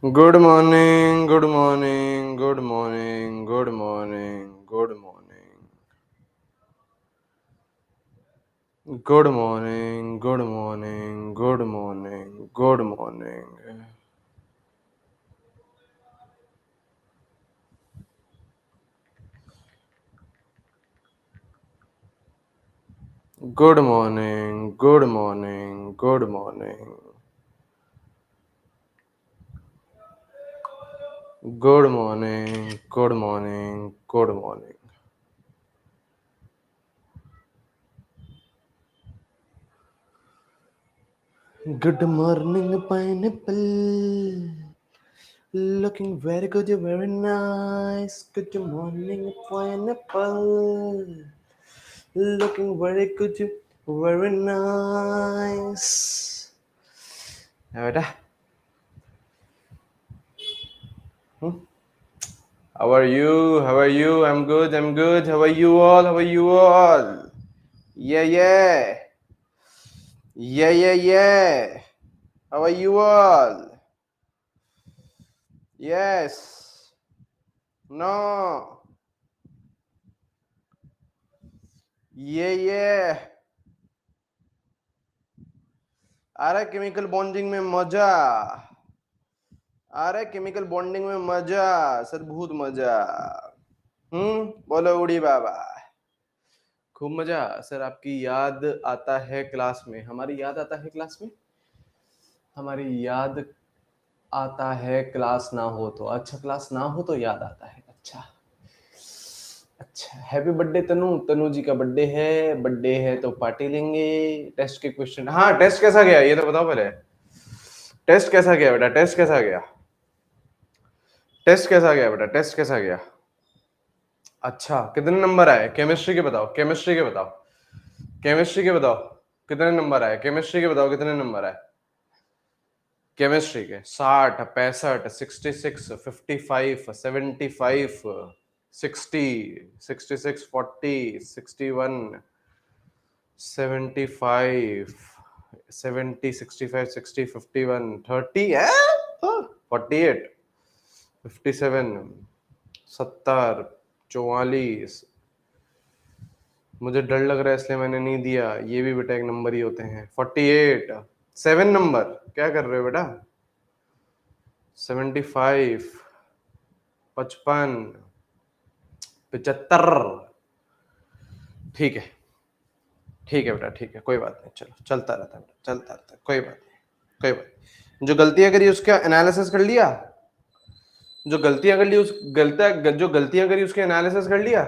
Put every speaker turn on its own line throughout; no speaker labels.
Good morning, good morning, good morning, good morning, good morning. Good morning, good morning, good morning, good morning. Good morning, good morning, good morning. Good morning, good morning, good morning. Good morning, pineapple. Looking very good, you're very nice. Good morning, pineapple. Looking very good, you very nice. है बेटा. How are you? How are you? I'm good. I'm good. How are you all? How are you all? Yeah, yeah. Yeah, yeah, yeah. How are you all? Yes. No. Yeah, yeah. अरे chemical bonding में मजा. अरे chemical bonding में मजा. Sir बहुत मजा. बोलो उड़ी बाबा. खूब मजा. सर आपकी याद आता है क्लास में. हमारी याद आता है क्लास में. हमारी याद आता है क्लास ना हो तो. अच्छा क्लास ना हो तो याद आता है. अच्छा अच्छा. हैप्पी बर्थडे तनु. तनु जी का बर्थडे है तो पार्टी लेंगे. टेस्ट के क्वेश्चन. हाँ टेस्ट कैसा गया ये तो बताओ पहले. टेस्ट कैसा गया बेटा. टेस्ट कैसा गया. टेस्ट कैसा गया बेटा. टेस्ट कैसा गया. अच्छा कितने नंबर आए. केमिस्ट्री के बताओ. केमिस्ट्री के बताओ. केमिस्ट्री के बताओ कितने नंबर आए. केमिस्ट्री के बताओ कितने नंबर आए. केमिस्ट्री के 60 65 66 55 75 60 66 40 61 75 70 65 60 51 30 है 48 57 70 44. मुझे डर लग रहा है इसलिए मैंने नहीं दिया. ये भी बेटा एक नंबर ही होते हैं. 48 7 नंबर. क्या कर रहे हो बेटा. 75 55 75. ठीक है ठीक है बेटा. ठीक है कोई बात नहीं. चलो चलता रहता है बेटा. चलता रहता है. कोई बात नहीं. कोई बात नहीं. जो गलतियां करी उसका एनालिसिस कर लिया. जो गलतियां कर ली उस जो गलतियां करी उसके एनालिसिस कर लिया.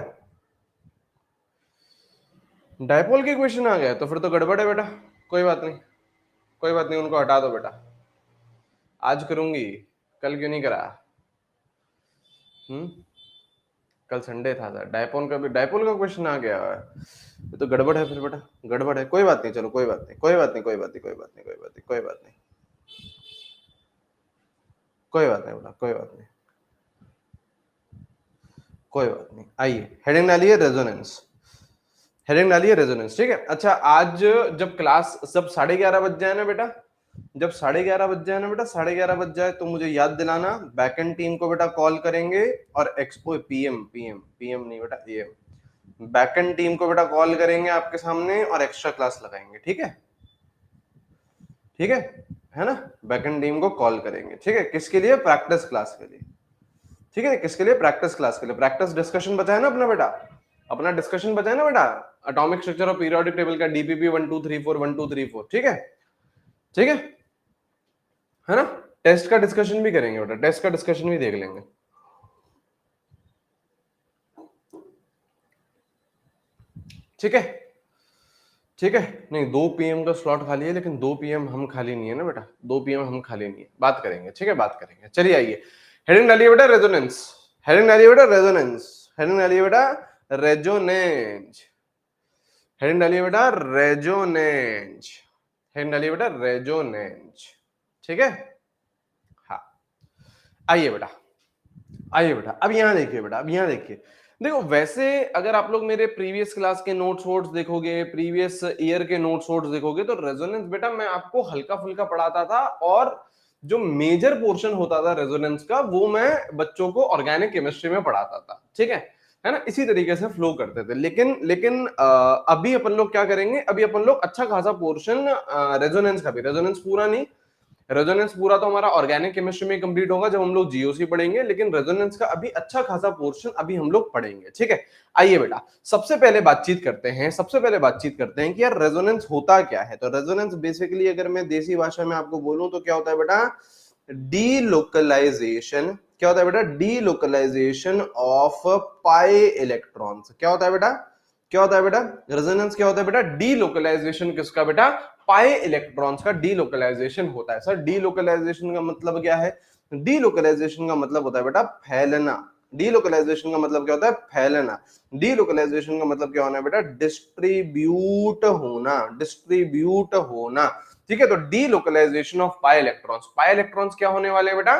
डायपोल के क्वेश्चन आ गया तो फिर तो गड़बड़ है बेटा. कोई बात नहीं. कोई बात नहीं. उनको हटा दो बेटा. आज करूंगी. कल क्यों नहीं करा. कल संडे था सर. डायपोल का क्वेश्चन आ गया है. ये तो गड़बड़ है फिर बेटा. गड़बड़ है. कोई बात नहीं. चलो कोई बात नहीं. कोई बात नहीं. कोई बात नहीं. कोई बात नहीं. कोई बात नहीं. कोई बात नहीं. कोई बात नहीं बेटा. कोई बात नहीं. कोई बात नहीं. आइए हेडिंग डालिए रेजोनेंस. हेडिंग डालिए रेजोनेंस. ठीक है. अच्छा आज जब क्लास जब 11:30 बज जाए ना बेटा. जब 11:30 बज जाए ना बेटा. 11:30 बज जाए तो मुझे याद दिलाना. बैकएंड टीम को बेटा कॉल करेंगे. और एक्सपो पीएम पीएम पीएम नहीं बेटा एएम. बैकएंड टीम को बेटा कॉल करेंगे आपके सामने और एक्स्ट्रा क्लास लगाएंगे. ठीक है. ठीक है ना. बैकएंड टीम को कॉल करेंगे. ठीक है. किसके लिए. प्रैक्टिस क्लास के लिए. ठीक है. किसके लिए. प्रैक्टिस क्लास के लिए. प्रैक्टिस डिस्कशन बचा है ना अपना बेटा. अपना डिस्कशन बचा है ना बेटा. Atomic structure of periodic table का डीपीपी 1 2 3 4 1 2 3 4. ठीक है. ठीक है ना. टेस्ट का डिस्कशन भी करेंगे बेटा. टेस्ट का डिस्कशन भी देख लेंगे. ठीक है. ठीक है. नहीं 2 PM का स्लॉट खाली है लेकिन 2 PM हम खाली नहीं है ना बेटा. 2 PM हम खाली नहीं है. बात करेंगे. ठीक है. बात करेंगे. चलिए आइए. हेडिंग डालिए बेटा रेजोनेंस. हेडिंग डालिए बेटा रेजोनेंस. हेडिंग डालिए बेटा रेजोनेंस. हेडिंग डालिए बेटा रेजोनेंस. हेडिंग डालिए बेटा रेजोनेंस. ठीक है. हाँ आइए बेटा. आइए बेटा. अब यहां देखिए बेटा. अब यहां देखिए. देखो वैसे अगर आप लोग मेरे प्रीवियस क्लास के नोट्स वोट्स देखोगे. प्रीवियस ईयर के नोट्स वोट्स देखोगे तो रेजोनेंस बेटा मैं आपको हल्का फुल्का पढ़ाता था. और जो मेजर पोर्शन होता था रेजोनेंस का वो मैं बच्चों को ऑर्गेनिक केमिस्ट्री में पढ़ाता था, ठीक है ना, इसी तरीके से फ्लो करते थे। लेकिन अभी अपन लोग क्या करेंगे, अभी अपन लोग अच्छा खासा पोर्शन रेजोनेंस का भी, रेजोनेंस पूरा नहीं, रेजोनेंस पूरा तो हमारा ऑर्गेनिक केमिस्ट्री में कंप्लीट होगा जब हम लोग जीओसी पढ़ेंगे, लेकिन रेजोनेंस का अभी अच्छा खासा पोर्शन अभी हम लोग पढ़ेंगे, ठीक है। आइए बेटा सबसे पहले बातचीत करते हैं, सबसे पहले बातचीत करते हैं कि यार रेजोनेंस होता क्या है। तो रेजोनेंस बेसिकली अगर मैं देसी भाषा में आपको बोलूं तो क्या होता है बेटा, डीलोकलाइजेशन। क्या होता है बेटा, डीलोकलाइजेशन ऑफ पाई इलेक्ट्रॉन्स। क्या होता है बेटा, क्या होता है बेटा, रेजोनेंस क्या होता है बेटा, डीलोकलाइजेशन किसका बेटा, पाई इलेक्ट्रॉन्स का डीलोकलाइजेशन होता है। सर डीलोकलाइजेशन का मतलब क्या है, डीलोकलाइजेशन का मतलब होता है बेटा फैलना। डीलोकलाइजेशन का मतलब क्या होता है, फैलना। डीलोकलाइजेशन का मतलब क्या होना है बेटा, डिस्ट्रीब्यूट होना, डिस्ट्रीब्यूट होना, ठीक है। तो delocalization of pi electrons, pi electrons क्या होने वाले बेटा,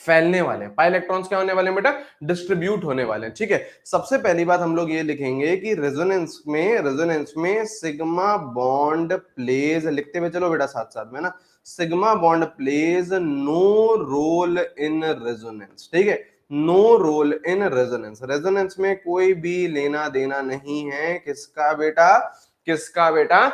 फैलने वाले हैं। पाई इलेक्ट्रॉन्स क्या होने वाले हैं बेटा, डिस्ट्रीब्यूट होने वाले हैं, ठीक है। सबसे पहली बात हम लोग ये लिखेंगे कि रेजोनेंस में सिग्मा बॉन्ड प्लेज, लिखते हुए चलो बेटा साथ साथ में ना, sigma bond plays no role in resonance, ठीक है, no role in resonance. Resonance में कोई भी लेना देना नहीं है किसका बेटा, किसका बेटा,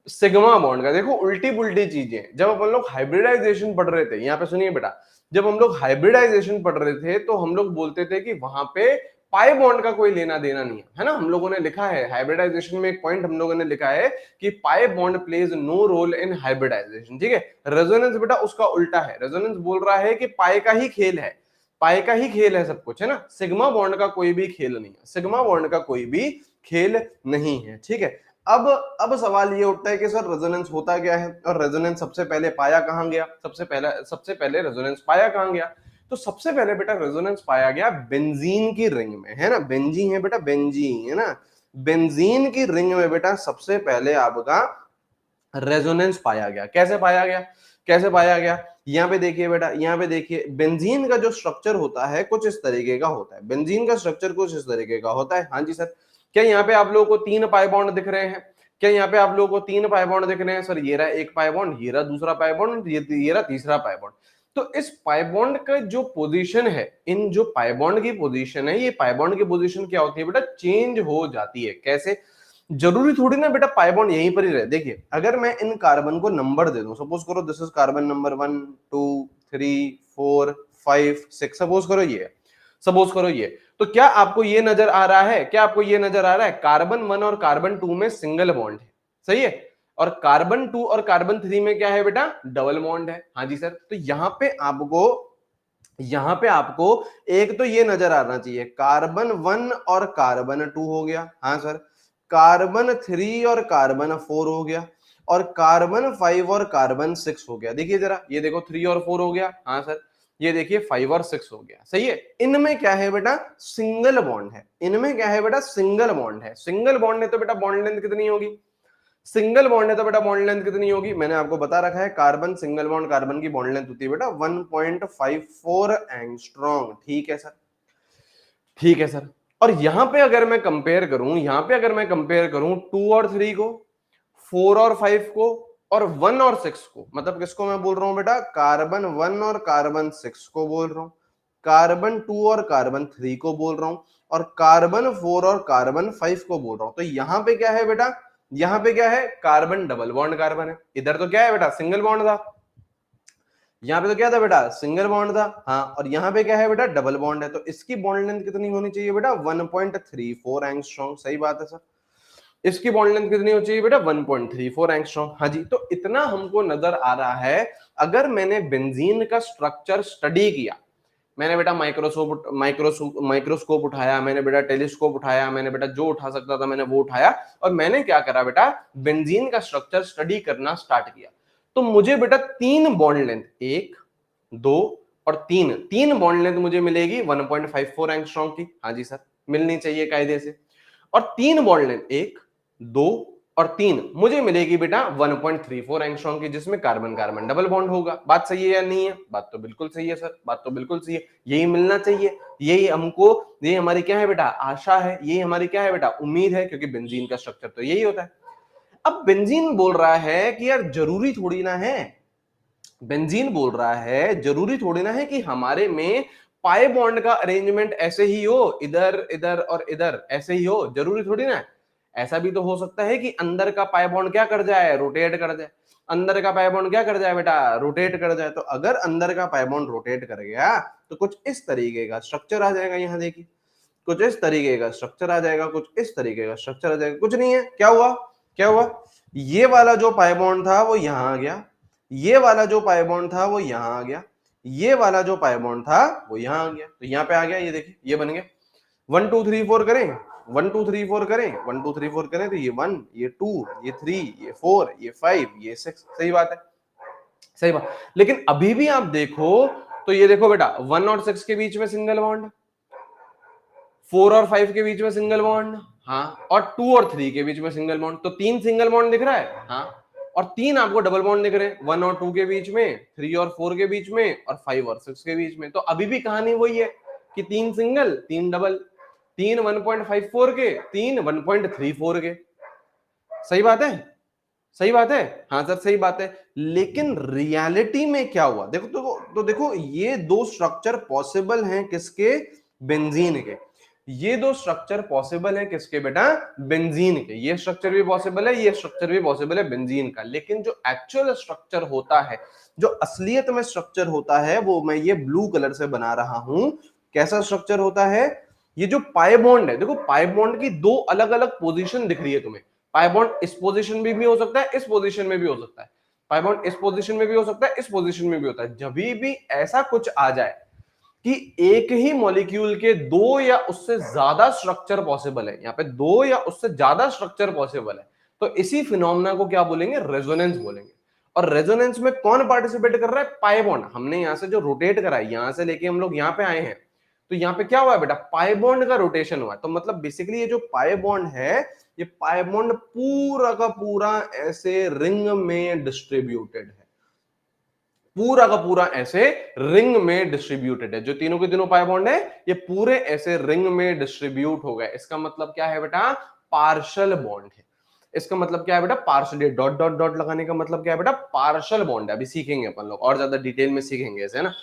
सिग्मा बॉन्ड का। देखो उल्टी पुल्टी चीजें, जब अपन लोग हाइब्रिडाइजेशन पढ़ रहे थे, यहाँ पे सुनिए बेटा, जब हम लोग हाइब्रिडाइजेशन पढ़ रहे थे तो हम लोग बोलते थे कि वहां पे पाई बॉन्ड का कोई लेना देना नहीं है ना। हम लोगों ने लिखा है हाइब्रिडाइजेशन में एक पॉइंट हम लोगों ने लिखा है कि pi bond plays no role in hybridization, ठीक है। रेजोनेंस बेटा उसका उल्टा है, रेजोनेंस बोल रहा है कि पाई का ही खेल है, पाई का ही खेल है सब कुछ, है ना, सिग्मा बॉन्ड का कोई भी खेल नहीं है, सिग्मा बॉन्ड का कोई भी खेल नहीं है, ठीक है। अब सवाल ये उठता है कि सर रेजोनेंस होता क्या है, और रेजोनेंस सबसे पहले पाया कहां गया, सबसे पहले रेजोनेंस पाया कहां गया। तो सबसे पहले बेटा रेजोनेंस पाया गया बेंजीन की रिंग में, है ना, बेंजीन है बेटा, बेंजीन है ना, बेंजीन की रिंग में बेटा सबसे पहले आपका रेजोनेंस पाया गया। कैसे पाया गया, कैसे पाया गया, यहाँ पे देखिए बेटा, यहाँ पे देखिए बेंजीन का जो स्ट्रक्चर होता है कुछ इस तरीके का होता है, बेंजीन का स्ट्रक्चर कुछ इस तरीके का होता है। हाँ जी सर, क्या यहाँ पे आप लोगों को तीन पाई बॉन्ड दिख रहे हैं, क्या यहाँ पे आप लोगों को तीन पाई बॉन्ड दिख रहे हैं, सर ये रहा एक पाई बॉन्ड, ये रहा दूसरा पाई बॉन्ड, ये रहा तीसरा पाई बॉन्ड। तो इस पाई बॉन्ड का जो पोजीशन है, इन जो पाई बॉन्ड की पोजीशन है, ये पाई बॉन्ड की पोजीशन क्या होती है बेटा, चेंज हो जाती है। कैसे, जरूरी थोड़ी ना बेटा पाई बॉन्ड यहीं पर ही रहे। देखिए अगर मैं इन कार्बन को नंबर दे दूं, सपोज करो this is carbon number 1 2 3 4 5 6, suppose करो ये, सपोज करो ये, तो क्या आपको ये नजर आ रहा है, क्या आपको ये नजर आ रहा है कार्बन 1 और कार्बन 2 में सिंगल बॉन्ड है, सही है, और कार्बन 2 और कार्बन 3 में क्या है बेटा, डबल बॉन्ड है। हाँ जी सर, तो यहां पे आपको एक तो ये नजर आना चाहिए कार्बन 1 और कार्बन 2 हो गया, हाँ सर, कार्बन 3 और कार्बन 4 हो गया, और कार्बन 5 और कार्बन 6 हो गया। देखिए जरा, ये देखो 3 और 4 हो गया, हाँ सर, ये देखिए 5 और 6 हो गया, सही है। इनमें क्या है बेटा, सिंगल बॉन्ड है, इनमें क्या है बेटा, सिंगल बॉन्ड है। सिंगल बॉन्ड है तो बेटा बॉन्ड लेंथ कितनी होगी, सिंगल बॉन्ड है तो बेटा बॉन्ड लेंथ कितनी होगी, मैंने आपको बता रखा है कार्बन सिंगल बॉन्ड कार्बन की बॉन्ड लेंथ होती है बेटा 1.54 एंगस्ट्रॉम, ठीक है सर, ठीक है सर। और यहां पे अगर मैं कंपेयर करूं, यहां पे अगर मैं कंपेयर करूं 2 और 3 को, 4 और 5 को, और 1 और 6 को, मतलब किसको मैं बोल रहा हूं बेटा, कार्बन 1 और कार्बन 6 को बोल रहा हूं, कार्बन 2 और कार्बन 3 को बोल रहा हूं, और कार्बन 4 और कार्बन 5 को बोल रहा हूं। तो यहां पे क्या है बेटा, यहां पे क्या है, कार्बन डबल बॉन्ड कार्बन है, इधर तो क्या है बेटा, सिंगल बॉन्ड था, यहाँ पे तो क्या था बेटा, सिंगल बॉन्ड था, हाँ, और यहाँ पे क्या है बेटा, डबल बॉन्ड है। तो इसकी बॉन्ड लेंथ कितनी होनी चाहिए बेटा, 1.34 एंगस्ट्रॉम, सही बात है सर। इसकी बॉन्ड लेंथ कितनी होनी चाहिए बेटा, 1.34 एंगस्ट्रॉम। हाँ जी, तो इतना हमको नजर आ रहा है। अगर मैंने बेंजीन का स्ट्रक्चर स्टडी किया, मैंने बेटा माइक्रोस्कोप उठाया, मैंने बेटा टेलीस्कोप उठाया, मैंने बेटा जो उठा सकता था मैंने वो उठाया, और मैंने क्या करा बेटा, बेंजीन का स्ट्रक्चर स्टडी करना स्टार्ट किया। तो मुझे बेटा तीन बॉन्ड लेंथ, एक, दो और तीन, तीन बॉन्ड लेंथ मुझे मिलेगी 1.54 एंगस्ट्रॉम की। हाँ जी सर, मिलनी चाहिए कायदे से। और तीन बॉन्ड लेंथ, एक, दो और तीन, मुझे मिलेगी बेटा 1.34 एंगस्ट्रॉम की, जिसमें कार्बन कार्बन डबल बॉन्ड होगा। बात सही है या नहीं है, बात तो बिल्कुल सही है सर, बात तो बिल्कुल सही है, यही मिलना चाहिए, यही हमको, यही हमारी क्या है बेटा, आशा है, यही हमारी क्या है बेटा, उम्मीद है, क्योंकि बेंजीन का स्ट्रक्चर तो यही होता है। अब बेंजीन बोल रहा है कि यार जरूरी थोड़ी ना है बेंजीन बोल रहा है जरूरी थोड़ी ना है कि हमारे में पाई बॉन्ड का अरेंजमेंट ऐसे ही हो, इधर इधर और इधर ऐसे ही हो, जरूरी थोड़ी ना है। ऐसा भी तो हो सकता है कि अंदर का पाई बॉन्ड क्या कर जाए, रोटेट कर जाए। अंदर का पाई बॉन्ड क्या कर जाए बेटा, रोटेट कर जाए। तो अगर अंदर का पाई बॉन्ड रोटेट कर गया तो कुछ इस तरीके का स्ट्रक्चर आ जाएगा। यहां देखिए कुछ इस तरीके का स्ट्रक्चर आ जाएगा, कुछ इस तरीके का स्ट्रक्चर आ जाएगा। कुछ नहीं है, क्या हुआ, क्या हुआ, ये वाला जो पाई बॉन्ड था वो यहां आ गया, ये वाला जो पाई बॉन्ड था वो यहां आ गया, ये वाला जो पाई बॉन्ड था वो यहां आ गया, तो यहां पे आ गया। ये देखिए ये बन गया। 1 2 3 4 करें, 1 2 3 4 करें, 1 2 3 4 करें तो ये 1, ये 2, ये 3, ये 4, ये 5, ये 6। सही बात है, सही बात। लेकिन अभी भी आप देखो तो ये देखो बेटा 1 और 6 के बीच में सिंगल बॉन्ड, 4 और 5 के बीच में सिंगल बॉन्ड, हाँ, और 2 और 3 के बीच में सिंगल बॉन्ड। तो 3 सिंगल बॉन्ड दिख रहा है, हाँ, और 3 आपको डबल बॉन्ड दिख रहे हैं, 1 और 2 के बीच में, 3 और 4 के बीच में, और 5 और 6 के बीच में। तो अभी भी कहानी वही है कि 3 सिंगल 3 डबल, 3 1.54 के, 3 1.34 के। सही बात है, सही बात है, हाँ सर सही बात है। लेकिन रियलिटी में क्या हुआ देखो, तो देखो ये दो स्ट्रक्चर पॉसिबल हैं किसके, बेंजीन के। ये दो स्ट्रक्चर पॉसिबल है किसके बेटा, बेंजीन के। ये स्ट्रक्चर भी पॉसिबल है, ये स्ट्रक्चर भी पॉसिबल है बेंजीन का। लेकिन जो एक्चुअल स्ट्रक्चर होता है, जो असलियत में स्ट्रक्चर होता है, वो मैं ये ब्लू कलर से बना रहा हूं। कैसा स्ट्रक्चर होता है, ये जो पाई बॉन्ड है, देखो पाई बॉन्ड की दो अलग अलग पोजीशन दिख रही है तुम्हें। पाई बॉन्ड इस पोजीशन में भी हो सकता है, इस पोजीशन में भी हो सकता है। पाई बॉन्ड इस पोजीशन में भी हो सकता है, इस पोजीशन में भी होता है। जब भी ऐसा कुछ आ जाए कि एक ही मॉलिक्यूल के दो या उससे ज्यादा स्ट्रक्चर पॉसिबल है, यहाँ पे दो या उससे ज्यादा स्ट्रक्चर पॉसिबल है, तो इसी फिनोमेना को क्या बोलेंगे, रेजोनेंस बोलेंगे। और रेजोनेंस में कौन पार्टिसिपेट कर रहा है, पाई बॉन्ड। हमने यहां से जो रोटेट करा है, यहां से लेके हम लोग यहां पे आए हैं, तो यहाँ पे क्या हुआ है बेटा, पाई बॉन्ड का रोटेशन हुआ है। तो मतलब बेसिकली ये जो पाई बॉन्ड है, ये पाई बॉन्ड पूरा का पूरा ऐसे रिंग में डिस्ट्रीब्यूटेड है, पूरा का पूरा ऐसे रिंग में डिस्ट्रीब्यूटेड है। जो तीनों के तीनों पाई बॉन्ड है, ये पूरे ऐसे रिंग में डिस्ट्रीब्यूट हो गए। इसका मतलब क्या है बेटा, पार्शियल बॉन्ड है। इसका मतलब क्या है बेटा, पार्शियल। डॉट डॉट डॉट लगाने का मतलब क्या है बेटा, पार्शियल बॉन्ड है। अभी सीखेंगे अपन लोग और ज्यादा डिटेल में सीखेंगे ऐसे, है ना।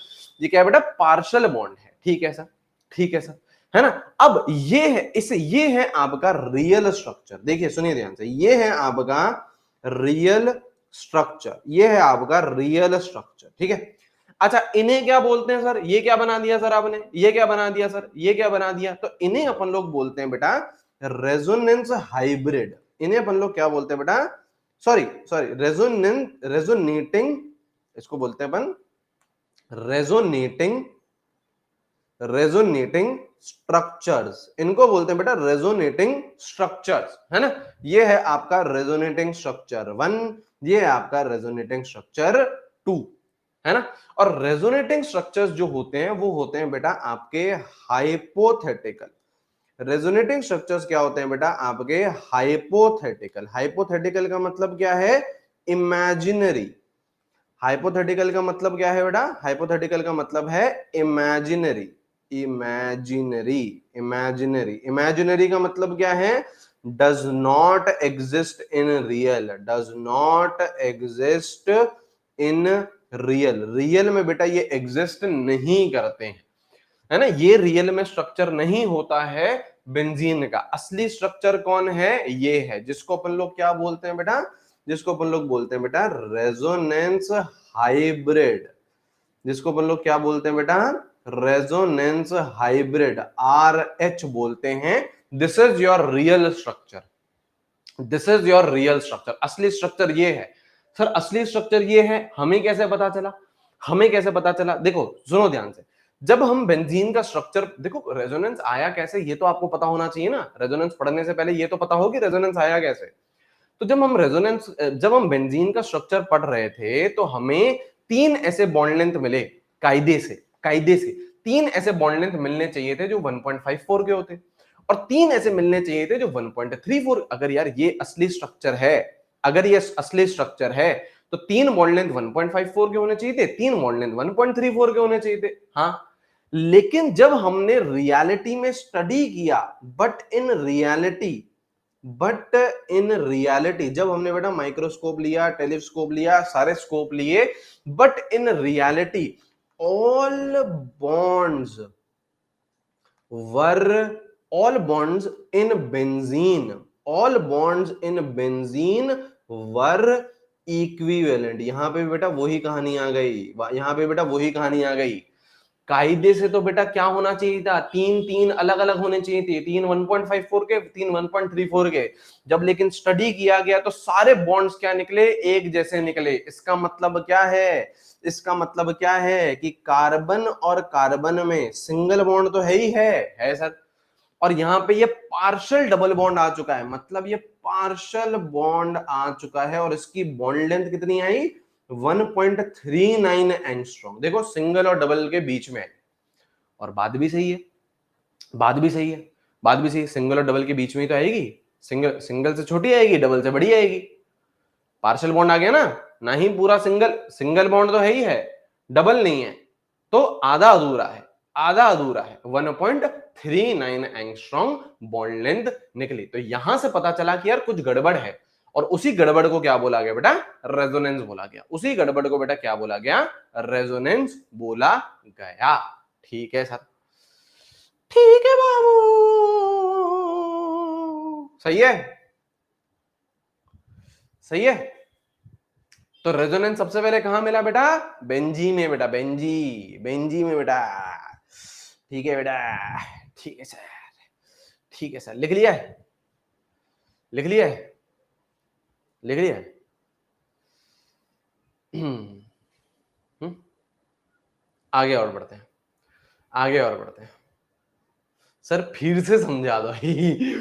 ये क्या है बेटा, पार्शियल बॉन्ड है। ठीक है सर, ठीक है सर, है ना। अब ये है, इसे ये है आपका रियल स्ट्रक्चर। देखिए सुनिए ध्यान से, ये है आपका रियल स्ट्रक्चर, ये है आपका रियल स्ट्रक्चर। ठीक है, अच्छा इन्हें क्या बोलते हैं सर, ये क्या बना दिया सर आपने, ये क्या बना दिया सर, ये क्या बना दिया। तो इन्हें अपन लोग बोलते हैं बेटा रेजोनेंस हाइब्रिड। इन्हें अपन लोग क्या बोलते हैं बेटा, सॉरी सॉरी, रेजोनेटिंग, इसको बोलते हैं अपन रेजोनेटिंग, रेजोनेटिंग स्ट्रक्चर्स। इनको बोलते हैं बेटा रेजोनेटिंग स्ट्रक्चर्स, है ना। ये है आपका रेजोनेटिंग स्ट्रक्चर 1, ये है आपका रेजोनेटिंग स्ट्रक्चर 2, है ना। और रेजोनेटिंग स्ट्रक्चर्स जो होते हैं वो होते हैं बेटा आपके हाइपोथेटिकल। रेजोनेटिंग स्ट्रक्चर्स क्या होते हैं बेटा, आपके हाइपोथेटिकल। हाइपोथेटिकल का मतलब क्या है, इमेजिनरी। हाइपोथेटिकल का मतलब क्या है बेटा, हाइपोथेटिकल का मतलब है इमेजिनरी। इमेजिनरी, इमेजिनरी, इमेजिनरी का मतलब क्या है, does not exist in real, does not exist in real. Real में बेटा ये एग्जिस्ट नहीं करते हैं, है ना। ये रियल में स्ट्रक्चर नहीं होता है बेंजीन का। असली स्ट्रक्चर कौन है, ये है, जिसको अपन लोग क्या बोलते हैं बेटा, जिसको अपन लोग बोलते हैं बेटा रेजोनेंस हाइब्रिड। जिसको अपन लोग क्या बोलते हैं बेटा, रेजोनेंस हाइब्रिड, RH बोलते हैं। This is your real structure, this is your real structure. असली स्ट्रक्चर ये है सर, असली स्ट्रक्चर ये है। हमें कैसे पता चला, हमें कैसे पता चला, देखो सुनो ध्यान से। जब हम बेंजीन का स्ट्रक्चर, देखो रेजोनेंस आया कैसे ये तो आपको पता होना चाहिए ना। रेजोनेंस पढ़ने से पहले ये तो पता हो कि रेजोनेंस आया कैसे। तो जब हम बेंजीन का स्ट्रक्चर पढ़ रहे थे तो हमें 3 ऐसे बॉन्ड लेंथ मिले, कायदे से, कायदे से 3 ऐसे बॉन्ड लेंथ मिलने चाहिए थे जो 1.54 के होते, और 3 ऐसे मिलने चाहिए थे जो 1.34। अगर यार ये असली स्ट्रक्चर है, अगर ये असली स्ट्रक्चर है तो 3 बॉन्ड लेंथ 1.54 के होने चाहिए थे, 3 बॉन्ड लेंथ 1.34 के होने चाहिए थे। हाँ, लेकिन जब हमने रियलिटी में स्टडी किया, but in reality, but in reality, जब हमने बेटा माइक्रोस्कोप लिया, टेलीस्कोप लिया, सारे स्कोप लिए, but in reality all bonds were all bonds in benzene all bonds in benzene were equivalent। यहां पे बेटा वही कहानी आ गई, यहां पे बेटा वही कहानी आ गई। कायदे से तो बेटा क्या होना चाहिए था, तीन तीन अलग अलग होने चाहिए थे, तीन 1.54 के, तीन 1.34 के। जब लेकिन स्टडी किया गया तो सारे बॉन्ड्स क्या निकले, एक जैसे निकले। इसका मतलब क्या है, इसका मतलब क्या है कि कार्बन और कार्बन में सिंगल बॉन्ड तो है सर, और यहां पे ये पार्शियल डबल बॉन्ड आ चुका है, मतलब ये पार्शियल बॉन्ड आ चुका है, और इसकी बॉन्ड लेंथ कितनी आई, 1.39 एंगस्ट्रॉम। देखो सिंगल और डबल के बीच में, और बात भी सही है, बात भी सही है, बात भी सही है, सिंगल और डबल के बीच में ही तो आएगी। सिंगल सिंगल से छोटी आएगी, डबल से बड़ी आएगी। पार्शियल बॉन्ड आ गया ना, ना ही पूरा सिंगल, सिंगल बॉन्ड तो है ही है, डबल नहीं है, तो आधा अधूरा है, आधा अधूरा है। 1.39 एंगस्ट्रॉम बॉन्ड लेंथ निकली। तो यहां से पता चला कि यार कुछ गड़बड़ है, और उसी गड़बड़ को क्या बोला गया बेटा, रेजोनेंस बोला गया। उसी गड़बड़ को बेटा क्या बोला गया, रेजोनेंस बोला गया। ठीक है सर, ठीक है बाबू, सही है, सही है। तो रेजोनेंस सबसे पहले कहां मिला बेटा, बेंजी में बेटा, बेंजी, बेंजी में बेटा। ठीक है बेटा, ठीक है सर, ठीक है सर, लिख लिया है, लिख लिया है, लिख लिया है। आगे और बढ़ते हैं, आगे और बढ़ते हैं। सर फिर से समझा दो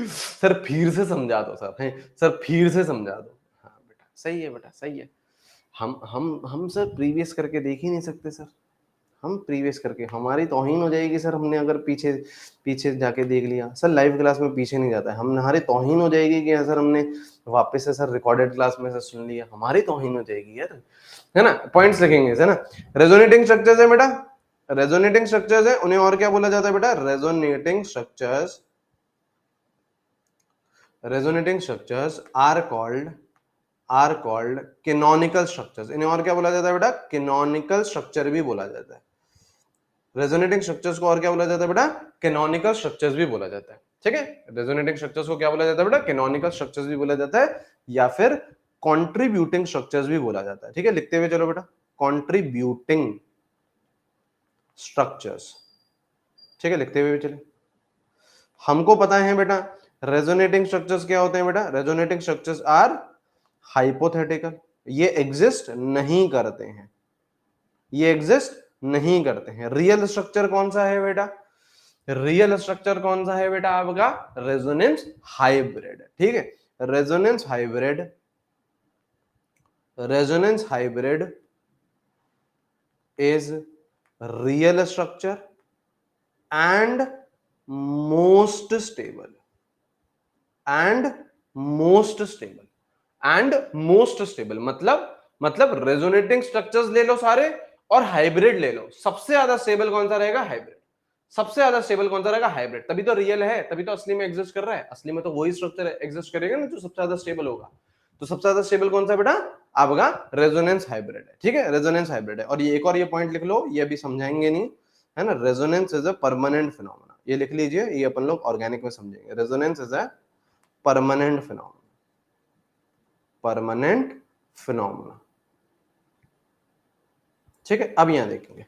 सर फिर से समझा दो सर, सर फिर से समझा दो। हाँ बेटा सही है, बेटा सही है। हम सर प्रीवियस करके देख ही नहीं सकते सर, हम प्रीवियस करके हमारी तौहीन हो जाएगी सर, हमने अगर पीछे पीछे जाके देख लिया सर। लाइव क्लास में पीछे नहीं जाता है, हम हमारी तौहीन हो जाएगी कि सर हमने वापस से सर रिकॉर्डेड क्लास में से सुन लिया, हमारी तौहीन हो जाएगी यार, है ना। पॉइंट्स लिखेंगे है ना। रेजोनेटिंग स्ट्रक्चर्स है बेटा, रेजोनेटिंग स्ट्रक्चर्स है, उन्हें और क्या बोला जाता है बेटा, resonating structures, resonating structures are called canonical structures. इन्हें और क्या बोला जाता है बेटा, कैनोनिकल स्ट्रक्चर भी बोला जाता है। रेजोनेटिंग स्ट्रक्चर्स को और क्या बोला जाता है बेटा, कैनोनिकल स्ट्रक्चर्स भी बोला जाता है। ठीक है, रेजोनेटिंग स्ट्रक्चर्स को क्या बोला जाता है बेटा, कैनोनिकल स्ट्रक्चर्स भी बोला जाता है, या फिर कंट्रीब्यूटिंग स्ट्रक्चर्स भी बोला जाता है। ठीक है, लिखते हुए चलो बेटा, कंट्रीब्यूटिंग स्ट्रक्चर्स। ठीक है, लिखते हुए चले। हमको पता है बेटा रेजोनेटिंग स्ट्रक्चर्स क्या होते हैं बेटा, रेजोनेटिंग स्ट्रक्चर्स आर हाइपोथेटिकल, ये एग्जिस्ट नहीं करते हैं, ये एग्जिस्ट नहीं करते हैं। रियल स्ट्रक्चर कौन सा है बेटा, रियल स्ट्रक्चर कौन सा है बेटा आपका, रेजोनेंस हाइब्रिड। ठीक है, resonance hybrid, resonance hybrid is real structure and most stable, and most stable, and most stable. मतलब रेजोनेटिंग स्ट्रक्चर्स ले लो सारे और हाइब्रिड ले लो, सबसे ज्यादा स्टेबल कौन सा रहेगा, हाइब्रिड। सबसे ज्यादा स्टेबल कौन सा रहेगा, हाइब्रिड। तभी तो रियल है, तभी तो असली में एग्जिस्ट कर रहा है, असली में तो वही स्ट्रक्चर एग्जिस्ट करेगा ना जो सबसे ज्यादा स्टेबल होगा। तो सबसे ज्यादा स्टेबल कौन सा बेटा आपका, रेजोनेंस हाइब्रिड है। ठीक है, रेजोनेंस हाइब्रिड है। और ये एक और ये पॉइंट लिख लो, ये अभी समझाएंगे नहीं, है ना। Resonance is a permanent phenomena, ये लिख लीजिए, ये अपन लोग ऑर्गेनिक में समझेंगे। Resonance is a permanent phenomena, permanent phenomena. ठीक है, अब यहां देखेंगे।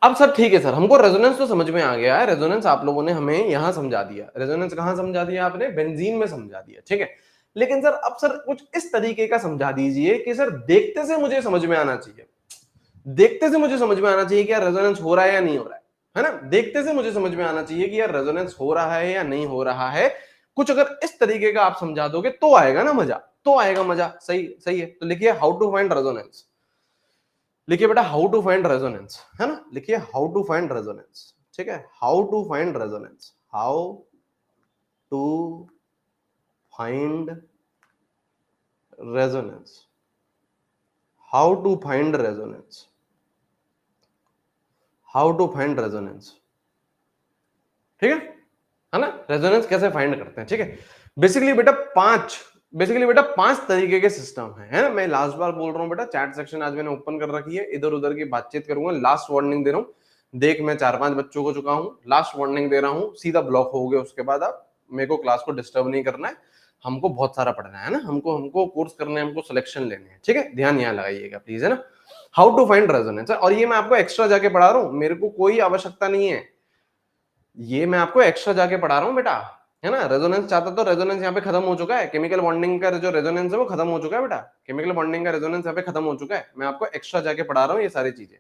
अब सर ठीक है सर, हमको रेजोनेंस तो समझ में आ गया है, रेजोनेंस आप लोगों ने हमें यहां समझा दिया, रेजोनेंस कहां समझा दिया आपने, बेंजीन में समझा दिया। ठीक है, लेकिन सर अब सर कुछ इस तरीके का समझा दीजिए कि सर देखते से मुझे समझ में आना चाहिए, देखते से मुझे समझ में आना चाहिए कि यार रेजोनेंस हो रहा है या नहीं हो रहा है ना। देखते से मुझे समझ में आना चाहिए कि यार रेजोनेंस हो रहा है या नहीं हो रहा है। कुछ अगर इस तरीके का आप समझा दोगे तो आएगा ना मजा, तो आएगा मजा। सही, सही है। तो लिखिए हाउ टू फाइंड रेजोनेंस, लिखिए बेटा हाउ टू फाइंड रेजोनेंस, है ना। लिखिए हाउ टू फाइंड रेजोनेंस। ठीक है, how to find resonance, how to find resonance, how to find resonance, how to find resonance. ठीक है ना, रेजोनेंस कैसे फाइंड करते हैं। ठीक है, बेसिकली बेटा पांच तरीके के सिस्टम है ना। मैं लास्ट बार बोल रहा हूँ बेटा, चैट सेक्शन आज मैंने ओपन कर रखी है, इधर उधर की बातचीत करूंगा, लास्ट वार्निंग दे रहा हूँ। देख मैं 4-5 बच्चों को चुका हूँ, लास्ट वार्निंग दे रहा हूँ, सीधा ब्लॉक हो गया, उसके बाद आप मेरे को क्लास को डिस्टर्ब नहीं करना है। हमको बहुत सारा पढ़ना है ना, हमको हमको कोर्स करने हैं, हमको सिलेक्शन लेने हैं, ठीक है, ध्यान यहाँ लगाइएगा प्लीज, है ना। हाउ टू फाइंड रेजोनेंस, और ये मैं आपको एक्स्ट्रा जाके पढ़ा रहा हूँ, मेरे को कोई आवश्यकता नहीं है, ये मैं आपको एक्स्ट्रा जाके पढ़ा रहा हूँ बेटा, है ना। रेजोनेंस चाहता तो रेजोनेंस यहाँ पे खत्म हो चुका है, केमिकल बॉन्डिंग का जो रेजोनेंस है वो खत्म हो चुका है बेटा, केमिकल बॉन्डिंग का रेजोनेंस यहाँ पे खत्म हो चुका है, मैं आपको एक्स्ट्रा जाके पढ़ा रहा हूँ ये सारी चीजें,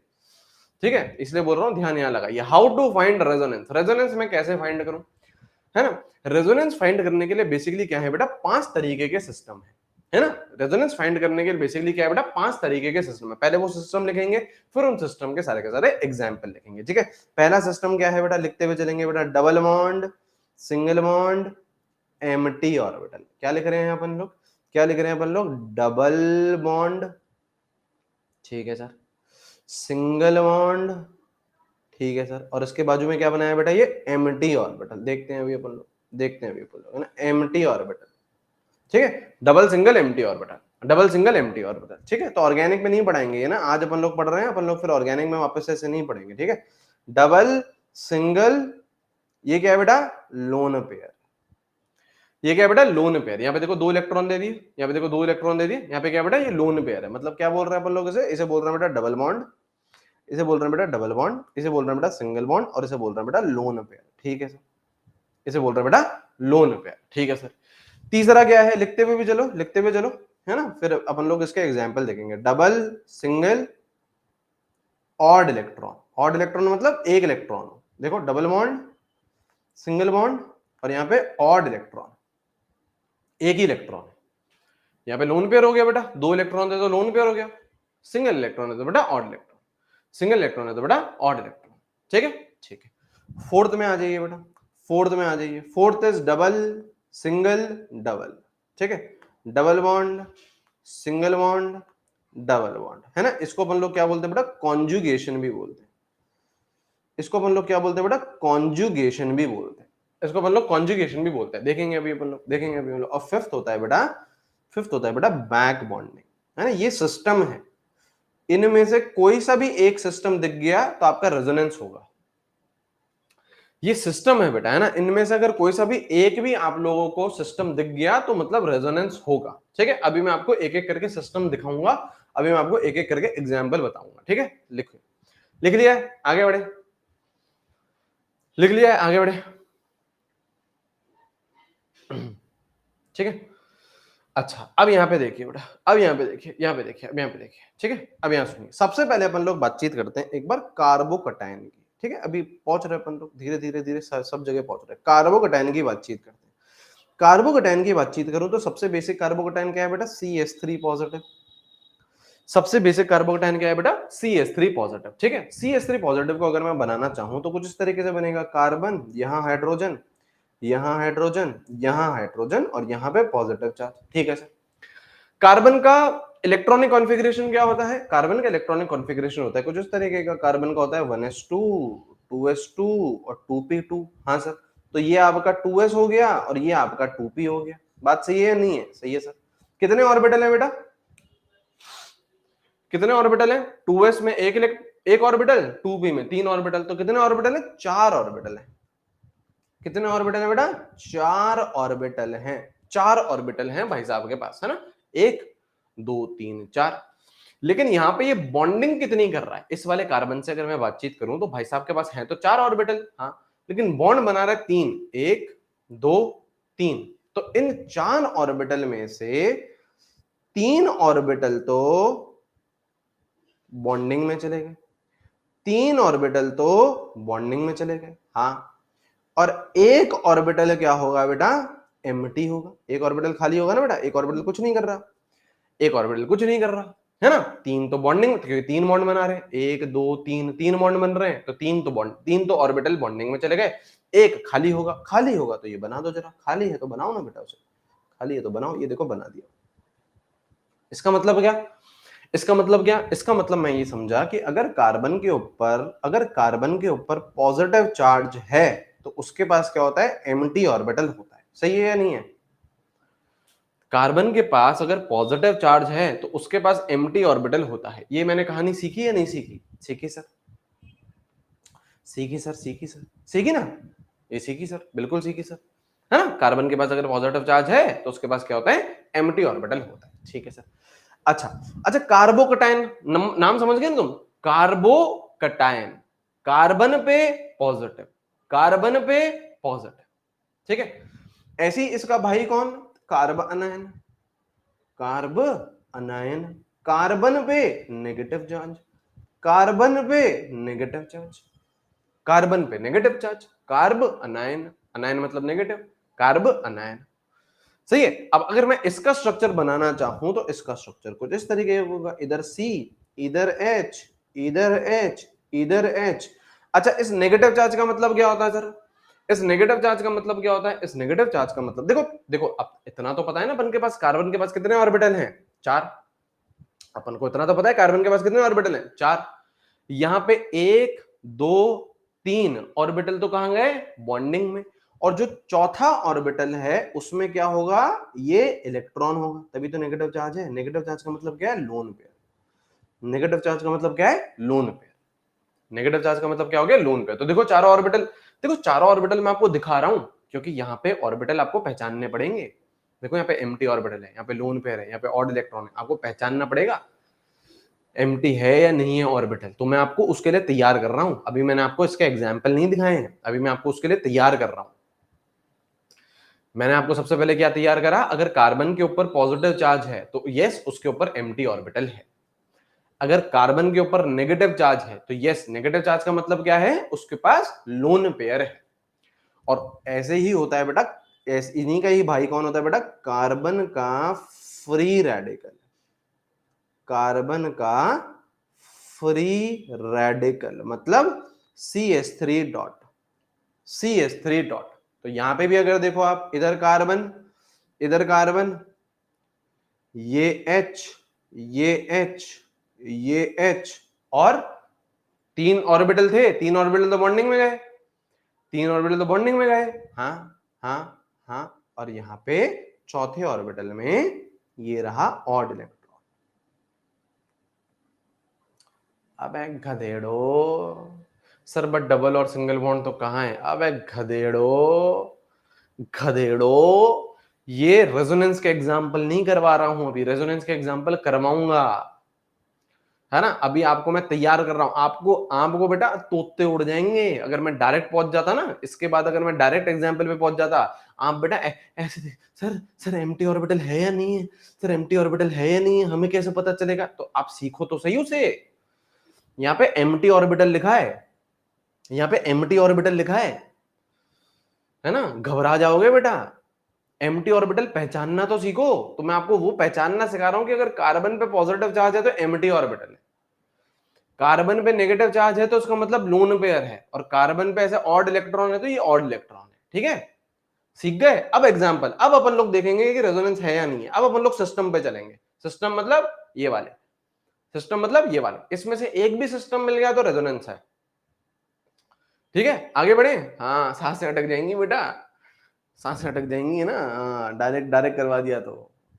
ठीक है, इसलिए बोल रहा हूँ ध्यान यहाँ लगाइए। How to find resonance, resonance मैं कैसे फाइंड करूं, है ना। रेजोनेंस फाइंड करने के लिए बेसिकली क्या है बेटा, 5 तरीके के सिस्टम है ना। रेजोनेंस फाइंड करने के लिए बेसिकली क्या है बेटा, 5 तरीके के सिस्टम है। पहले वो सिस्टम लिखेंगे, फिर उन सिस्टम के सारे एग्जांपल लिखेंगे, ठीक है। पहला सिस्टम क्या है बेटा, लिखते हुए चलेंगे बेटा, double bond, single bond, empty orbital. क्या लिख रहे हैं अपन लोग, क्या लिख रहे हैं अपन लोग, डबल बॉन्ड, ठीक है सर, सिंगल बॉन्ड, ठीक है सर, और इसके बाजू में क्या बनाया बेटा, ये एम्प्टी ऑर्बिटल। देखते हैं अभी अपन लोग, देखते हैं अभी अपन लोग, है ना, एम्प्टी ऑर्बिटल, ठीक है, double single empty orbital, double single empty orbital, ठीक है। तो ऑर्गेनिक में नहीं पढ़ाएंगे ये ना, आज अपन लोग पढ़ रहे हैं, अपन लोग फिर ऑर्गेनिक में वापस ऐसे नहीं पढ़ेंगे, ठीक है। डबल सिंगल, ये क्या है बेटा, लोन पेयर, ये क्या है बेटा, लोन पेयर। यहाँ पे देखो 2 इलेक्ट्रॉन दे दिए, यहाँ पे देखो 2 इलेक्ट्रॉन दे दिए, यहाँ पे क्या है बेटा, ये लोन पेयर है। मतलब क्या बोल रहे हैं अपन लोग, इसे बोल रहे हैं बेटा डबल बॉन्ड, इसे बोल रहे हैं बेटा डबल बॉन्ड, इसे बोल रहे हैं बेटा सिंगल बॉन्ड, और इसे बोल रहे हैं बेटा लोन पेयर, ठीक है सर, इसे बोल रहे हैं बेटा लोन पेयर, ठीक है सर। तीसरा क्या है, लिखते हुए भी चलो, लिखते हुए चलो, है ना, फिर अपन लोग इसके एग्जांपल देखेंगे। Double single odd electron, odd electron मतलब एक इलेक्ट्रॉन, देखो डबल बॉन्ड, सिंगल बॉन्ड, और यहाँ पे ऑड इलेक्ट्रॉन, एक ही इलेक्ट्रॉन, यहाँ पे लोन पेयर हो गया बेटा, 2 इलेक्ट्रॉन है तो लोन पेयर हो गया, सिंगल इलेक्ट्रॉन है तो बेटा ऑड इलेक्ट्रॉन, सिंगल इलेक्ट्रॉन है तो बेटा ऑड इलेक्ट्रॉन, ठीक है, ठीक है। फोर्थ में आ जाइए बेटा, फोर्थ में आ जाइए, fourth is double single double, ठीक है, double bond, single bond, double bond, है ना। इसको अपन लोग क्या बोलते हैं बेटा, कॉन्जुगेशन भी बोलते हैं, इसको अपन लोग क्या बोलते हैं बेटा, कॉन्जुगेशन भी बोलते हैं, इसको अपन लोग कॉन्जुगेशन भी बोलते हैं, देखेंगे अभी अपन लोग, देखेंगे अभी हम लोग। और फिफ्थ होता है बेटा, फिफ्थ होता है बेटा बैक बॉन्डिंग, है ना। ये सिस्टम है, इनमें से कोई सा भी एक सिस्टम दिख गया तो आपका रेजोनेंस होगा, ये सिस्टम है बेटा, है ना। इनमें से अगर कोई सा भी एक भी आप लोगों को सिस्टम दिख गया तो मतलब रेजोनेंस होगा, ठीक है। अभी मैं आपको एक एक करके सिस्टम दिखाऊंगा, अभी मैं आपको एक एक करके एग्जांपल बताऊंगा, ठीक है। लिखो, लिख लिया है, आगे बढ़े, लिख लिया है, आगे बढ़े, ठीक है। अच्छा अब यहाँ पे देखिए बेटा, अब यहाँ पे देखिए, यहाँ पे देखिए, अब यहाँ पे देखिए, ठीक है। अब यहाँ सुनिए, सबसे पहले अपन लोग बातचीत करते हैं एक बार कार्बोकटायन की, ठीक है। अभी पहुंच रहे अपन लोग धीरे धीरे धीरे सब जगह पहुंच रहे हैं, कार्बोकटायन की बातचीत करते हैं। कार्बोकटायन की बातचीत करूं तो सबसे बेसिक कार्बोकटायन क्या है बेटा, CH3 पॉजिटिव, सबसे बेसिक कार्बोकटायन क्या है बेटा, CH3 पॉजिटिव, ठीक है। CH3 पॉजिटिव को अगर मैं बनाना चाहूं तो कुछ इस तरीके से बनेगा, कार्बन, यहाँ हाइड्रोजन, यहाँ हाइड्रोजन, यहाँ हाइड्रोजन, और यहाँ पे पॉजिटिव चार्ज, ठीक है सर। कार्बन का इलेक्ट्रॉनिक कॉन्फ़िगरेशन क्या होता है, कार्बन का इलेक्ट्रॉनिक कॉन्फ़िगरेशन होता है कुछ इस तरीके का, कार्बन का होता है 1s2 2s2 और 2p2, हाँ सर। तो ये आपका 2s हो गया और ये आपका 2p हो गया, बात सही है या नहीं है, सही है सर। कितने ऑर्बिटल है बेटा, कितने ऑर्बिटल है, 2s में एक ऑर्बिटल, 2p में 3 ऑर्बिटल, तो कितने ऑर्बिटल है, 4 ऑर्बिटल है। कितने ऑर्बिटल है बेटा, 4 ऑर्बिटल हैं, 4 ऑर्बिटल हैं भाई साहब के पास, है ना, 1 2 3 4। लेकिन यहां पे ये बॉन्डिंग कितनी कर रहा है, इस वाले कार्बन से अगर मैं बातचीत करूं तो भाई साहब के पास है तो 4 ऑर्बिटल, हाँ, लेकिन बॉन्ड बना रहा है 3, 1 2 3। तो इन 4 ऑर्बिटल में से 3 ऑर्बिटल तो बॉन्डिंग में चले गए, 3 ऑर्बिटल तो बॉन्डिंग में चले गए, हाँ, और एक ऑर्बिटल क्या होगा बेटा, एम्प्टी होगा। एक ऑर्बिटल खाली होगा ना बेटा, एक ऑर्बिटल कुछ नहीं कर रहा, एक ऑर्बिटल कुछ नहीं कर रहा, है ना। 3 तो बॉन्डिंग, क्योंकि 3 बॉन्ड बना रहे हैं, 1 2 3, 3 बॉन्ड बन रहे हैं, तो 3 तो ऑर्बिटल बॉन्डिंग में चले गए, एक खाली होगा, खाली होगा तो ये बना दो जरा, खाली है तो बनाओ ना बेटा उसे, खाली है तो बनाओ, ये देखो बना दिया। इसका मतलब क्या, इसका मतलब क्या, इसका मतलब मैं ये समझा कि अगर कार्बन के ऊपर पॉजिटिव चार्ज है तो उसके पास क्या होता है, एम्प्टी ऑर्बिटल होता है, सही है या नहीं है, कार्बन के पास अगर पॉजिटिव चार्ज है तो उसके पास एम्प्टी ऑर्बिटल होता है। ये मैंने कहानी सीखी या नहीं सीखी? सीखी सर, सीखी सर, सीखी सर, सीखी ना? ये सीखी सर, बिल्कुल सीखी सर, है ना? कार्बन के पास अगर पॉजिटिव चार्ज है तो उसके पास क्या होता है? एम्प्टी ऑर्बिटल होता है। ठीक है सर। अच्छा अच्छा, कार्बोकटायन नाम समझ गए ना तुम? कार्बोकटायन, कार्बन पे पॉजिटिव, कार्बन पे पॉजिटिव, ठीक है। ऐसे ही इसका भाई कौन? कार्ब अनायन, कार्ब अनायन, कार्बन पे नेगेटिव चार्ज, कार्बन पे नेगेटिव चार्ज, कार्बन पे नेगेटिव चार्ज, कार्ब अनायन, अनायन मतलब नेगेटिव, कार्ब अनायन। सही है। अब अगर मैं इसका स्ट्रक्चर बनाना चाहूं तो इसका स्ट्रक्चर कुछ इस तरीके का होगा, इधर C, इधर H, इधर H, इधर H। अच्छा, इस नेगेटिव चार्ज का मतलब क्या होता है सर? इस नेगेटिव चार्ज का मतलब क्या होता है? इस नेगेटिव चार्ज का मतलब देखो देखो, अब इतना तो पता है ना अपन के पास, कार्बन के पास कितने ऑर्बिटल हैं? 4। अपन को इतना तो पता है कार्बन के पास कितने ऑर्बिटल हैं? 4। यहां पे 1 2 3 ऑर्बिटल तो कहां गए? बॉन्डिंग में। और जो चौथा ऑर्बिटल है उसमें क्या होगा? ये इलेक्ट्रॉन होगा, तभी तो नेगेटिव चार्ज है। नेगेटिव चार्ज का मतलब क्या है? Lone pair. नेगेटिव चार्ज का मतलब क्या है? Lone pair. नेगेटिव चार्ज का मतलब क्या हो गया? Lone pair. तो देखो चारों ऑर्बिटल, देखो चारों ऑर्बिटल मैं आपको दिखा रहा हूं क्योंकि यहाँ पे ऑर्बिटल आपको पहचानने पड़ेंगे। देखो यहाँ पे एम्प्टी ऑर्बिटल है, यहाँ पे लोन पेयर है, यहाँ पे ऑड इलेक्ट्रॉन है, आपको पहचानना पड़ेगा एम्प्टी है या नहीं है ऑर्बिटल। तो मैं आपको उसके लिए तैयार कर रहा हूं। अभी मैंने आपको इसके एग्जाम्पल नहीं दिखाए हैं, अभी मैं आपको उसके लिए तैयार कर रहा हूं। मैंने आपको सबसे पहले क्या तैयार करा? अगर कार्बन के ऊपर पॉजिटिव चार्ज है तो यस उसके ऊपर एम्प्टी ऑर्बिटल है। अगर कार्बन के ऊपर नेगेटिव चार्ज है तो यस नेगेटिव चार्ज का मतलब क्या है? उसके पास लोन पेयर है। और ऐसे ही होता है बेटा, इन्हीं का ही भाई कौन होता है बेटा? कार्बन का फ्री रेडिकल, कार्बन का फ्री रेडिकल मतलब CH3 डॉट, CH3 डॉट। तो यहां पे भी अगर देखो आप, इधर कार्बन, इधर कार्बन, ये H, ये H, ये H, और 3 ऑर्बिटल थे, 3 ऑर्बिटल तो बॉन्डिंग में गए, 3 ऑर्बिटल तो बॉन्डिंग में गए। हाँ हाँ हाँ। और यहां पे चौथे ऑर्बिटल में ये रहा ऑड इलेक्ट्रॉन। अबे गधेड़ो, सर बट डबल और सिंगल बॉन्ड तो कहां है? अबे गधेड़ो, गधेड़ो, ये रेजोनेंस के एग्जाम्पल नहीं करवा रहा हूं, अभी रेजोनेंस के एग्जाम्पल करवाऊंगा, है ना? अभी आपको मैं तैयार कर रहा हूं। आपको बेटा तोते उड़ जाएंगे अगर मैं डायरेक्ट पहुंच जाता ना। इसके बाद अगर मैं डायरेक्ट एग्जाम्पल पे पहुंच जाता, आप बेटा ऐसे सर सर एम्प्टी ऑर्बिटल है या नहीं है? सर एम्प्टी ऑर्बिटल है या नहीं है? हमें कैसे पता चलेगा? तो आप सीखो तो सही उसे। यहाँ पे एम्प्टी ऑर्बिटल लिखा है, यहाँ पे एम्प्टी ऑर्बिटल लिखा है ना? घबरा जाओगे बेटा। एम्प्टी ऑर्बिटल पहचानना तो सीखो। तो मैं आपको वो पहचानना सिखा रहा हूं कि अगर कार्बन पे पॉजिटिव चार्ज है तो एम्प्टी ऑर्बिटल है, कार्बन पे नेगेटिव चार्ज है तो उसका मतलब लोन पेयर है, और कार्बन पे ऐसे ऑड इलेक्ट्रॉन है तो ये ऑड इलेक्ट्रॉन है। ठीक है, सीख गए? अब एग्जांपल, अब अपन लोग देखेंगे कि रेजोनेंस है या नहीं है। अब अपन लोग सिस्टम पे चलेंगे। सिस्टम मतलब ये वाले, सिस्टम मतलब ये वाले, इसमें से एक भी सिस्टम मिल गया तो रेजोनेंस है। ठीक है, आगे बढ़े। हाँ, सांसें अटक जाएंगी बेटा, सांसें अटक जाएंगी, है ना? डायरेक्ट डायरेक्ट करवा दिया तो।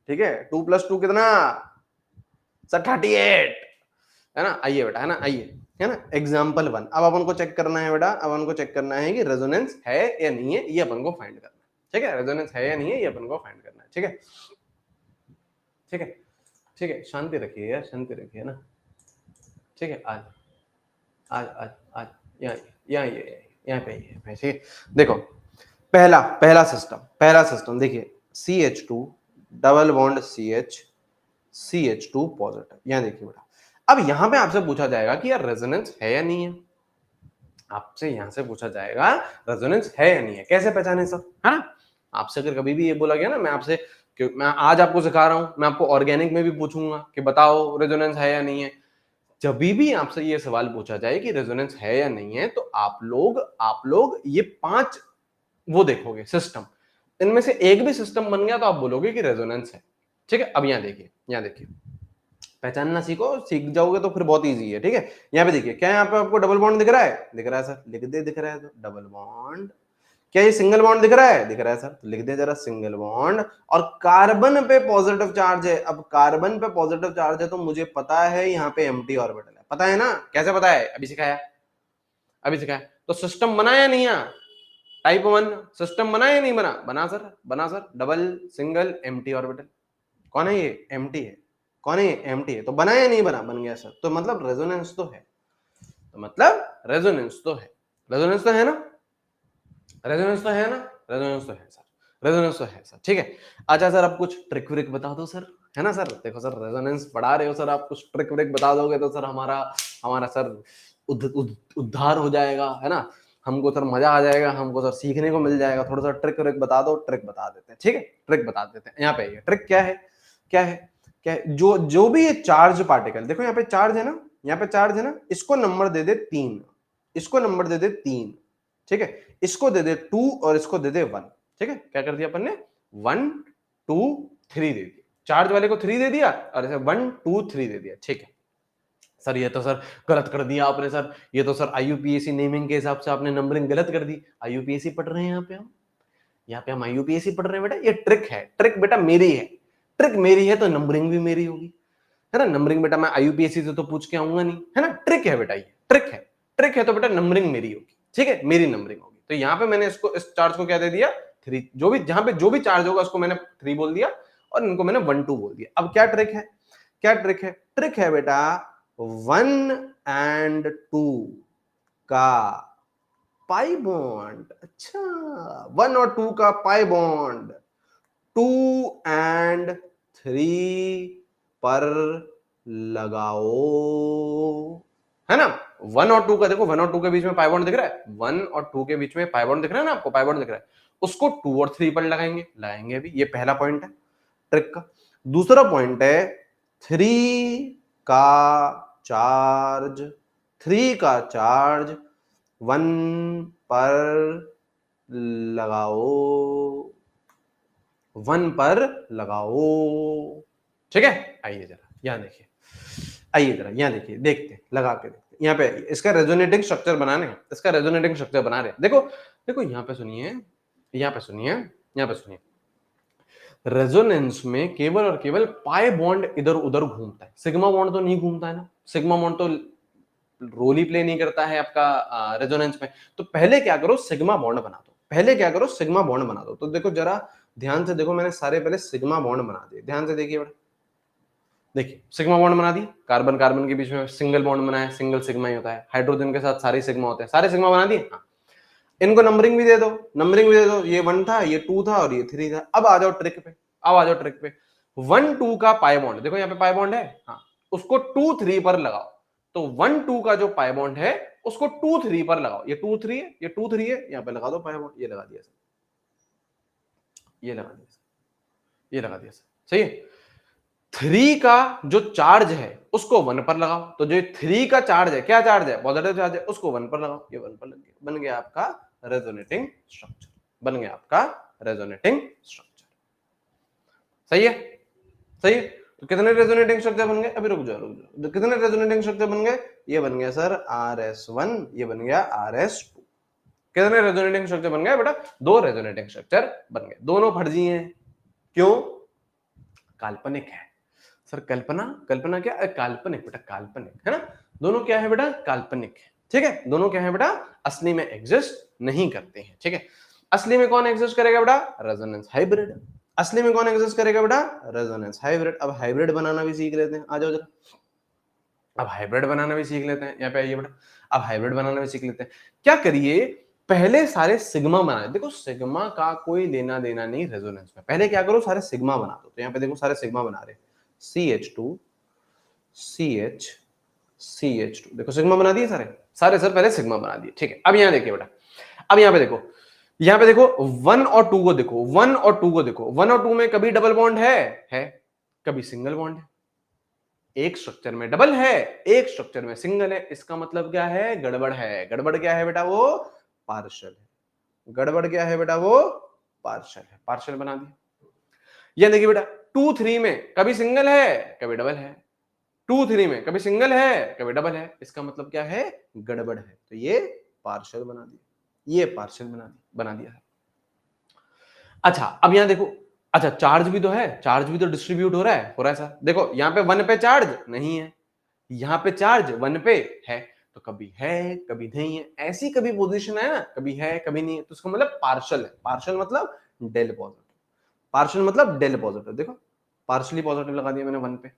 ठीक है, 2+2 कितना? सर 38, है ना? आइए बेटा, है ना? आइए, है ना? एग्जाम्पल 1। अब अपन को चेक करना है बेटा, अब अपन को चेक करना है कि रेजोनेंस है या नहीं है, ये अपन को फाइंड करना है। ठीक है, रेजोनेंस है या नहीं है ये अपन को फाइंड करना है। ठीक है, ठीक है, ठीक है, शांति रखिए यार, शांति रखिए ना। ठीक है, आज आज आज आज यहाँ यहाँ यहाँ पे ठीक है। देखो पहला पहला सिस्टम देखिए, CH2 double bond CH, CH2 positive. यहाँ देखिए बेटा, अब यहां पे आपसे पूछा जाएगा कि यार रेजोनेंस है या नहीं है। आपसे यहां से पूछा जाएगा रेजोनेंस है या नहीं है, कैसे पहचाने सर, है ना? आपसे अगर कभी भी ये बोला गया ना, मैं आपसे, मैं आज आपको सिखा रहा हूं, मैं आपको ऑर्गेनिक में भी पूछूंगा कि बताओ रेजोनेंस है या नहीं है। जब भी आपसे ये सवाल पूछा जाए कि रेजोनेंस है या नहीं है, तो आप लोग ये 5 वो देखोगे सिस्टम, इनमें से एक भी सिस्टम बन गया तो आप बोलोगे कि रेजोनेंस है। ठीक है, अब यहाँ देखिए, यहाँ देखिए, पहचानना सीखो, सीख जाओगे तो फिर बहुत इजी है। ठीक है, यहाँ पे देखिए, क्या यहाँ पे आपको डबल बॉन्ड दिख रहा है? दिख रहा है सर, लिख दे, दिख रहा है तो डबल बॉन्ड। क्या ये सिंगल बॉन्ड दिख रहा है? दिख रहा है सर, तो लिख दे जरा सिंगल बॉन्ड, और कार्बन पे पॉजिटिव चार्ज है। अब कार्बन पे पॉजिटिव चार्ज है तो मुझे पता है यहाँ पे एम्प्टी ऑर्बिटल है, पता है ना? कैसे पता है? अभी सिखाया, अभी सिखाया। तो सिस्टम बना या नहीं? टाइप 1 सिस्टम बना या नहीं बना? बना सर, बना sir. Double, single, empty orbital. कौन है ये? एम्प्टी है। कौन है ये? एम्प्टी है। तो बना या नहीं बना? बन गया सर। तो मतलब रेजोनेंस तो है, तो मतलब रेजोनेंस तो है, रेजोनेंस तो है ना, रेजोनेंस तो है ना, रेजोनेंस तो है सर, रेजोनेंस तो है सर। ठीक है, अच्छा सर अब कुछ ट्रिक व्रिक बता दो सर, है ना सर? देखो सर रेजोनेंस पढ़ा रहे हो सर, आप कुछ ट्रिक व्रिक बता दोगे तो सर हमारा हमारा सर उद्धार हो जाएगा, है ना? हमको सर मजा आ जाएगा, हमको सर सीखने को मिल जाएगा। थोड़ा सा ट्रिक व्रिक बता दो, ट्रिक बता देते हैं। ठीक है, ट्रिक बता देते हैं। यहाँ पे ये ट्रिक क्या है, क्या है, क्या है? जो जो भी ये चार्ज पार्टिकल, देखो यहाँ पे चार्ज है ना, यहाँ पे चार्ज है ना, इसको नंबर दे दे 3, इसको नंबर दे दे 3, ठीक है, इसको दे दे 2 और इसको दे दे 1। ठीक है, क्या कर दिया अपन ने? 1 2 3 दे दिया, चार्ज वाले को 3 दे दिया और ऐसे 1 2 3 दे दिया। ठीक है सर, ये तो सर गलत कर दिया आपने सर, ये तो सर आईयूपीएसी नेमिंग के हिसाब से आपने नंबरिंग गलत कर दी। आईयूपीएसी पढ़ रहे हैं यहाँ पे हम, यहाँ पे हम आईयूपीएसी पढ़ रहे हैं बेटा। ये ट्रिक है, ट्रिक बेटा मेरी है, ट्रिक मेरी है तो नंबरिंग भी मेरी होगी, है ना? नंबरिंग बेटा मैं आईयूपीएसी से तो पूछ के आऊंगा नहीं, है ना? ट्रिक है बेटा, ये ट्रिक है, ट्रिक है तो बेटा नंबरिंग मेरी होगी। ठीक है, मेरी नंबरिंग होगी। तो यहाँ पे मैंने इसको, इस चार्ज को क्या दे दिया? 3। जो भी, जहां पे जो भी चार्ज होगा उसको मैंने 3 बोल दिया और इनको मैंने 1 2 बोल दिया। अब क्या ट्रिक है, क्या ट्रिक है? ट्रिक है बेटा 1 and 2 का पाई बॉन्ड। अच्छा, 1 और 2 का पाई बॉन्ड 2 and 3 पर लगाओ, है ना? 1 और 2 का देखो, 1 और 2 के बीच में पाई बॉन्ड दिख रहा है, 1 और 2 के बीच में पाई बॉन्ड दिख रहा है ना आपको, पाई बॉन्ड दिख रहा है, उसको 2 और 3 पर लगाएंगे, लगाएंगे भी। ये पहला पॉइंट है ट्रिक का। दूसरा पॉइंट है 3 का चार्ज, 3 का चार्ज 1 पर लगाओ, 1 पर लगाओ। ठीक है, आइए जरा यहां देखिए, आइए जरा यहां देखिए, देखते हैं, लगा के देखते हैं। यहाँ पे इसका रेजोनेटिंग स्ट्रक्चर बनाने हैं, इसका रेजोनेटिंग स्ट्रक्चर बना रहे हैं। देखो देखो यहाँ पे सुनिए, यहाँ पे सुनिए, यहाँ पे सुनिए। रेजोनेंस में केवल और केवल पाई बॉन्ड इधर उधर घूमता है, सिग्मा बॉन्ड तो नहीं घूमता है ना, सिग्मा बॉन्ड तो रोल ही प्ले नहीं करता है आपका रेजोनेंस में। तो पहले क्या करो, सिग्मा बॉन्ड बना दो, पहले क्या करो, सिग्मा बॉन्ड बना दो। तो देखो जरा ध्यान से देखो, मैंने सारे पहले सिग्मा बॉन्ड बना दिए, ध्यान से देखिए बेटा। देखिए सिग्मा बॉन्ड बना दिए, कार्बन कार्बन के बीच में सिंगल बॉन्ड बनाया, सिंगल सिग्मा ही होता है, हाइड्रोजन के साथ सारे सिग्मा होते हैं, सारे सिग्मा बना दिए। हाँ, इनको नंबरिंग भी दे दो, नंबरिंग भी दे दो, ये 1 था, ये 2 था और ये 3 था। अब आ जाओ ट्रिक पे, अब आ जाओ ट्रिक पे। 1 2 का पाई बॉन्ड, देखो यहाँ पे पाई बॉन्ड है, हाँ, उसको 2 3 पर लगाओ। तो 1 2 का जो पाई बॉन्ड है उसको 2 3 पर लगाओ। ये 2 3 है, ये 2 3 है, यहाँ पे लगा दो पाई बॉन्ड, ये लगा दिया सर, ये लगा दिया सर, ये लगा दिया सर, सही है। 3 का जो चार्ज है उसको 1 पर लगाओ। तो जो 3 का चार्ज है, क्या चार्ज है? पॉजिटिव चार्ज है, उसको 1 पर लगाओ, ये 1 पर लग गया, बन गया आपका रेजोनेटिंग स्ट्रक्चर, बन गया आपका रेजोनेटिंग स्ट्रक्चर। सही है, सही है। तो कितने रेजोनेटिंग स्ट्रक्चर बन गए? अभी रुक जाओ, रुक जाओ, कितने रेजोनेटिंग स्ट्रक्चर बन गए? ये बन गया सर RS1, ये बन गया RS2। कितने रेजोनेटिंग स्ट्रक्चर बन गए बेटा? 2 रेजोनेटिंग स्ट्रक्चर बन गए। दोनों फर्जी हैं, क्यों? काल्पनिक है सर। कल्पना, कल्पना क्या? काल्पनिक बेटा, काल्पनिक, है ना? दोनों क्या है बेटा? काल्पनिक है। ठीक है, दोनों क्या है बेटा? असली में एग्जिस्ट नहीं करते हैं। ठीक है, असली में कौन एग्जिस्ट करेगा बेटा? Resonance hybrid. असली में कौन एग्जिस्ट करेगा बेटा? Resonance hybrid. अब हाइब्रिड बनाना भी सीख लेते हैं, आ जाओ जरा। अब हाइब्रिड बनाना भी सीख लेते हैं, यहाँ पे आइए बेटा। अब हाइब्रिड बनाना भी सीख लेते हैं। क्या करिए, पहले सारे सिग्मा बनाए। देखो सिग्मा का कोई लेना देना नहीं रेजोनेंस में, पहले क्या करो, सारे सिग्मा बना दो। तो यहाँ पे देखो सारे सिग्मा बना रहे, CH2 CH CH2, देखो सिग्मा बना दिए सारे, सारे सर पहले सिग्मा बना दिए। ठीक है, अब यहाँ देखिए बेटा, अब यहाँ पे देखो, यहाँ पे देखो 1 और 2 को देखो, 1 और 2 को देखो। 1 और 2 में कभी डबल बॉन्ड है, कभी सिंगल बॉन्ड है। एक स्ट्रक्चर में डबल है, एक स्ट्रक्चर में सिंगल है। इसका मतलब क्या है? गड़बड़ है। गड़बड़ क्या है बेटा? वो पार्शियल है। गड़बड़ क्या है बेटा? वो पार्शियल है। पार्शियल बना दिया। ये देखिए बेटा 2 3 में कभी सिंगल है, कभी डबल है। 2 3 में कभी सिंगल है, कभी डबल है। इसका मतलब क्या है? गड़बड़ है। तो ये पार्शियल बना दिया, ये पार्शियल बना दिया, अच्छा अब यहां देखो, अच्छा चार्ज भी तो है, चार्ज भी तो डिस्ट्रीब्यूट हो रहा है सर। देखो यहाँ पे 1 पे चार्ज नहीं है, यहाँ पे चार्ज 1 पे है, तो कभी है कभी नहीं है, ऐसी कभी पोजीशन है ना, कभी है कभी नहीं है, तो उसका मतलब पार्शियल है। पार्शियल मतलब डेल पॉजिटिव, पार्शियल मतलब डेल पॉजिटिव। देखो पार्शियली पॉजिटिव लगा दिया मैंने 1 पे।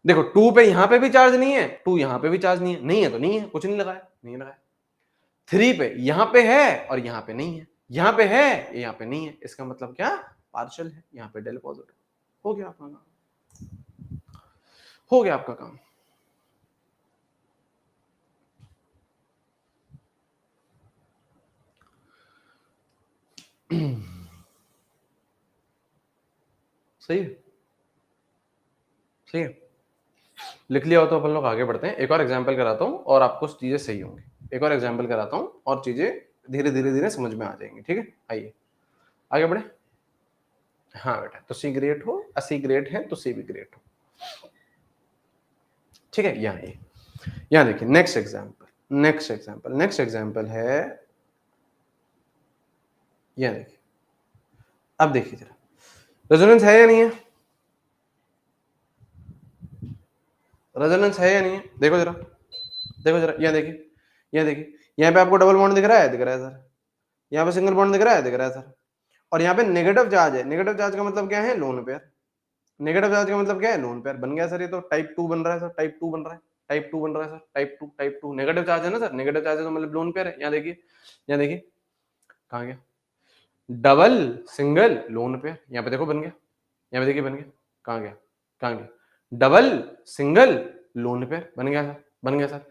देखो 2 पे यहां पे भी चार्ज नहीं है, 2 यहां पे भी चार्ज नहीं है, नहीं है तो नहीं है, कुछ नहीं लगाया, नहीं लगाया। 3 पे यहां पे है और यहां पे नहीं है, यहां पे है यहां पे नहीं है, इसका मतलब क्या, पार्शियल है, यहां पे डेल पॉजिटिव। हो गया आपका काम, हो गया आपका काम। सही है, सही है। लिख लिया हो तो अपन लोग आगे बढ़ते हैं। एक और एग्जांपल कराता हूं और आपको चीजें सही होंगी। एक और एग्जांपल कराता हूं और चीजें धीरे धीरे धीरे समझ में आ जाएंगी। ठीक है, आइए आगे बढ़े। हाँ बेटा, तो सी ग्रेट हो, सी ग्रेट है तो सी भी ग्रेट हो। ठीक है, यहाँ देखिए नेक्स्ट एग्जांपल, नेक्स्ट एग्जांपल है, यहाँ देखिए। अब देखिए जरा, रेजोनेंस है या नहीं है, रेजोनेंस है या नहीं है, देखो जरा, देखो जरा, यहाँ देखिए, यहाँ देखिए, यहाँ पे आपको डबल बॉन्ड दिख रहा है, दिख रहा है सर। यहाँ पे सिंगल बॉन्ड दिख रहा है, दिख रहा है सर। और यहाँ पे नेगेटिव चार्ज है, नेगेटिव चार्ज का मतलब क्या है, लोन पेयर। नेगेटिव चार्ज का मतलब क्या है, लोन पेयर। बन गया सर, ये तो टाइप 2 बन रहा है सर, टाइप 2 बन रहा है, टाइप 2 बन रहा है सर, टाइप 2 नेगेटिव चार्ज है ना सर, नेगेटिव चार्ज है तो मतलब लोन पेयर है। यहाँ देखिए, यहाँ देखिए, कहाँ गया, डबल सिंगल लोन पेयर, यहाँ पे देखो बन गया, यहाँ पे देखिए बन गया, कहाँ गया, कहाँ गया, डबल सिंगल लोन पेयर, बन गया सर, बन गया सर।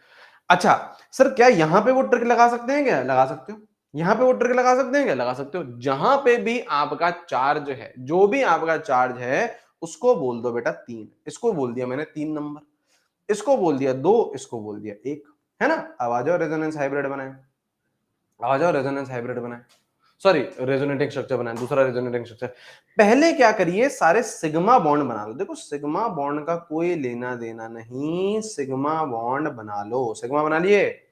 अच्छा सर, क्या यहाँ पे वो ट्रिक लगा सकते हैं, क्या लगा सकते हो, यहाँ पे वो ट्रिक लगा सकते हैं, क्या लगा सकते हो। जहां पे भी आपका चार्ज है, जो भी आपका चार्ज है, उसको बोल दो बेटा 3। इसको बोल दिया मैंने 3 नंबर, इसको बोल दिया 2, इसको बोल दिया 1, है ना। अब आ जाओ रेजोनेंस हाइब्रिड बनाए, आ जाओ रेजोनेंस हाइब्रिड बनाए, सॉरी रेजोनेटिंग स्ट्रक्चर बनाए, दूसरा रेजोनेटिंग स्ट्रक्चर। पहले क्या करिए, सारे सिग्मा बॉन्ड बना लो। देखो सिग्मा बॉन्ड का कोई लेना देना नहीं, सिग्मा बॉन्ड बना लो। सिग्मा बना लिए,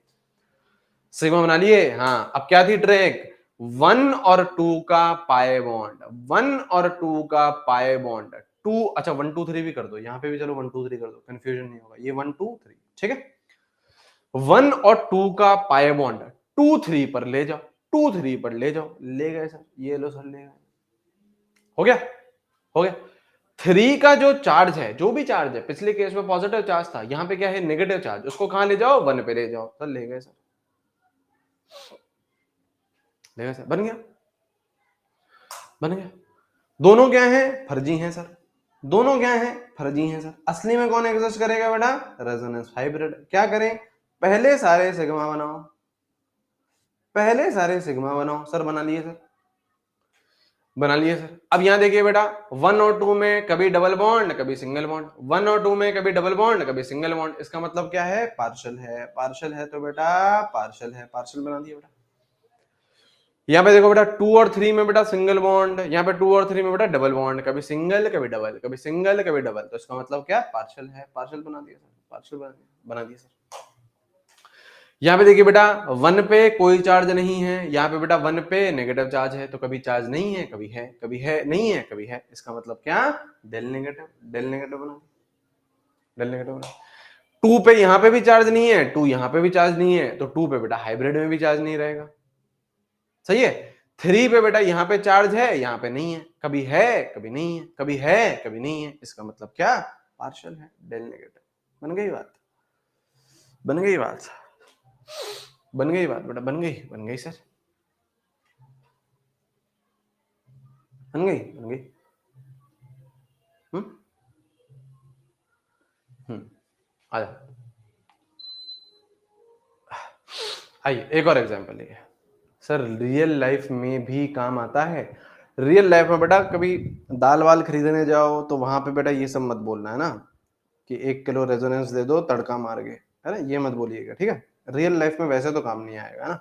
सिग्मा बना लिए। हाँ, अब क्या थी ट्रिक, 1 और 2 का पाए बॉन्ड, 1 और 2 का पाए बॉन्ड, 2, अच्छा 1 2 3 भी कर दो, यहाँ पे भी चलो 1 2 3 कर दो, कंफ्यूजन नहीं होगा, ये 1 2 3, ठीक है। 1 और 2 का पाए बॉन्ड 2 3 पर ले जाओ, 2 3 पर ले जाओ, ले गए सर, ये लो सर, ले गए, हो गया, हो गया। 3 का जो चार्ज है, जो भी चार्ज है, पिछले केस में पॉजिटिव चार्ज था, यहाँ पे क्या है, नेगेटिव चार्ज, उसको कहां ले जाओ, 1 पे ले जाओ सर, ले गए सर, ले गए सर, बन गया, बन गया। दोनों क्या है, फर्जी हैं सर, दोनों क्या है, फर्जी हैं सर। असली में कौन एग्जिस्ट करेगा बेटा, रेजोनेंस हाइब्रिड। क्या करें, पहले सारे सिग्मा बनाओ, पहले सारे सिग्मा बनाओ सर, बना लिए सर, बना लिए सर। अब यहां देखिए बेटा, 1 और 2 में कभी डबल बॉन्ड कभी सिंगल बॉन्ड, 1 और 2 में कभी डबल बॉन्ड कभी सिंगल बॉन्ड, इसका मतलब क्या है, पार्शियल है, पार्शियल है तो बेटा पार्शियल है, पार्शियल बना दिया बेटा। यहाँ पे देखो बेटा 2 और 3 में बेटा सिंगल बॉन्ड, यहाँ पे 2 और 3 में बेटा डबल बॉन्ड, कभी सिंगल कभी डबल, कभी सिंगल कभी डबल, तो इसका मतलब क्या, पार्शियल है, पार्शियल बना दिया सर, पार्शियल बना दिया सर। यहाँ पे देखिए बेटा 1 पे कोई चार्ज नहीं है, यहाँ पे बेटा 1 पे नेगेटिव चार्ज है, तो कभी चार्ज नहीं है, कभी है, कभी है नहीं है, कभी है, इसका मतलब क्या, डेल नेगेटिव, डेल नेगेटिव बना, डेल नेगेटिव बना। 2 पे यहाँ पे भी चार्ज नहीं है, 2 यहाँ पे भी चार्ज नहीं है, तो 2 पे बेटा हाइब्रिड में भी चार्ज नहीं रहेगा, सही है। 3 पे बेटा यहाँ पे चार्ज है, यहाँ पे नहीं है, कभी है कभी नहीं है, कभी है कभी नहीं है, इसका मतलब क्या, पार्शियल है, डेल नेगेटिव। बन गई बात, बन गई बात, बन गई बात बेटा, बन गई, बन गई सर, बन गई, बन गई। आ जा, आइए एक और एग्जांपल है सर, रियल लाइफ में भी काम आता है। रियल लाइफ में बेटा कभी दाल वाल खरीदने जाओ तो वहां पे बेटा ये सब मत बोलना है ना, कि 1 किलो रेजोनेंस दे दो तड़का मार के, है ना, ये मत बोलिएगा, ठीक है। रियल लाइफ में वैसे तो काम नहीं आएगा ना,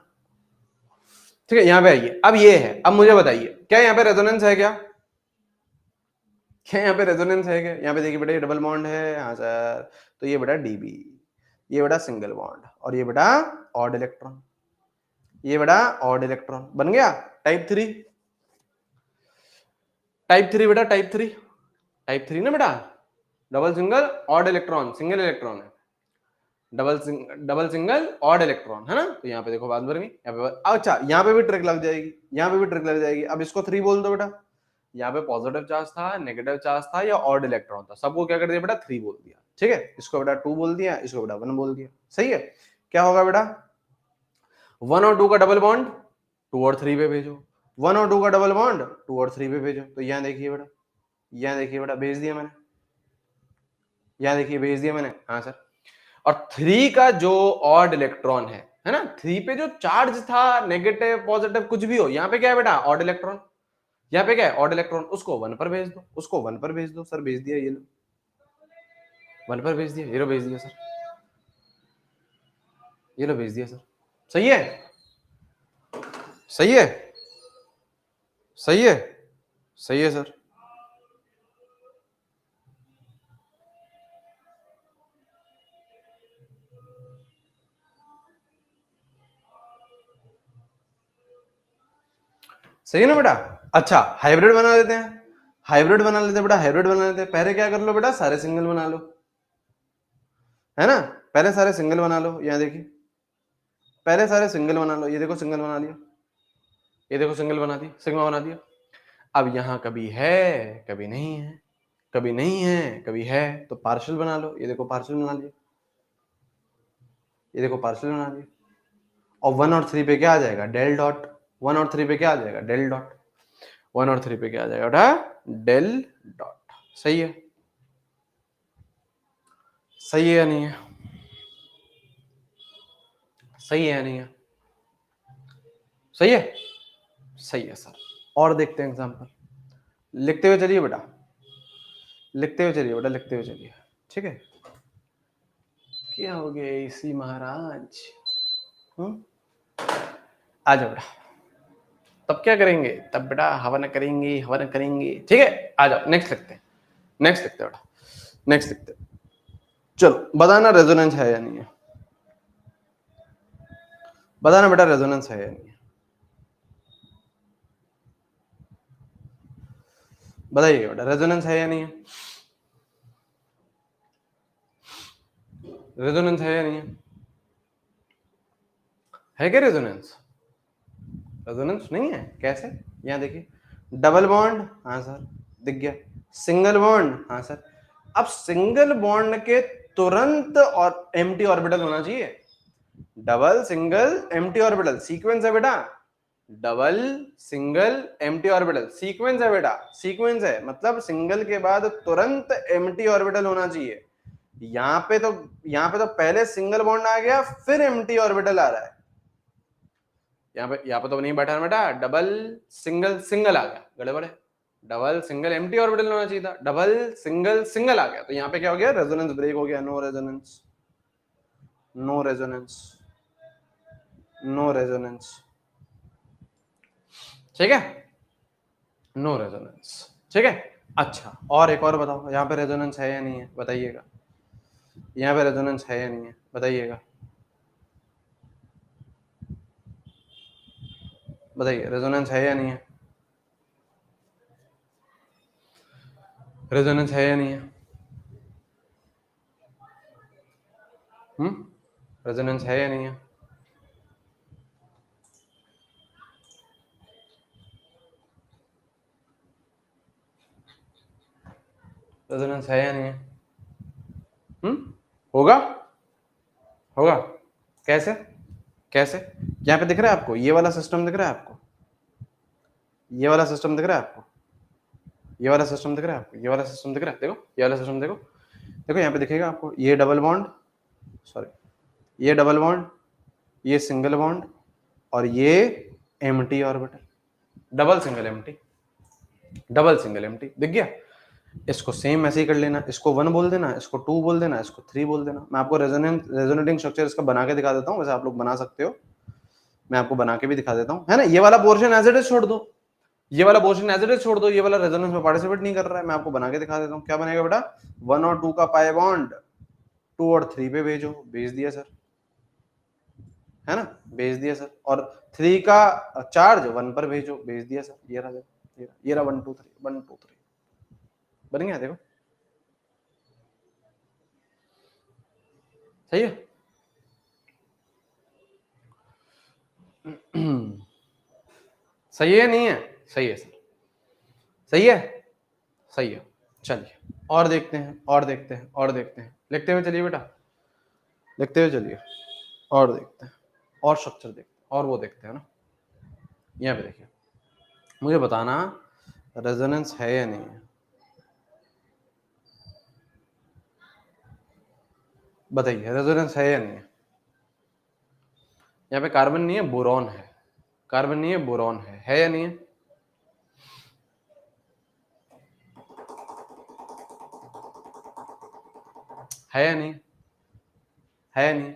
ठीक है। यहाँ पे आइए, अब ये है, अब मुझे बताइए क्या यहाँ पे रेजोनेंस है, क्या क्या यहाँ पे रेजोनेंस है, क्या यहाँ पे देखिए बेटा, ये डबल बॉन्ड है, हाँ सर, तो ये बेटा डीबी, ये बेटा सिंगल बॉन्ड, और ये बेटा ऑड इलेक्ट्रॉन, ये बेटा ऑड इलेक्ट्रॉन, बन गया टाइप 3, टाइप 3 बेटा, टाइप 3 ना बेटा, double single odd electron, single electron है, डबल सिंगल ऑड इलेक्ट्रॉन है ना। तो यहाँ पे देखो बात बन गई, अच्छा यहाँ पे भी ट्रिक लग जाएगी, यहाँ पे भी ट्रिक लग जाएगी। अब इसको 3 बोल दो बेटा, यहाँ पे पॉजिटिव चार्ज था, नेगेटिव चार्ज था या ऑड इलेक्ट्रॉन था, सबको क्या कर दिया बेटा 3 बोल दिया, ठीक है। इसको बेटा 2 बोल दिया, इसको बेटा 1 बोल दिया, सही है। क्या होगा बेटा, 1 और 2 का डबल बॉन्ड 2 और 3 पे भेजो, 1 और 2 का डबल बॉन्ड 2 और 3 पे भेजो। तो यहाँ देखिए बेटा, यहाँ देखिए बेटा भेज दिया मैंने, यहाँ देखिए भेज दिया मैंने, हाँ सर। और 3 का जो ऑड इलेक्ट्रॉन है ना, 3 पे जो चार्ज था नेगेटिव पॉजिटिव कुछ भी हो, यहाँ पे क्या है बेटा ऑड इलेक्ट्रॉन, यहाँ पे क्या है ऑड इलेक्ट्रॉन, उसको 1 पर भेज दो, उसको 1 पर भेज दो। सर भेज दिया, ये लो 1 पर भेज दिया, ये लो भेज दिया सर, ये लो भेज दिया सर। सही है, सही है, सही है, सही है सर। सही है ना बेटा। अच्छा हाइब्रिड बना देते हैं, हाइब्रिड बना लेते हैं बेटा, हाइब्रिड बना लेते हैं। पहले क्या कर लो बेटा, सारे सिंगल बना लो, है ना, पहले सारे सिंगल बना लो। यहाँ देखिए पहले सारे सिंगल बना लो, ये देखो सिंगल बना लिया, ये देखो सिंगल बना दिया, सिग्मा बना दिया। अब यहाँ कभी है कभी नहीं है, कभी नहीं है कभी है, तो पार्शियल बना लो, ये देखो पार्शियल बना लिया, ये देखो पार्शियल बना लिया। और 1 और 3 पे क्या आ जाएगा, डेल डॉट। 1 और 3 पे क्या आ जाएगा, डेल डॉट। 1 और 3 पे क्या आ जाएगा बेटा, डेल डॉट। सही है, सही है या नहीं है, सही है या नहीं है, सही है, सही है सर। और देखते हैं एग्जांपल, लिखते हुए चलिए बेटा, लिखते हुए चलिए बेटा, लिखते हुए चलिए, ठीक है। क्या हो गया इसी महाराज, आ जाओ बेटा। तब क्या करेंगे, तब बेटा हवन करेंगे, हवन करेंगे, ठीक है। आ जाओ नेक्स्ट लिखते हैं, नेक्स्ट लिखते हैं बेटा, नेक्स्ट लिखते हैं। चलो बताना रेजोनेंस है या नहीं है, बताना बेटा रेजोनेंस है या नहीं है, बताइए बेटा रेजोनेंस है या नहीं है, रेजोनेंस है या नहीं है क्या रेजोनेंस, रेजोनेंस नहीं है, कैसे। यहाँ देखिए डबल बॉन्ड, हाँ सर दिख गया, सिंगल बॉन्ड, हाँ सर। अब सिंगल बॉन्ड के तुरंत और एम्प्टी ऑर्बिटल होना चाहिए, double single empty orbital sequence है बेटा, double single empty orbital sequence है बेटा, सीक्वेंस है मतलब सिंगल के बाद तुरंत एम्प्टी ऑर्बिटल होना चाहिए। यहाँ पे तो पहले सिंगल बॉन्ड आ गया फिर एम्प्टी ऑर्बिटल आ रहा है, यहाँ पे तो नहीं बैठा बेटा, डबल सिंगल सिंगल आ गया, गड़बड़ है। डबल सिंगल एम्प्टी ऑर्बिटल होना चाहिए था, डबल सिंगल सिंगल आ गया, तो यहाँ पे क्या हो गया, रेजोनेंस ब्रेक हो गया, no resonance, no resonance, no resonance, ठीक है, नो रेजोनेंस, ठीक है। अच्छा और एक और बताओ, यहाँ पे रेजोनेंस है या नहीं है, बताइएगा, यहाँ पे रेजोनेंस है या नहीं है, बताइएगा, बताइए रेजोनेंस है या नहीं है, रेजोनेंस है या नहीं है, रेजोनेंस है या नहीं है, रेजोनेंस है या नहीं है, होगा, होगा, कैसे, कैसे। यहाँ पे दिख रहा है आपको, ये वाला सिस्टम दिख रहा है आपको, ये वाला सिस्टम दिख रहा है आपको, ये वाला सिस्टम दिख रहा है आपको, ये वाला सिस्टम दिख रहा है, देखो ये वाला सिस्टम देखो, देखो यहाँ पे दिखेगा आपको, ये डबल बॉन्ड, सॉरी ये डबल बॉन्ड, ये सिंगल बॉन्ड और ये empty orbital, double single empty, double single empty, दिख गया। इसको सेम ऐसे ही कर लेना, इसको 1 बोल देना, इसको 2 बोल देना, इसको 3 बोल देना। मैं आपको रेजोनेटिंग स्ट्रक्चर इसका बना के दिखा देता हूँ, वैसे आप लोग बना सकते हो, मैं आपको बना के भी दिखा देता हूँ, है ना। ये वाला पोर्शन एज इट इज छोड़ दो, ये वाला पोर्शन एज इट इज छोड़ दो, ये वाला रेजोनेंस में पार्टिसिपेट नहीं कर रहा है, मैं आपको बना के दिखा देता हूँ। क्या बनेगा बेटा, 1 और 2 का पाई बॉन्ड 2 और 3 पे भेजो, भेज दिया सर, है ना, भेज दिया सर। और 3 का चार्ज 1 पर भेजो, भेज दिया सर, ये रहा। ये रहा 1 2 3 1 2 3 बन गया, देखो सही है। सही है नहीं है? सही है सर, सही है, सही है। चलिए और देखते हैं, और देखते हैं, और देखते हैं, लिखते हुए चलिए बेटा, लिखते हुए चलिए, और देखते हैं, और स्ट्रक्चर देखते हैं, और वो देखते हैं ना। यहाँ पे देखिए, मुझे बताना रेजोनेंस है या नहीं है, बताइए रेजोनेंस है या नहीं है। यहाँ पे कार्बन नहीं है, बोरॉन है, कार्बन नहीं है, बोरॉन है या नहीं है? है या नहीं? है या नहीं?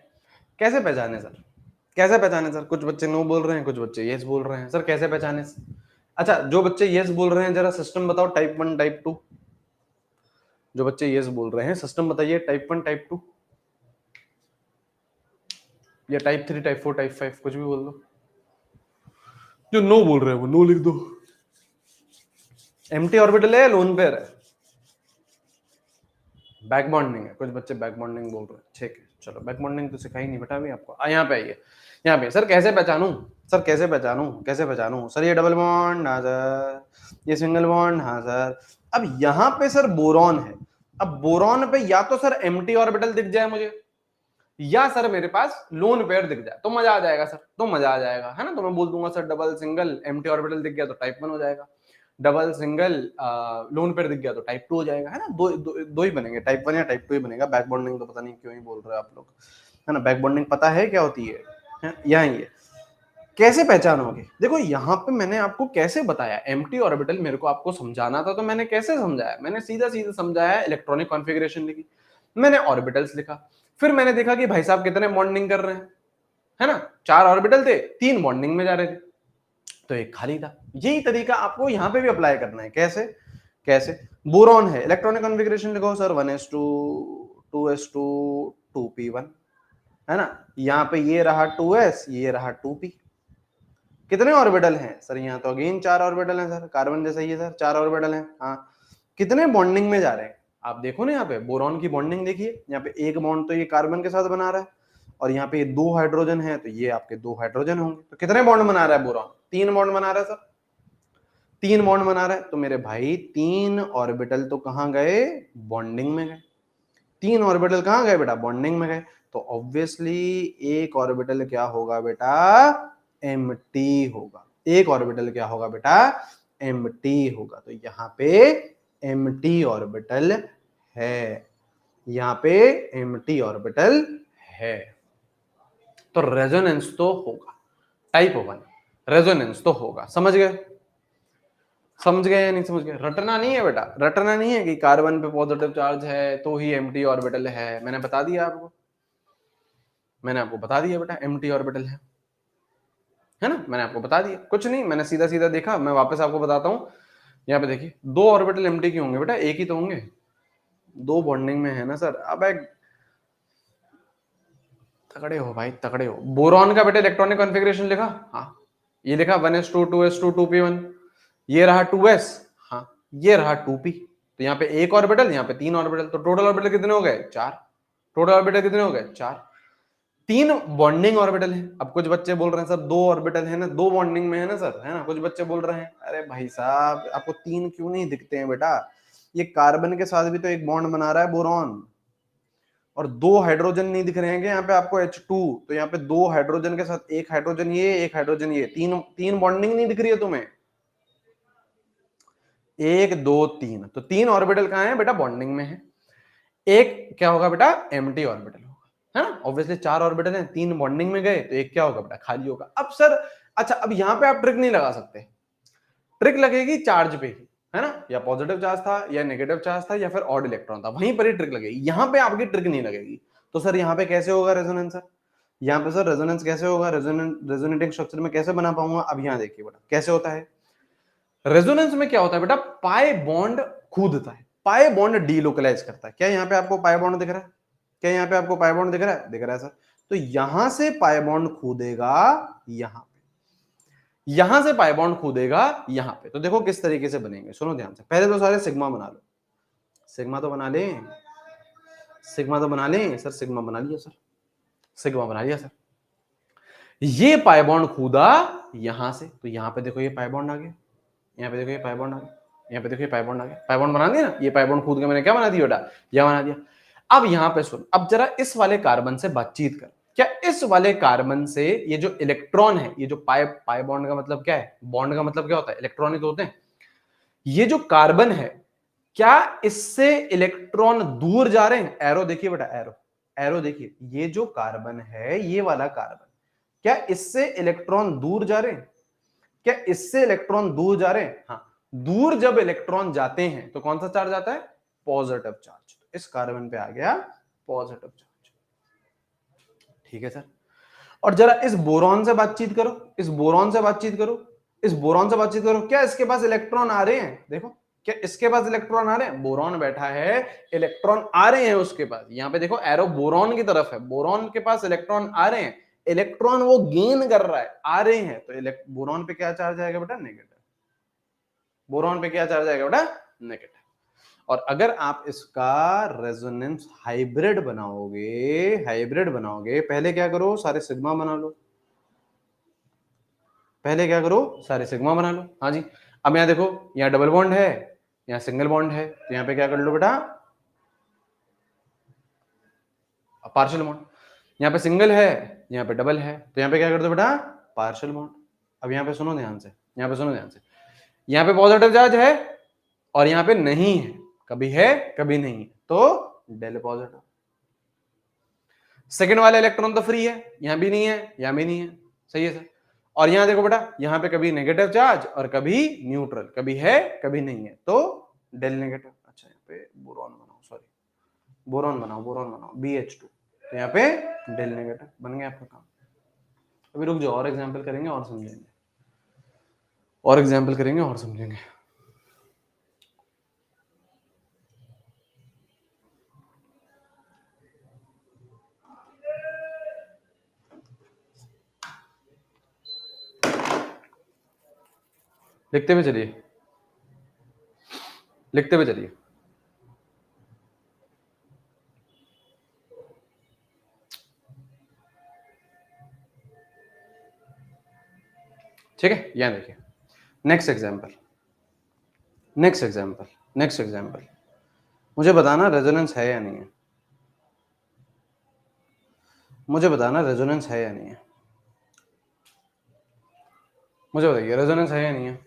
कैसे पहचाने सर, कैसे पहचाने सर? कुछ बच्चे नो बोल रहे हैं, कुछ बच्चे यस बोल रहे हैं, सर कैसे पहचाने? अच्छा, जो बच्चे यस बोल रहे हैं जरा सिस्टम बताओ, टाइप 1 टाइप 2। जो बच्चे यस बोल रहे हैं सिस्टम बताइए, टाइप 1 टाइप 2 या टाइप 3 टाइप 4 टाइप 5, कुछ भी बोल दो। जो नो बोल रहे हैं वो नो लिख दो। एम्प्टी ऑर्बिटल है, लोन पेयर है, बैक बॉन्डिंग है, कुछ बच्चे बैक बॉन्डिंग बोल रहे हैं, ठीक है चलो, बैक बॉन्डिंग तो सिखाई नहीं बेटा अभी आपको। यहाँ पे आइए, यहाँ पे सर कैसे पहचानूं, सर कैसे पहचानूं, कैसे पहचानूं सर? ये डबल बॉन्ड, हाँ सर, ये सिंगल बॉन्ड, हाँ सर। अब यहाँ पे सर बोरॉन है, अब बोरॉन पे या तो सर एम्प्टी ऑर्बिटल दिख जाए मुझे, या सर मेरे पास लोन पेयर दिख जाए, तो मजा आ जाएगा सर, तो मजा आ जाएगा, है ना। तो मैं बोल दूंगा sir double single empty orbital दिख गया तो टाइप 1 हो जाएगा, डबल सिंगल लोन पेयर दिख गया तो टाइप 2 हो जाएगा, है ना। दो ही बनेंगे, टाइप 1 या टाइप 2 ही बनेगा। बैक बॉन्डिंग तो पता नहीं क्यों ही बोल रहे हैं आप लोग, है ना। बैक बॉन्डिंग पता है क्या होती है? यहाँ ये कैसे पहचानोगे? देखो यहाँ पे मैंने आपको कैसे बताया, एम्प्टी ऑर्बिटल मेरे को आपको समझाना था, तो मैंने कैसे समझाया? मैंने सीधा सीधा समझाया, इलेक्ट्रॉनिक कॉन्फ़िगरेशन लिखी, मैंने ऑर्बिटल्स लिखा, फिर मैंने देखा कि भाई साहब कितने बॉन्डिंग कर रहे हैं, है ना। 4 ऑर्बिटल थे, 3 बॉन्डिंग में जा रहे थे, तो एक खाली था। यही तरीका आपको यहाँ पे भी अप्लाई करना है। कैसे? कैसे? बोरॉन है, इलेक्ट्रॉनिक कॉन्फ़िगरेशन लिखो सर 1s2 2s2 2p1, है ना। यहाँ पे ये रहा 2s, ये रहा 2p। कितने ऑर्बिटल हैं सर? यहाँ तो अगेन 4 ऑर्बिटल हैं सर, कार्बन जैसा ही है सर, 4 ऑर्बिटल हैं। हाँ, कितने बॉन्डिंग में जा रहे हैं आप देखो ना, यहाँ पे बोरॉन की बॉन्डिंग देखिए, यहाँ पे एक बॉन्ड तो ये कार्बन के साथ बना रहा है, और यहाँ पे 2 हाइड्रोजन है, तो ये आपके 2 हाइड्रोजन होंगे। तो कितने बॉन्ड बना रहा है बोरॉन? 3 बॉन्ड बना रहा है सर, 3 बॉन्ड बना रहा है। तो मेरे भाई 3 ऑर्बिटल तो कहाँ गए? बॉन्डिंग में गए। 3 ऑर्बिटल कहाँ गए बेटा? बॉन्डिंग में गए। तो ऑब्वियसली एक ऑर्बिटल क्या होगा बेटा? एम्प्टी होगा। एक ऑर्बिटल क्या होगा बेटा? एम्प्टी होगा। तो यहाँ पे एम्प्टी ऑर्बिटल है, यहाँ पे एम्प्टी ऑर्बिटल है, तो रेजोनेंस तो होगा, टाइप 1 रेजोनेंस तो होगा। समझ गए? समझ गए या नहीं समझ गए? रटना नहीं है बेटा, रटना नहीं है कि कार्बन पे पॉजिटिव चार्ज है तो ही एम्प्टी ऑर्बिटल है। मैंने बता दिया आपको, मैंने आपको बता दिया बेटा एम्प्टी ऑर्बिटल है ना। मैंने आपको बता दिया, कुछ नहीं, मैंने सीधा सीधा देखा। मैं वापस आपको बताता हूँ, यहाँ पे देखिए 2 ऑर्बिटल एम्प्टी क्यों होंगे बेटा? एक ही तो होंगे, 2 बॉन्डिंग में है ना सर। अब तगड़े हो भाई, तगड़े हो। बोरॉन का बेटा इलेक्ट्रॉनिक कॉन्फ़िगरेशन लिखा, हाँ ये लिखा 1s2 2s2 2p1, ये रहा 2s, हाँ ये रहा 2p। तो यहाँ पे एक ऑर्बिटल, यहाँ पे 3 ऑर्बिटल, तो टोटल ऑर्बिटल कितने हो गए? 4। टोटल ऑर्बिटल कितने हो गए? 4। 3 बॉन्डिंग ऑर्बिटल है। अब कुछ बच्चे बोल रहे हैं सर 2 ऑर्बिटल है ना, 2 बॉन्डिंग में है ना सर, है ना। कुछ बच्चे बोल रहे हैं अरे भाई साहब आपको 3 क्यों नहीं दिखते हैं बेटा? ये कार्बन के साथ भी तो एक बॉन्ड बना रहा है बोरॉन, और 2 हाइड्रोजन नहीं दिख रहे हैं क्या यहाँ पे आपको H2? तो यहाँ पे 2 हाइड्रोजन के साथ एक हाइड्रोजन ये, एक हाइड्रोजन ये, तीन बॉन्डिंग नहीं दिख रही है तुम्हें? 1 2 3, तो 3 ऑर्बिटल कहाँ है बेटा? बॉन्डिंग में है। एक क्या होगा बेटा? एम्प्टी ऑर्बिटल होगा, है ना। ऑब्वियसली 4 ऑर्बिटल हैं, 3 बॉन्डिंग में गए, तो एक क्या होगा बेटा? खाली होगा। अब सर अच्छा, अब यहाँ पे आप ट्रिक नहीं लगा सकते, ट्रिक लगेगी चार्ज पे ही, है ना। या पॉजिटिव चार्ज था या नेगेटिव चार्ज था या फिर ऑड इलेक्ट्रॉन था, वहीं पर ही ट्रिक लगेगी। यहाँ पे आपकी ट्रिक नहीं लगेगी। तो सर यहाँ पे कैसे होगा रेजोनेंस? सर यहाँ पे सर रेजोनेंस कैसे होगा? रेजोनेटिंग स्ट्रक्चर में कैसे बना पाऊंगा? अब यहाँ देखिए बेटा कैसे होता है। रेजोनेंस में क्या होता है बेटा? पाई बॉन्ड कूदता है, पाई बॉन्ड डीलोकलाइज करता है। क्या यहाँ पे आपको पाई बॉन्ड दिख रहा है? क्या यहाँ पे आपको पाई बॉन्ड दिख रहा है? दिख रहा है सर। तो यहां से पाई बॉन्ड कूदेगा यहाँ पे, यहां से पाई बॉन्ड कूदेगा यहां पे। तो देखो किस तरीके से बनेंगे, सुनो ध्यान से। पहले तो सारे सिग्मा बना लो, सिग्मा तो बना ले, सिग्मा तो बना ले सर, सिग्मा बना लिया सर, सिग्मा बना लिया सर। ये पाई बॉन्ड कूदा यहां से, तो यहां पे देखो ये पाई बॉन्ड आ गया, यहाँ पे देखो ये पाई बॉन्ड आ गया, यहाँ पे देखो ये पाई बॉन्ड आ गया। पाई बॉन्ड बना दिया ना, ये पाई बॉन्ड कूद के मैंने क्या बना दिया बेटा, यह बना दिया। अब यहां पे सुन, अब जरा इस वाले कार्बन से बातचीत कर। क्या इस वाले कार्बन से ये जो इलेक्ट्रॉन है, ये जो पाई बॉन्ड का मतलब क्या है, बॉन्ड का मतलब क्या होता है, इलेक्ट्रॉन ही तो होते हैं। ये जो कार्बन है, क्या इससे इलेक्ट्रॉन दूर जा रहे हैं? एरो देखिए बेटा, एरो, एरो देखिए, ये जो कार्बन है, ये वाला कार्बन, क्या इससे इलेक्ट्रॉन दूर जा रहे हैं? क्या इससे इलेक्ट्रॉन दूर जा रहे हैं? हाँ, दूर जब इलेक्ट्रॉन जाते हैं तो कौन सा चार्ज आता है, पॉजिटिव चार्ज। इस कार्बन पे आ गया पॉजिटिव चार्ज, ठीक है सर। और जरा इस बोरॉन से बातचीत करो, इस बोरॉन से बातचीत करो, इस बोरॉन से बातचीत करो। क्या इसके पास इलेक्ट्रॉन आ रहे हैं? देखो, क्या इसके पास इलेक्ट्रॉन आ रहे हैं? बोरॉन बैठा है, इलेक्ट्रॉन आ रहे हैं उसके पास। यहां पे देखो एरो बोरॉन की तरफ है, बोरॉन के पास इलेक्ट्रॉन आ रहे हैं, इलेक्ट्रॉन वो गेन कर रहा है, आ रहे हैं। तो बोरॉन पे क्या चार्ज आएगा बेटा, नेगेटिव। बोरॉन पे क्या चार्ज आएगा बेटा, नेगेटिव। और अगर आप इसका रेजोनेंस हाइब्रिड बनाओगे, हाइब्रिड बनाओगे, पहले क्या करो, सारे सिग्मा बना लो, पहले क्या करो, सारे सिग्मा बना लो। हाँ जी, अब यहां देखो, यहां डबल बॉन्ड है, यहां सिंगल बॉन्ड है, तो यहां पे क्या कर लो बेटा, पार्शियल बॉन्ड। यहां पे सिंगल है, यहां पे डबल है, तो यहां पे क्या कर दो बेटा, पार्शियल बॉन्ड। अब यहां पे सुनो ध्यान से, यहां पे सुनो ध्यान से, यहां पे पॉजिटिव चार्ज है और यहां पे नहीं है, कभी है कभी नहीं है, तो डेल पॉजिटिव। सेकंड वाला इलेक्ट्रॉन तो फ्री है, यहां भी नहीं है, यहां भी नहीं है, सही है सर। और यहां देखो बेटा, यहां पे कभी नेगेटिव चार्ज और कभी न्यूट्रल, कभी है कभी नहीं है, तो डेल नेगेटिव। अच्छा, यहाँ पे बोरॉन बनाओ, सॉरी बोरॉन बनाओ, बोरॉन बनाओ, BH2, तो यहाँ पे डेल नेगेटिव बन गया आपका काम। अभी रुक जाओ, और एग्जाम्पल करेंगे और समझेंगे, और एग्जाम्पल करेंगे और समझेंगे। लिखते हुए चलिए, लिखते हुए चलिए। ठीक है, यहां देखिए, next example, next example, next example. मुझे बताना रेजोनेंस है या नहीं है, मुझे बताना रेजोनेंस है या नहीं है, मुझे बताइए रेजोनेंस है या नहीं है।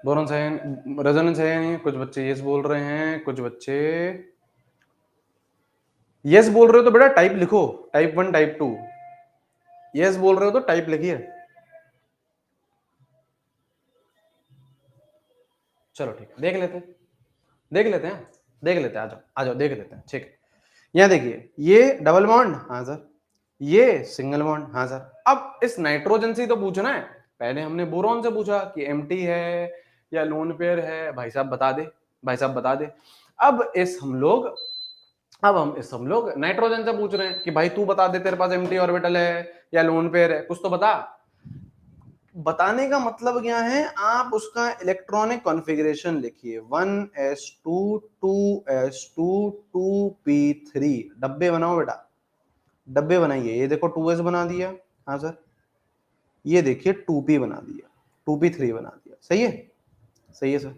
बोरॉन है, रेजोनेंस है या नहीं है? कुछ बच्चे यस बोल रहे हैं, कुछ बच्चे यस बोल रहे हो तो बेटा टाइप लिखो, टाइप 1 टाइप 2। यस बोल रहे हो तो टाइप लिखिए। चलो ठीक है, देख लेते हैं, देख लेते हैं, देख लेते हैं, आ जाओ आ जाओ, देख लेते हैं, ठीक है। यहां देखिए, ये डबल बॉन्ड, हाँ सर, ये सिंगल बॉन्ड, हाँ सर। अब इस नाइट्रोजन से तो पूछना है, पहले हमने बोरॉन से पूछा कि एम्प्टी है या लोन पेयर है, भाई साहब बता दे, भाई साहब बता दे। अब हम लोग नाइट्रोजन से पूछ रहे हैं कि भाई तू बता दे, तेरे पास एम्प्टी ऑर्बिटल है या लोन पेयर है, कुछ तो बता। बताने का मतलब क्या है, आप उसका इलेक्ट्रॉनिक कॉन्फ़िगरेशन लिखिए, 1s2 2s2 2p3, डब्बे बनाओ बेटा, डब्बे बनाइए। ये देखो 2s बना दिया, हाँ सर, ये देखिए 2p बना दिया, 2p3 बना दिया, सही है, सही है सर।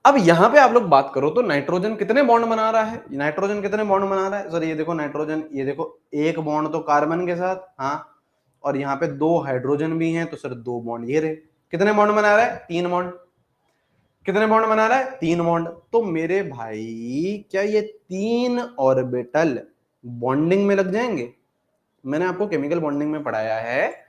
अब यहां पे आप लोग बात करो तो नाइट्रोजन कितने बॉन्ड बना रहा है, नाइट्रोजन कितने बॉन्ड बना रहा है सर, ये देखो नाइट्रोजन, ये देखो एक बॉन्ड तो कार्बन के साथ, हाँ, और यहाँ पे 2 हाइड्रोजन भी हैं, तो सर 2 बॉन्ड ये रहे। कितने बॉन्ड बना रहा है, 3 बॉन्ड। कितने बॉन्ड बना रहा है, 3 बॉन्ड। तो मेरे भाई क्या ये 3 ऑर्बिटल बॉन्डिंग में लग जाएंगे? मैंने आपको केमिकल बॉन्डिंग में पढ़ाया है,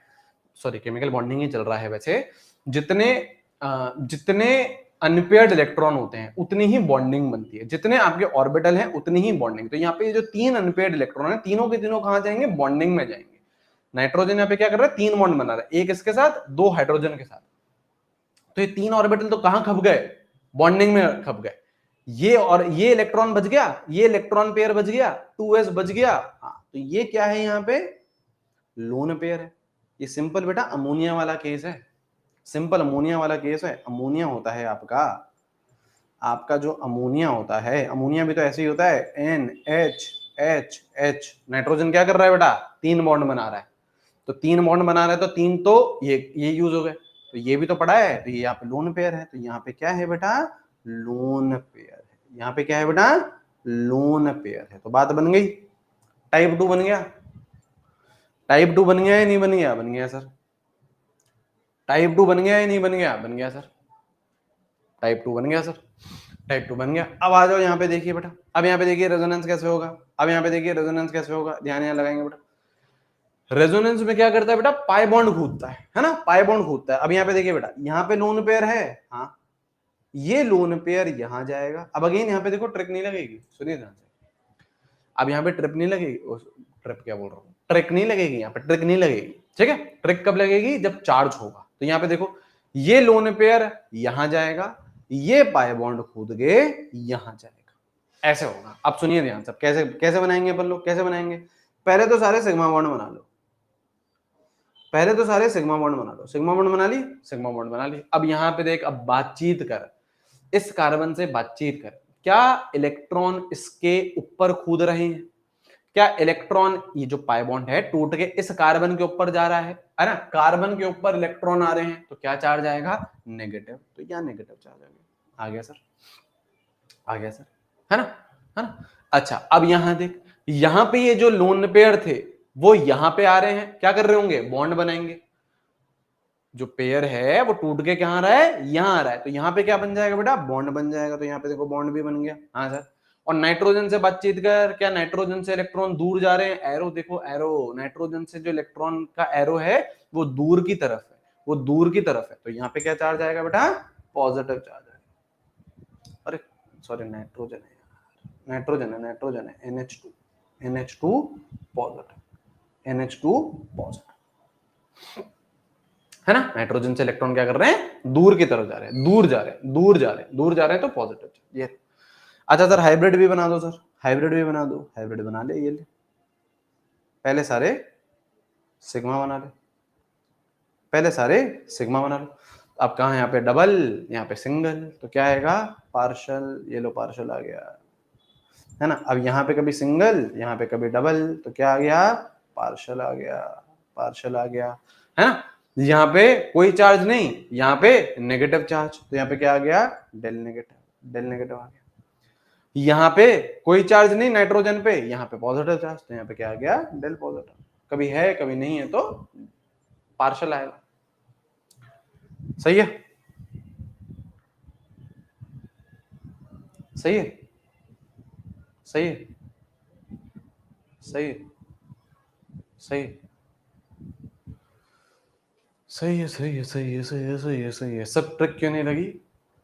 सॉरी केमिकल बॉन्डिंग ही चल रहा है वैसे, जितने अनपेयर्ड इलेक्ट्रॉन होते हैं उतनी ही बॉन्डिंग बनती है, जितने आपके ऑर्बिटल हैं उतनी ही बॉन्डिंग। तो यहाँ पे जो 3 अनपेयर्ड इलेक्ट्रॉन है, तीनों के तीनों कहां जाएंगे, बॉन्डिंग में जाएंगे। नाइट्रोजन यहाँ पे क्या कर रहा है, 3 बॉन्ड बना रहा है, एक इसके साथ 2 हाइड्रोजन के साथ, तो ये 3 ऑर्बिटल तो कहां खप गए, बॉन्डिंग में खप गए। ये और ये इलेक्ट्रॉन बच गया, ये इलेक्ट्रॉन पेयर बच गया, 2s बच गया। हाँ, तो ये क्या है यहाँ पे, लोन पेयर है। ये सिंपल बेटा अमोनिया वाला केस है, सिंपल अमोनिया वाला केस है। अमोनिया होता है आपका, आपका जो अमोनिया होता है, अमोनिया भी तो ऐसे ही होता है, NH नाइट्रोजन क्या कर रहा है बेटा, 3 बॉन्ड बना रहा है। तो 3 बॉन्ड बना रहा है तो 3 तो ये यूज हो गए, तो ये भी तो पड़ा है, तो ये यहाँ पे लोन पेयर है। तो यहाँ पे क्या है बेटा, लोन पेयर है। यहाँ पे क्या है बेटा, लोन पेयर है। तो बात बन गई, टाइप 2 बन गया। टाइप 2 बन गया या नहीं बन गया, बन गया सर। टाइप 2 बन गया या नहीं बन गया, बन गया सर। टाइप 2 बन गया सर, टाइप 2 बन गया। अब आ जाओ यहाँ पे देखिए बेटा, अब यहाँ पे देखिए रेजोनेंस कैसे होगा, अब यहाँ पे देखिए रेजोनेंस कैसे होगा, ध्यान यहाँ लगाएंगे बेटा। रेजोनेंस में क्या करता है बेटा, पाई बॉन्ड कूदता है ना, पाई बॉन्ड कूदता है। अब यहाँ पे देखिए बेटा, यहाँ पे लोन पेयर है, हाँ ये लोन पेयर यहां जाएगा। अब अगेन यहाँ पे देखो ट्रिक नहीं लगेगी, सुनिए ध्यान से। अब यहाँ पे ट्रिप नहीं लगेगी, ट्रिप क्या बोल रहा हूँ, ट्रिक नहीं लगेगी, यहाँ पे ट्रिक नहीं लगेगी, ठीक है। ट्रिक कब लगेगी, जब चार्ज होगा। तो यहाँ पे देखो, ये लोन पेयर यहां जाएगा, ये पाई बॉन्ड कूद के यहां जाएगा, ऐसे होगा। अब सुनिए ध्यान से, कैसे कैसे बनाएंगे अपन लोग, कैसे बनाएंगे। पहले तो सारे सिग्मा बॉन्ड बना लो, पहले तो सारे सिग्मा बॉन्ड बना लो। सिग्मा बॉन्ड बना ली, सिग्मा बॉन्ड बना ली। अब यहाँ पे देख, अब बातचीत कर, इस कार्बन से बातचीत कर। क्या इलेक्ट्रॉन इसके ऊपर कूद रहे हैं, क्या इलेक्ट्रॉन, ये जो पाई बॉन्ड है टूट के इस कार्बन के ऊपर जा रहा है ना, कार्बन के ऊपर इलेक्ट्रॉन आ रहे हैं, तो क्या चार्ज आएगा, नेगेटिव। तो यहाँ नेगेटिव चार्ज आ गया सर, आ गया सर, है ना, है ना। अच्छा अब यहां देख, यहां पे ये जो लोन पेयर थे वो यहां पे आ रहे हैं, क्या कर रहे होंगे, बॉन्ड बनाएंगे। जो पेयर है वो टूट के क्या आ रहा है, यहां आ रहा है, तो यहाँ पे क्या बन जाएगा बेटा, बॉन्ड बन जाएगा। तो यहाँ पे देखो बॉन्ड भी बन गया, हाँ सर। और नाइट्रोजन से बातचीत कर, क्या नाइट्रोजन से इलेक्ट्रॉन दूर जा रहे हैं, एरो देखो, एरो नाइट्रोजन से जो इलेक्ट्रॉन का एरो है वो दूर की तरफ है, वो दूर की तरफ है। तो यहाँ पे क्या चार्ज आएगा बेटा, पॉजिटिव चार्ज आएगा। अरे सॉरी, नाइट्रोजन है, नाइट्रोजन है, नाइट्रोजन है, NH2 पॉजिटिव, NH2 पॉजिटिव, है ना। नाइट्रोजन से इलेक्ट्रॉन क्या कर रहे हैं, दूर की तरफ जा रहे हैं, दूर जा रहे हैं, दूर जा रहे हैं, दूर जा रहे हैं, तो पॉजिटिव ये। अच्छा सर हाइब्रिड भी बना दो सर, हाइब्रिड भी बना दो, हाइब्रिड बना ले, ये ले, पहले सारे सिग्मा बना ले, पहले सारे सिग्मा बना लो। अब कहा, यहाँ पे डबल, यहाँ पे सिंगल, तो क्या आएगा, पार्शल, ये लो पार्शल आ गया, है ना। अब यहाँ पे कभी सिंगल, यहाँ पे कभी डबल, तो क्या आ गया, पार्शल आ गया, पार्शल आ गया, है ना। यहाँ पे कोई चार्ज नहीं, यहाँ पे नेगेटिव चार्ज, तो यहाँ पे क्या आ गया, डेल नेगेटिव, डेल नेगेटिव आ गया। यहाँ पे कोई चार्ज नहीं नाइट्रोजन पे, यहाँ पे पॉजिटिव चार्ज, तो यहाँ पे क्या आ गया, डेल पॉजिटिव। कभी है कभी नहीं है, तो पार्शल आएगा, सही है, सही है, सही है, सही है, सही है, सही है, सही है, सही है, सही है, सही है, सही है। सब ट्रिक क्यों नहीं लगी,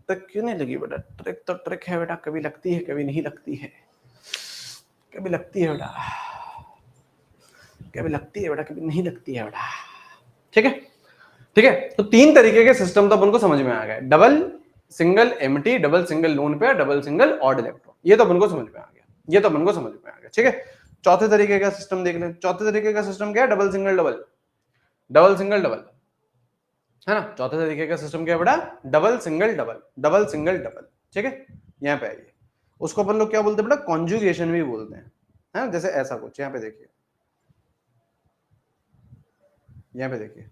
ट्रिक क्यों नहीं लगी बेटा, ट्रिक तो ट्रिक है बेटा, कभी लगती है कभी नहीं लगती है, कभी लगती है बेटा, कभी लगती है बेटा, कभी नहीं लगती है बेटा, ठीक है, ठीक है। तो 3 तरीके के सिस्टम तो अपन को समझ में आ गए, double single empty, double single lone pair, double single odd electron, ये तो अपन को समझ में आ गया, ये तो अपन को समझ में आ गया, ठीक है। चौथे तरीके का सिस्टम देख लें। चौथे तरीके का सिस्टम क्या है, double single double, double single double, है ना। चौथे तरीके का सिस्टम क्या है बेटा, double single double, double single double, ठीक है। यहाँ पे आइए, उसको अपन लोग क्या बोलते हैं बेटा, कॉन्जुगेशन भी बोलते हैं, है ना। जैसे ऐसा कुछ, यहाँ पे देखिए, यहाँ पे देखिए,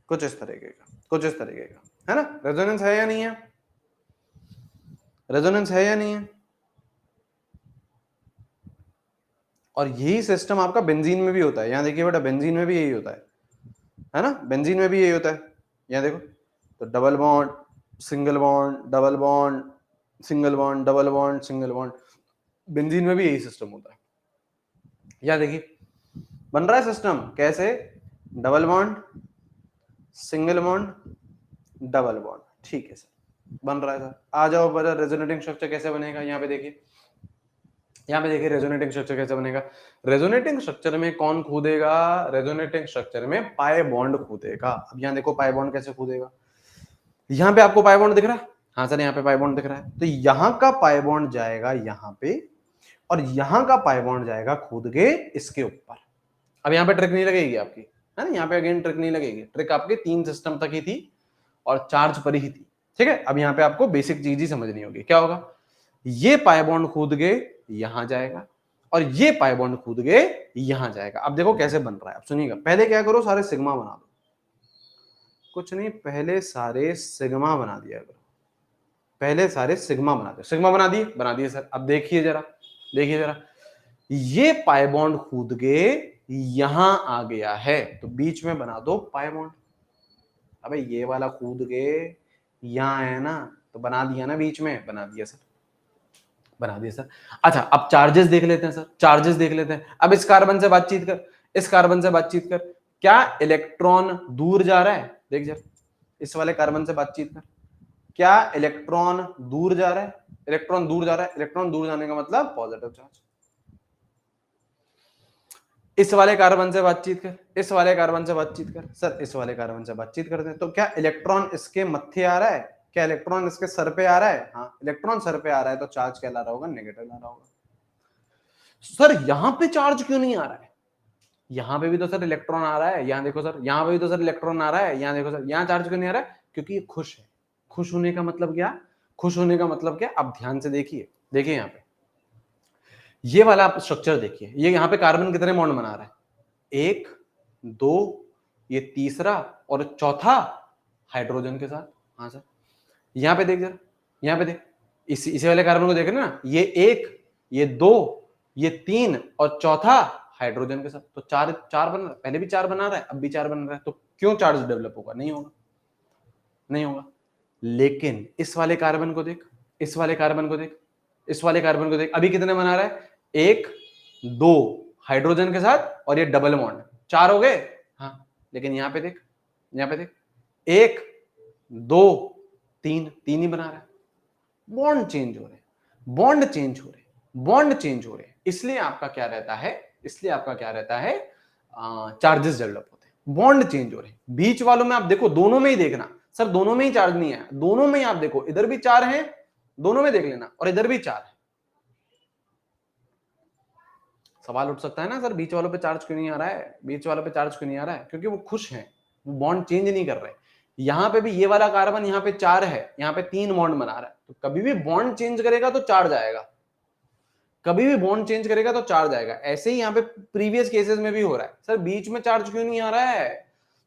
कुछ इस तरीके का, कुछ इस तरीके का, है ना। रेजोनेंस है या नहीं है, रेजोनेंस है या नहीं है। और यही सिस्टम आपका बेंजीन में भी होता है, यहां देखिए बेटा, बेंजीन में भी यही होता है ना, बेंजीन में भी यही होता है। यहां देखो, तो double bond, single bond, double bond, single bond, double bond, single bond, benzene में भी यही सिस्टम होता है। यहां देखिए बन रहा है सिस्टम कैसे, double bond, single bond, double bond, ठीक है सर, बन रहा है सर। आ जाओ बड़ा, रेजोनेटिंग स्ट्रक्चर कैसे बनेगा, यहाँ पे देखिए, यहाँ पे देखिए रेजोनेटिंग स्ट्रक्चर कैसे बनेगा। रेजोनेटिंग स्ट्रक्चर में कौन कूदेगा, रेजोनेटिंग स्ट्रक्चर में पाई बॉन्ड कूदेगा। अब यहाँ देखो पाई बॉन्ड कैसे कूदेगा, यहाँ पे आपको पाई बॉन्ड दिख रहा है, हाँ सर यहाँ पे पाई बॉन्ड दिख रहा है, तो यहाँ का पाई बॉन्ड जाएगा यहाँ पे और यहाँ का पाई बॉन्ड जाएगा कूद के इसके ऊपर। अब यहाँ पे ट्रिक नहीं लगेगी आपकी, है ना, यहाँ पे अगेन ट्रिक नहीं लगेगी, ट्रिक आपके 3 सिस्टम तक ही थी और चार्ज पर ही थी, ठीक है। अब यहाँ पे आपको बेसिक चीज ही समझनी होगी, क्या होगा, ये पाई बॉन्ड कूद के यहां जाएगा और ये पाई बॉन्ड कूद के यहां जाएगा। अब देखो कैसे बन रहा है, अब सुनिएगा, पहले क्या करो, सारे सिग्मा बना दो, कुछ नहीं, पहले सारे सिग्मा बना दिया करो, पहले सारे सिग्मा बना दो, सिग्मा बना दिए सर। अब देखिए जरा, देखिए जरा, ये पाई बॉन्ड कूद के यहां आ गया है, तो बीच में बना दो पाई बॉन्ड। अबे ये वाला कूद के यहां है ना, तो बना दिया ना बीच में, बना दिया सर, बना दिया सर। अच्छा अब चार्जेस देख लेते हैं सर, चार्जेस देख लेते हैं। अब इस कार्बन से बातचीत कर, इस कार्बन से बातचीत कर, क्या इलेक्ट्रॉन दूर जा रहा है, देख जरा, इस वाले कार्बन से बातचीत कर, क्या इलेक्ट्रॉन दूर जा रहा है, इलेक्ट्रॉन दूर जा रहा है, इलेक्ट्रॉन दूर जाने का मतलब पॉजिटिव चार्ज। इस वाले कार्बन से बातचीत कर, इस वाले कार्बन से बातचीत कर, सर इस वाले कार्बन से बातचीत करते हैं, तो क्या इलेक्ट्रॉन इसके मत्थे आ रहा है, क्या इलेक्ट्रॉन इसके सर पे आ रहा है, हाँ इलेक्ट्रॉन सर पे आ रहा है, तो चार्ज क्या ला रहा होगा, नेगेटिव ला रहा होगा। सर यहां पे चार्ज क्यों नहीं आ रहा है, यहां पे भी तो सर इलेक्ट्रॉन आ रहा है, यहां देखो सर, यहां पे भी तो सर इलेक्ट्रॉन आ रहा है, यहां देखो सर, यहां चार्ज क्यों नहीं आ रहा है, क्योंकि ये खुश है। खुश होने का मतलब क्या, खुश होने का मतलब क्या, अब ध्यान से देखिए, देखिए यहाँ पे ये वाला आप स्ट्रक्चर देखिए, ये यहाँ पे कार्बन कितने बॉन्ड बना रहा है, 1 2, ये तीसरा और चौथा हाइड्रोजन के साथ, हाँ सर, यहां पे देख जरा, यहां पे देख, इसी वाले कार्बन को देख रहे ना, ये 1 ये 2 ये 3 और चौथा हाइड्रोजन के साथ, तो चार चार बन रहा है, पहले भी 4 बना रहा है, अब भी 4 बन रहा है, तो क्यों चार्ज डेवलप होगा, नहीं होगा, नहीं होगा। लेकिन इस वाले कार्बन को देख, इस वाले कार्बन को देख, इस वाले कार्बन को देख, अभी कितने बना रहा है, 1 2 हाइड्रोजन के साथ और ये डबल बॉन्ड, 4 हो गए, हाँ, लेकिन यहां पे देख, यहां पे देख, 1 2 3 3 ही बना रहा है, बॉन्ड चेंज हो रहे हैं, बॉन्ड चेंज हो रहे हैं, बॉन्ड चेंज हो रहे हैं, इसलिए आपका क्या रहता है, इसलिए आपका क्या रहता है, चार्जेस डेवलप होते हैं, बॉन्ड चेंज हो रहे हैं। बीच वालों में आप देखो, दोनों में ही देखना सर, दोनों में ही चार्ज नहीं है, दोनों में ही आप देखो, इधर भी 4 है, दोनों में देख लेना, और इधर भी 4 है। सवाल उठ सकता है ना, सर बीच वालों पे चार्ज क्यों नहीं आ रहा है, बीच वालों पे चार्ज क्यों नहीं आ रहा है, क्योंकि वो खुश हैं, वो बॉन्ड चेंज नहीं कर रहे। यहां पे भी ये वाला कार्बन यहाँ पे 4 है, यहाँ पे 3 बॉन्ड बना रहा है, तो कभी भी बॉन्ड चेंज करेगा तो चार्ज आएगा, कभी भी बॉन्ड चेंज करेगा तो चार्ज आएगा। ऐसे ही यहाँ पे प्रीवियस केसेस में भी हो रहा है, सर बीच में चार्ज क्यों नहीं आ रहा है,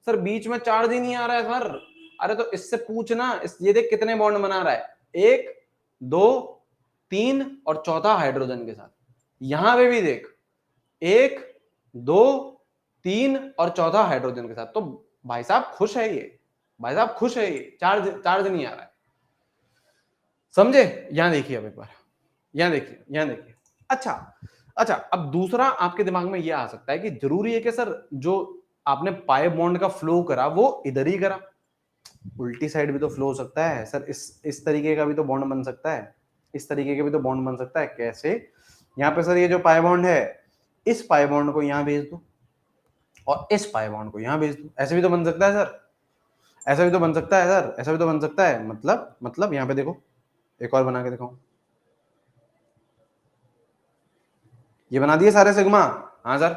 सर बीच में चार्ज ही नहीं आ रहा है सर, अरे तो इससे पूछना, ये देख कितने बॉन्ड बना रहा है, 1 2 3 और चौथा हाइड्रोजन के साथ, यहां पे भी देख 1 2 3 और चौथा हाइड्रोजन के साथ, तो भाई साहब खुश है ये, भाई साहब खुश है ये, चार्ज चार्ज नहीं आ रहा है, समझे। यहां देखिए, अब एक बार यहां देखिए, यहां देखिए, अच्छा अच्छा, अब दूसरा आपके दिमाग में यह आ सकता है कि जरूरी है कि सर जो आपने पाई बॉन्ड का फ्लो करा वो इधर ही करा, उल्टी साइड भी तो फ्लो हो सकता है सर, इस तरीके का भी तो बॉन्ड बन सकता है, इस तरीके का भी तो बॉन्ड बन सकता है, कैसे, यहाँ पे सर ये जो पाई बॉन्ड है, इस पाई बॉन्ड को यहां भेज दो और इस पाई बॉन्ड को यहां भेज दो, ऐसे भी तो बन सकता है सर, ऐसा भी तो बन सकता है सर, ऐसा भी तो बन सकता है, मतलब यहाँ पे देखो, एक और बना के दिखाऊं, ये बना दिए सारे सिग्मा, हाँ सर।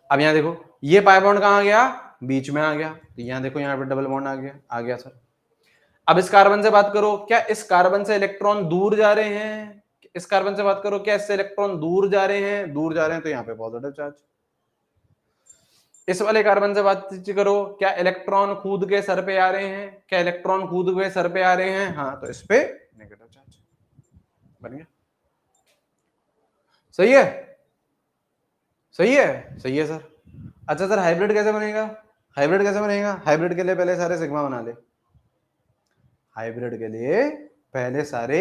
अब यहाँ देखो, ये पाई बॉन्ड कहां आ गया, बीच में आ गया, तो यहाँ देखो, यहाँ पे डबल बॉन्ड आ गया सर। अब इस कार्बन से बात करो, क्या इस कार्बन से इलेक्ट्रॉन दूर जा रहे हैं, इस कार्बन से बात करो, क्या इससे इलेक्ट्रॉन दूर जा रहे हैं, दूर जा रहे हैं, तो यहाँ पे पॉजिटिव चार्ज। इस वाले कार्बन से बातचीत करो, क्या इलेक्ट्रॉन कूद के सर पे आ रहे हैं, क्या इलेक्ट्रॉन कूद के सर पे आ रहे हैं, हाँ, तो इस पे नेगेटिव चार्ज बन गया, सही है, सही है, सही है सर। अच्छा सर हाइब्रिड कैसे बनेगा, हाइब्रिड कैसे बनेगा, हाइब्रिड के लिए पहले सारे सिग्मा बना ले, हाइब्रिड के लिए पहले सारे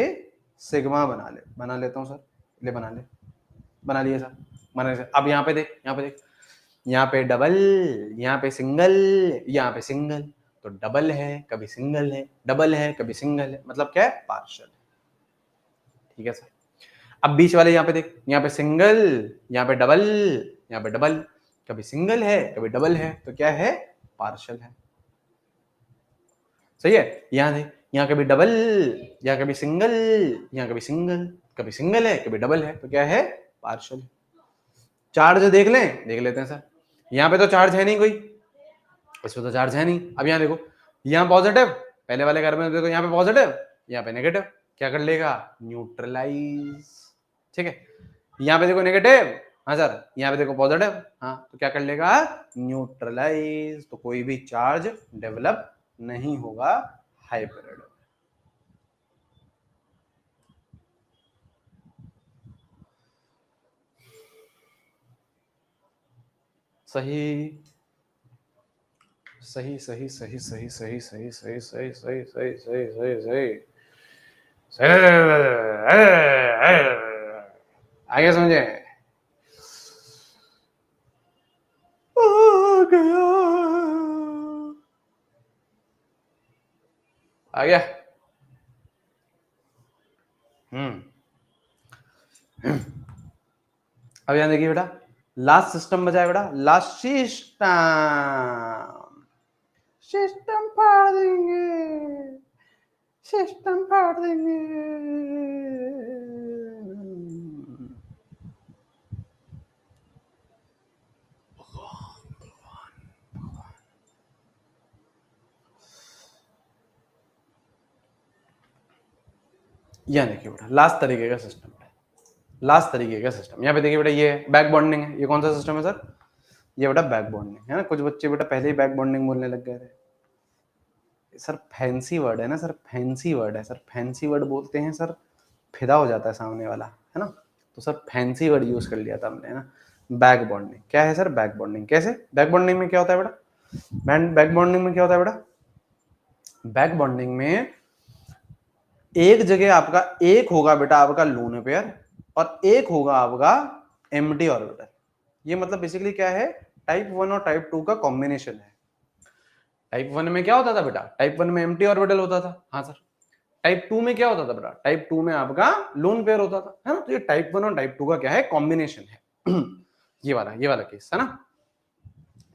सिग्मा बना लेता हूं सर, ले बना लिए सर, बना लिए सर। अब यहाँ पे देख, यहाँ पे देख, यहाँ पे डबल, यहाँ पे सिंगल, यहाँ पे सिंगल, तो डबल है कभी सिंगल है, डबल है कभी सिंगल है, मतलब क्या है, पार्शियल, ठीक है सर। अब बीच वाले यहाँ पे देख, यहाँ पे सिंगल, यहाँ पे डबल, यहाँ पे डबल, कभी सिंगल है कभी डबल है, तो क्या है, पार्शियल है, सही है। यहाँ देख, यहाँ कभी डबल, यहाँ कभी सिंगल, यहाँ कभी सिंगल, कभी सिंगल है कभी डबल है, तो क्या है, पार्शियल। चार्ज देख लें, देख लेते हैं सर। यहाँ पे तो चार्ज है नहीं कोई, इसमें तो चार्ज है नहीं। अब यहाँ देखो, यहाँ पॉजिटिव, पहले वाले कार्बन में देखो यहाँ पे पॉजिटिव, यहाँ पे नेगेटिव, क्या कर लेगा, न्यूट्रलाइज। ठीक है, यहाँ पे देखो नेगेटिव, हाँ सर, यहाँ पे देखो पॉजिटिव, हाँ, तो क्या कर लेगा, न्यूट्रलाइज। तो कोई भी चार्ज डेवलप नहीं होगा हाइब्रिड। सही सही सही सही सही सही सही सही सही सही सही सही सही सही आगे समझे, आ गया। अब यहां देखिए बेटा, लास्ट सिस्टम बचा है बेटा, लास्ट सिस्टम, सिस्टम फाड़ देंगे, सिस्टम फाड़ देंगे। यहां देखिए बेटा, लास्ट तरीके का सिस्टम है, लास्ट तरीके का सिस्टम। यहाँ पे देखिए बेटा, ये बैक बॉन्डिंग है। ये कौन सा सिस्टम है सर, ये बेटा बैक बॉन्डिंग है ना। कुछ बच्चे बेटा पहले ही बैक बॉन्डिंग बोलने लग गए थे। सर फैंसी वर्ड है ना सर, फैंसी वर्ड है सर, फैंसी वर्ड बोलते हैं सर, फिदा हो जाता है सामने वाला, है ना। तो सर फैंसी वर्ड यूज कर लिया था हमने, है ना। बैक बॉन्डिंग क्या है सर, बैक बॉन्डिंग कैसे, बैक बॉन्डिंग में क्या होता है बेटा, बैक बॉन्डिंग में क्या होता है बेटा, बैक बॉन्डिंग में एक जगह आपका एक होगा बेटा आपका लोन पेयर, और एक होगा आपका एम्प्टी ऑर्बिटल। ये मतलब बेसिकली क्या है, टाइप 1 और टाइप 2 का कॉम्बिनेशन है। टाइप 1 में क्या होता था बेटा, टाइप 1 में एम्प्टी ऑर्बिटल होता था, हाँ सर। टाइप 2 में क्या होता था बेटा, टाइप 2 में आपका लोन पेयर होता था, है ना। तो ये टाइप 1 और टाइप 2 का क्या है, कॉम्बिनेशन है। ये वाला केस है ना,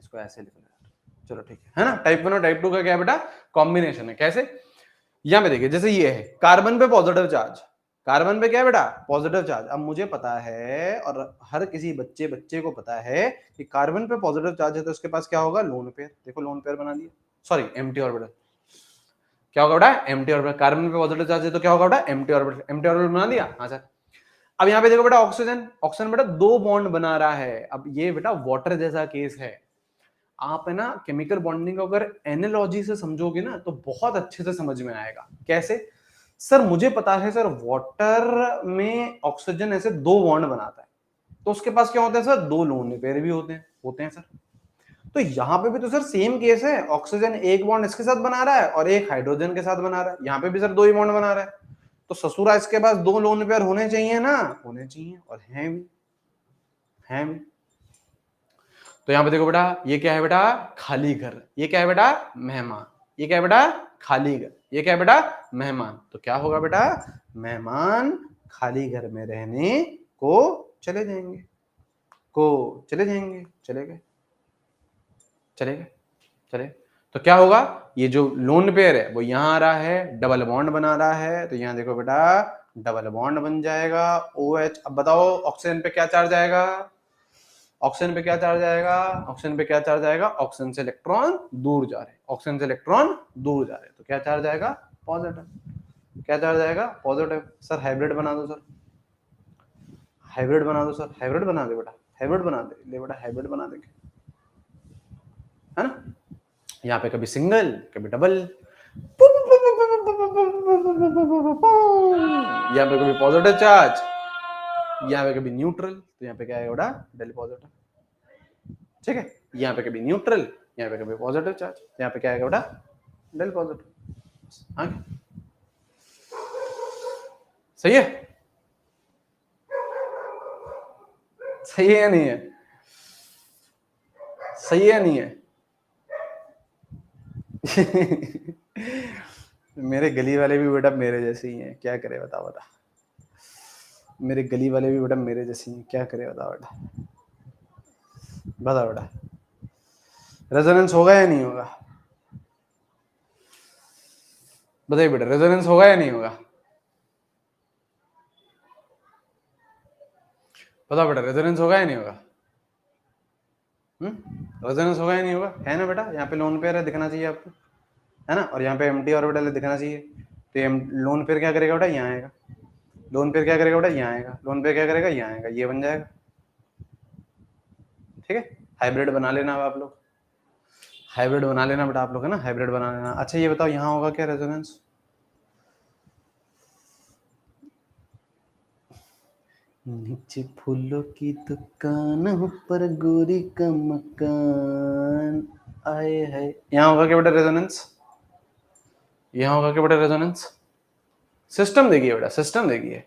इसको ऐसे लिखना है, चलो ठीक है ना। टाइप 1 और टाइप 2 का क्या है बेटा, कॉम्बिनेशन है। कैसे, यहां पे देखिए, जैसे ये है कार्बन पे पॉजिटिव चार्ज, कार्बन पे क्या है बेटा, पॉजिटिव चार्ज। अब मुझे पता है और हर किसी बच्चे को पता है कि कार्बन पे पॉजिटिव चार्ज है तो उसके पास क्या होगा, लोन पेयर। देखो लोन पेयर बना दिया, सॉरी एम्प्टी ऑर्बिटल। क्या होगा बेटा, एम्प्टी ऑर्बिटल। कार्बन पे पॉजिटिव चार्ज है तो क्या होगा बेटा, एम्प्टी ऑर्बिटल। एम्प्टी ऑर्बिटल बना दिया, हाँ सर। अब यहाँ पे देखो बेटा, ऑक्सीजन, ऑक्सीजन बेटा दो बॉन्ड बना रहा है। अब ये बेटा वाटर जैसा केस है। आप है ना केमिकल बॉन्डिंग को अगर एनालॉजी से समझोगे ना तो बहुत अच्छे से समझ में आएगा। कैसे सर, मुझे पता है सर, वाटर में ऑक्सीजन ऐसे दो बॉन्ड बनाता है, तो उसके पास क्या होता है सर, दो लोन पेयर भी होते हैं सर। तो यहाँ पे भी तो सर सेम केस है, ऑक्सीजन एक बॉन्ड इसके साथ बना रहा है और एक हाइड्रोजन के साथ बना रहा है। यहाँ पे भी सर दो ही बॉन्ड बना रहा है, तो ससुरा इसके पास दो लोन पेयर होने चाहिए ना, होने चाहिए, और हैं भी। तो यहाँ पे देखो बेटा, ये क्या है बेटा, खाली घर। ये क्या है बेटा, मेहमान। ये क्या है बेटा, खाली घर। ये क्या है बेटा, मेहमान। तो क्या होगा बेटा, मेहमान खाली घर में रहने को चले जाएंगे, चले गए, चले। तो क्या होगा, ये जो लोन पेयर है वो यहाँ आ रहा है, डबल बॉन्ड बना रहा है, तो यहाँ देखो बेटा डबल बॉन्ड बन जाएगा, OH। अब बताओ ऑक्सीजन पे क्या चार्ज आएगा, ऑक्सीजन पे क्या चार्ज आएगा, ऑक्सीजन पे क्या चार्ज आएगा, ऑक्सीजन से इलेक्ट्रॉन दूर जा रहे हैं, ऑक्सीजन से इलेक्ट्रॉन दूर जा रहे हैं, तो क्या चार्ज आएगा, पॉजिटिव। क्या चार्ज आएगा, पॉजिटिव। सर हाइब्रिड बना दो सर, हाइब्रिड बना दो सर, हाइब्रिड बना दे बेटा, हाइब्रिड बना दे, ले बेटा हाइब्रिड बना देंगे, है ना। यहाँ पे कभी सिंगल कभी डबल, यहाँ पे कभी पॉजिटिव चार्ज, यहाँ पे कभी न्यूट्रल, तो यहाँ पे क्या है बेटा, डेल पॉजिटिव। ठीक है, यहाँ पे कभी न्यूट्रल, यहाँ पे कभी पॉजिटिव चार्ज, यहाँ पे क्या आएगा बेटा, डेल पॉजिटिव। आगे सही है, सही है या नहीं है, सही है नहीं है। मेरे गली वाले भी बेटा मेरे जैसे ही हैं, क्या करे बताओ बेटा, मेरे गली वाले भी बेटा मेरे जैसे ही हैं, क्या करे बताओ बेटा, बताओ बेटा, रेजोनेंस होगा या नहीं होगा, बताइए बेटा, रेजोनेंस होगा या नहीं होगा? बताओ बेटा, रेजोनेंस होगा या नहीं होगा? रेजोनेंस होगा या नहीं होगा? है ना बेटा, यहाँ पे लोन पेयर है, दिखना चाहिए आपको, है ना, और यहाँ पे एम्प्टी ऑर्बिटल है, दिखना चाहिए। तो ये लोन पेयर क्या करेगा बेटा, यहाँ आएगा। लोन पेयर क्या करेगा बेटा, यहाँ आएगा। लोन पेयर क्या करेगा, यहाँ आएगा, ये बन जाएगा। ठीक है, हाइब्रिड बना लेना अब आप लोग, हाइब्रिड बना लेना बेटा आप लोग, है ना, हाइब्रिड बना लेना। अच्छा ये बताओ, यहाँ होगा क्या रेजोनेंस? नीचे फूलों की दुकान, ऊपर गोरी का मकान, आए है। यहाँ होगा क्या बेटा रेजोनेंस? यहाँ होगा क्या बेटा रेजोनेंस? सिस्टम देखिए बेटा, सिस्टम देखिए,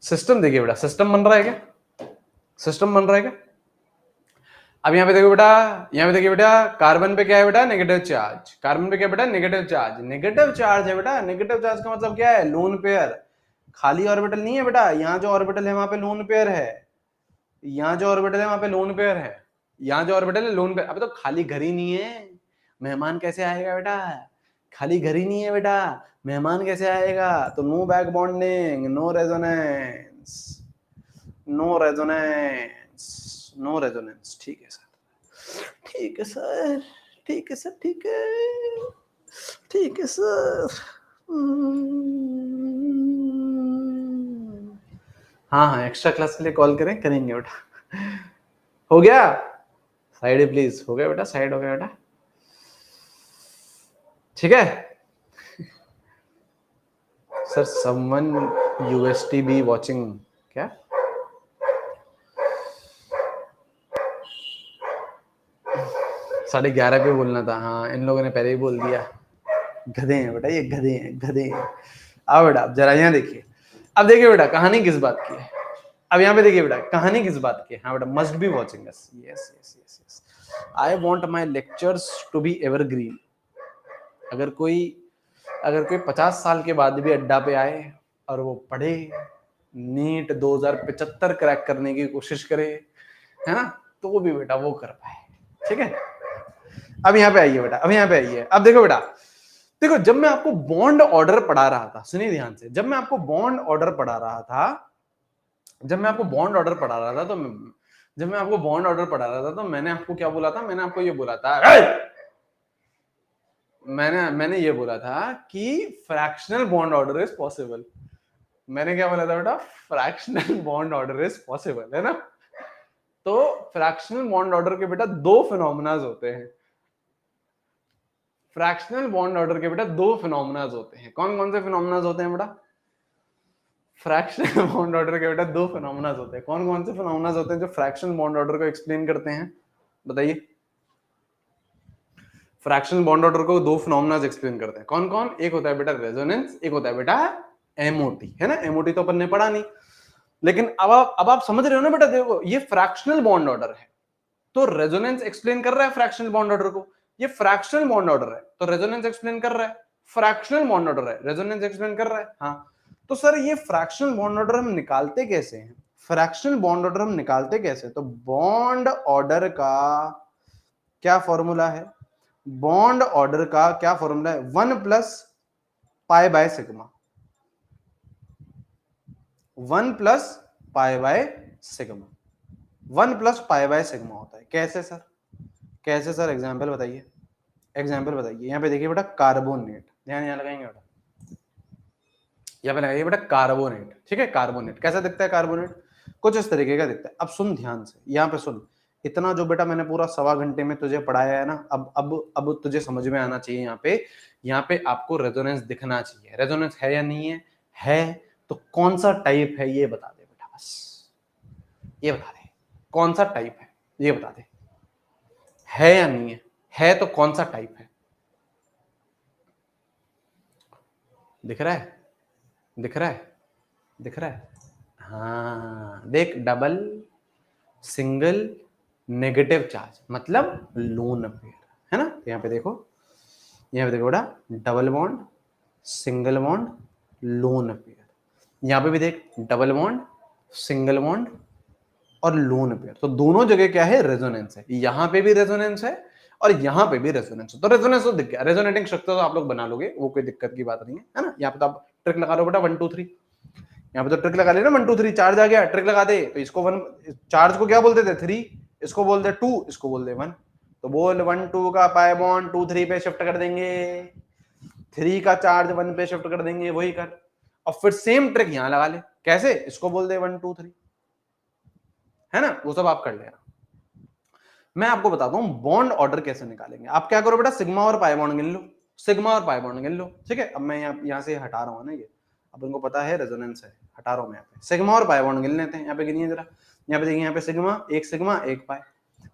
सिस्टम देखिए बेटा, सिस्टम बन रहा है क्या? सिस्टम बन रहा है क्या? अब यहाँ पे देखो बेटा, यहाँ पे देखिए बेटा, कार्बन पे क्या है बेटा, नेगेटिव चार्ज। कार्बन पे क्या बेटा, नेगेटिव चार्ज। नेगेटिव चार्ज है बेटा, नेगेटिव चार्ज का मतलब क्या है, लोन पेयर। खाली ऑर्बिटल नहीं है बेटा, यहाँ जो ऑर्बिटल है वहां पे लोन पेयर है, यहाँ जो ऑर्बिटल है वहां पे लोन पेयर है, यहाँ जो ऑर्बिटल है लोन पेयर। अबे तो खाली घर ही नहीं है, मेहमान कैसे आएगा बेटा? खाली घर ही नहीं है बेटा, मेहमान कैसे आएगा? तो no back bonding, no resonance, no resonance, no resonance. ठीक है सर, ठीक है सर, ठीक है सर, ठीक है, ठीक है सर। हाँ हाँ, एक्स्ट्रा क्लास के लिए कॉल करें, करेंगे बेटा। हो गया साइड प्लीज, हो गया बेटा, साइड हो गया बेटा, ठीक है sir. Someone UST be watching क्या? 11:30 पे बोलना था, हाँ इन लोगों ने पहले ही बोल दिया। गधे हैं बेटा, ये गधे हैं, गधे हैं। आओ बेटा, अब जरा यहाँ देखिए, अब देखिए बेटा कहानी किस बात की है। अब यहाँ पे देखिए बेटा, कहानी किस बात की है। हाँ बेटा, must be watching us, yes yes yes yes. I want my lectures to be evergreen. अगर कोई 50 साल के बाद भी अड्डा पे आए और वो पढ़े, नीट 2075 क्रैक करने की कोशिश करे, है ना, तो वो भी बेटा वो कर पाए। ठीक है, अब यहाँ पे आइए बेटा, अब यहाँ पे आइए। अब देखो बेटा, देखो जब मैं आपको बॉन्ड ऑर्डर पढ़ा रहा था, सुनिए ध्यान से, जब मैं आपको बॉन्ड ऑर्डर पढ़ा रहा था, जब मैं आपको बॉन्ड ऑर्डर पढ़ा रहा था तो जब मैं आपको बॉन्ड ऑर्डर पढ़ा रहा था तो मैंने आपको क्या बोला था? मैंने आपको ये बोला था, मैंने ये बोला था कि fractional bond order is possible. मैंने क्या बोला था बेटा? Fractional bond order is possible, है ना। तो फ्रैक्शनल बॉन्ड ऑर्डर के बेटा दो फिनोमेनाज होते हैं। फ्रैक्शनल बॉन्ड ऑर्डर के बेटा दो फिनोमेनाज होते हैं। कौन कौन से फिनोमेनाज होते हैं बेटा? फ्रैक्शनल बॉन्ड ऑर्डर के बेटा दो फिनोमेनाज होते हैं। कौन कौन से फिनोमेनाज होते हैं जो फ्रैक्शनल बॉन्ड ऑर्डर को एक्सप्लेन करते हैं? बताइए। फ्रैक्शनल बॉन्ड ऑर्डर को दो फिनोमेनाज एक्सप्लेन करते हैं। कौन कौन? एक होता है बेटा रेजोनेंस, एक होता है बेटा एमओटी, है ना। एमओटी तो अपन ने पढ़ा नहीं, लेकिन अब आप समझ रहे हो ना बेटा। देखो ये फ्रैक्शनल बॉन्ड ऑर्डर है, तो रेजोनेंस एक्सप्लेन कर रहा है फ्रैक्शनल बॉन्ड ऑर्डर को। ये फ्रैक्शनल बॉन्ड ऑर्डर है तो रेजोनेंस एक्सप्लेन कर रहा है। फ्रैक्शनल बॉन्ड ऑर्डर है, रेजोनेंस एक्सप्लेन कर रहा है। हाँ, तो सर ये फ्रैक्शनल बॉन्ड ऑर्डर हम निकालते कैसे हैं? फ्रैक्शनल बॉन्ड ऑर्डर हम निकालते कैसे? तो बॉन्ड ऑर्डर का क्या फॉर्मूला है? बॉन्ड ऑर्डर का क्या फॉर्मूला है? 1 plus pi by sigma, 1 plus pi by sigma, 1 plus pi by sigma होता है। कैसे सर? कैसे सर? एग्जाम्पल बताइए, एग्जाम्पल बताइए। यहाँ पे देखिए बेटा, कार्बोनेट, ध्यान यहाँ लगाएंगे बेटा, यहाँ पे लगाइए बेटा कार्बोनेट। ठीक है, कार्बोनेट कैसा दिखता है? कार्बोनेट कुछ इस तरीके का दिखता है। अब सुन ध्यान से, यहाँ पे सुन, इतना जो बेटा मैंने पूरा 1.25 घंटे में तुझे पढ़ाया है ना, अब तुझे समझ में आना चाहिए। यहाँ पे आपको रेजोनेंस दिखना चाहिए। रेजोनेंस है या नहीं है? है तो कौन सा टाइप है ये बता दे बेटा, बस ये बता दे कौन सा टाइप है, ये बता दे। है या नहीं है? है तो कौन सा टाइप है? दिख रहा है? दिख रहा है? दिख रहा है? हाँ देख, डबल, सिंगल, नेगेटिव चार्ज मतलब लोन पेयर, है ना। यहाँ पे देखो, यहाँ पे देखो बेटा, double bond, single bond, lone pair. यहाँ पे भी देख, डबल बॉन्ड, सिंगल बॉन्ड और लोन पेयर। तो दोनों जगह क्या है? रेजोनेंस है। यहाँ पे भी रेजोनेंस है और यहाँ पे भी रेजोनेंस हो, तो रेजोनेंस तो दिख गया, रेजोनेटिंग स्ट्रक्चर तो आप लोग बना लोगे, वो कोई दिक्कत की बात नहीं है ना। यहाँ पे तो आप ट्रिक लगा लो बेटा 1 2 3, यहाँ पे तो ट्रिक लगा लेना 1 2 3, चार्ज आ गया, ट्रिक लगा दे, तो इसको 1, चार्ज को क्या बोलते थे 3, इसको बोलते 2, इसको बोलते 1, तो बोल 1 2 का पाई बॉन्ड 2 3 पे शिफ्ट कर देंगे, 3 का चार्ज 1 पे शिफ्ट कर देंगे, वही कर। और फिर सेम ट्रिक यहां लगा ले, कैसे, इसको बोल दे 1 2 3, है ना, वो सब आप कर लेना। मैं आपको बताता हूं बॉन्ड ऑर्डर कैसे निकालेंगे। आप क्या करो बेटा, सिग्मा और पाई बॉन्ड गिन लो, सिग्मा और पाई बॉन्ड गिन लो, ठीक है। अब मैं यहाँ से हटा रहा हूँ ना, ये अब उनको पता है रेजोनेंस है, हटा रहा हूँ मैं यहाँ पे, सिग्मा और पाई बॉन्ड गिन लेते हैं। यहाँ पे गिनिए जरा, यहाँ पे देखिए, यहाँ पे सिग्मा एक पाई,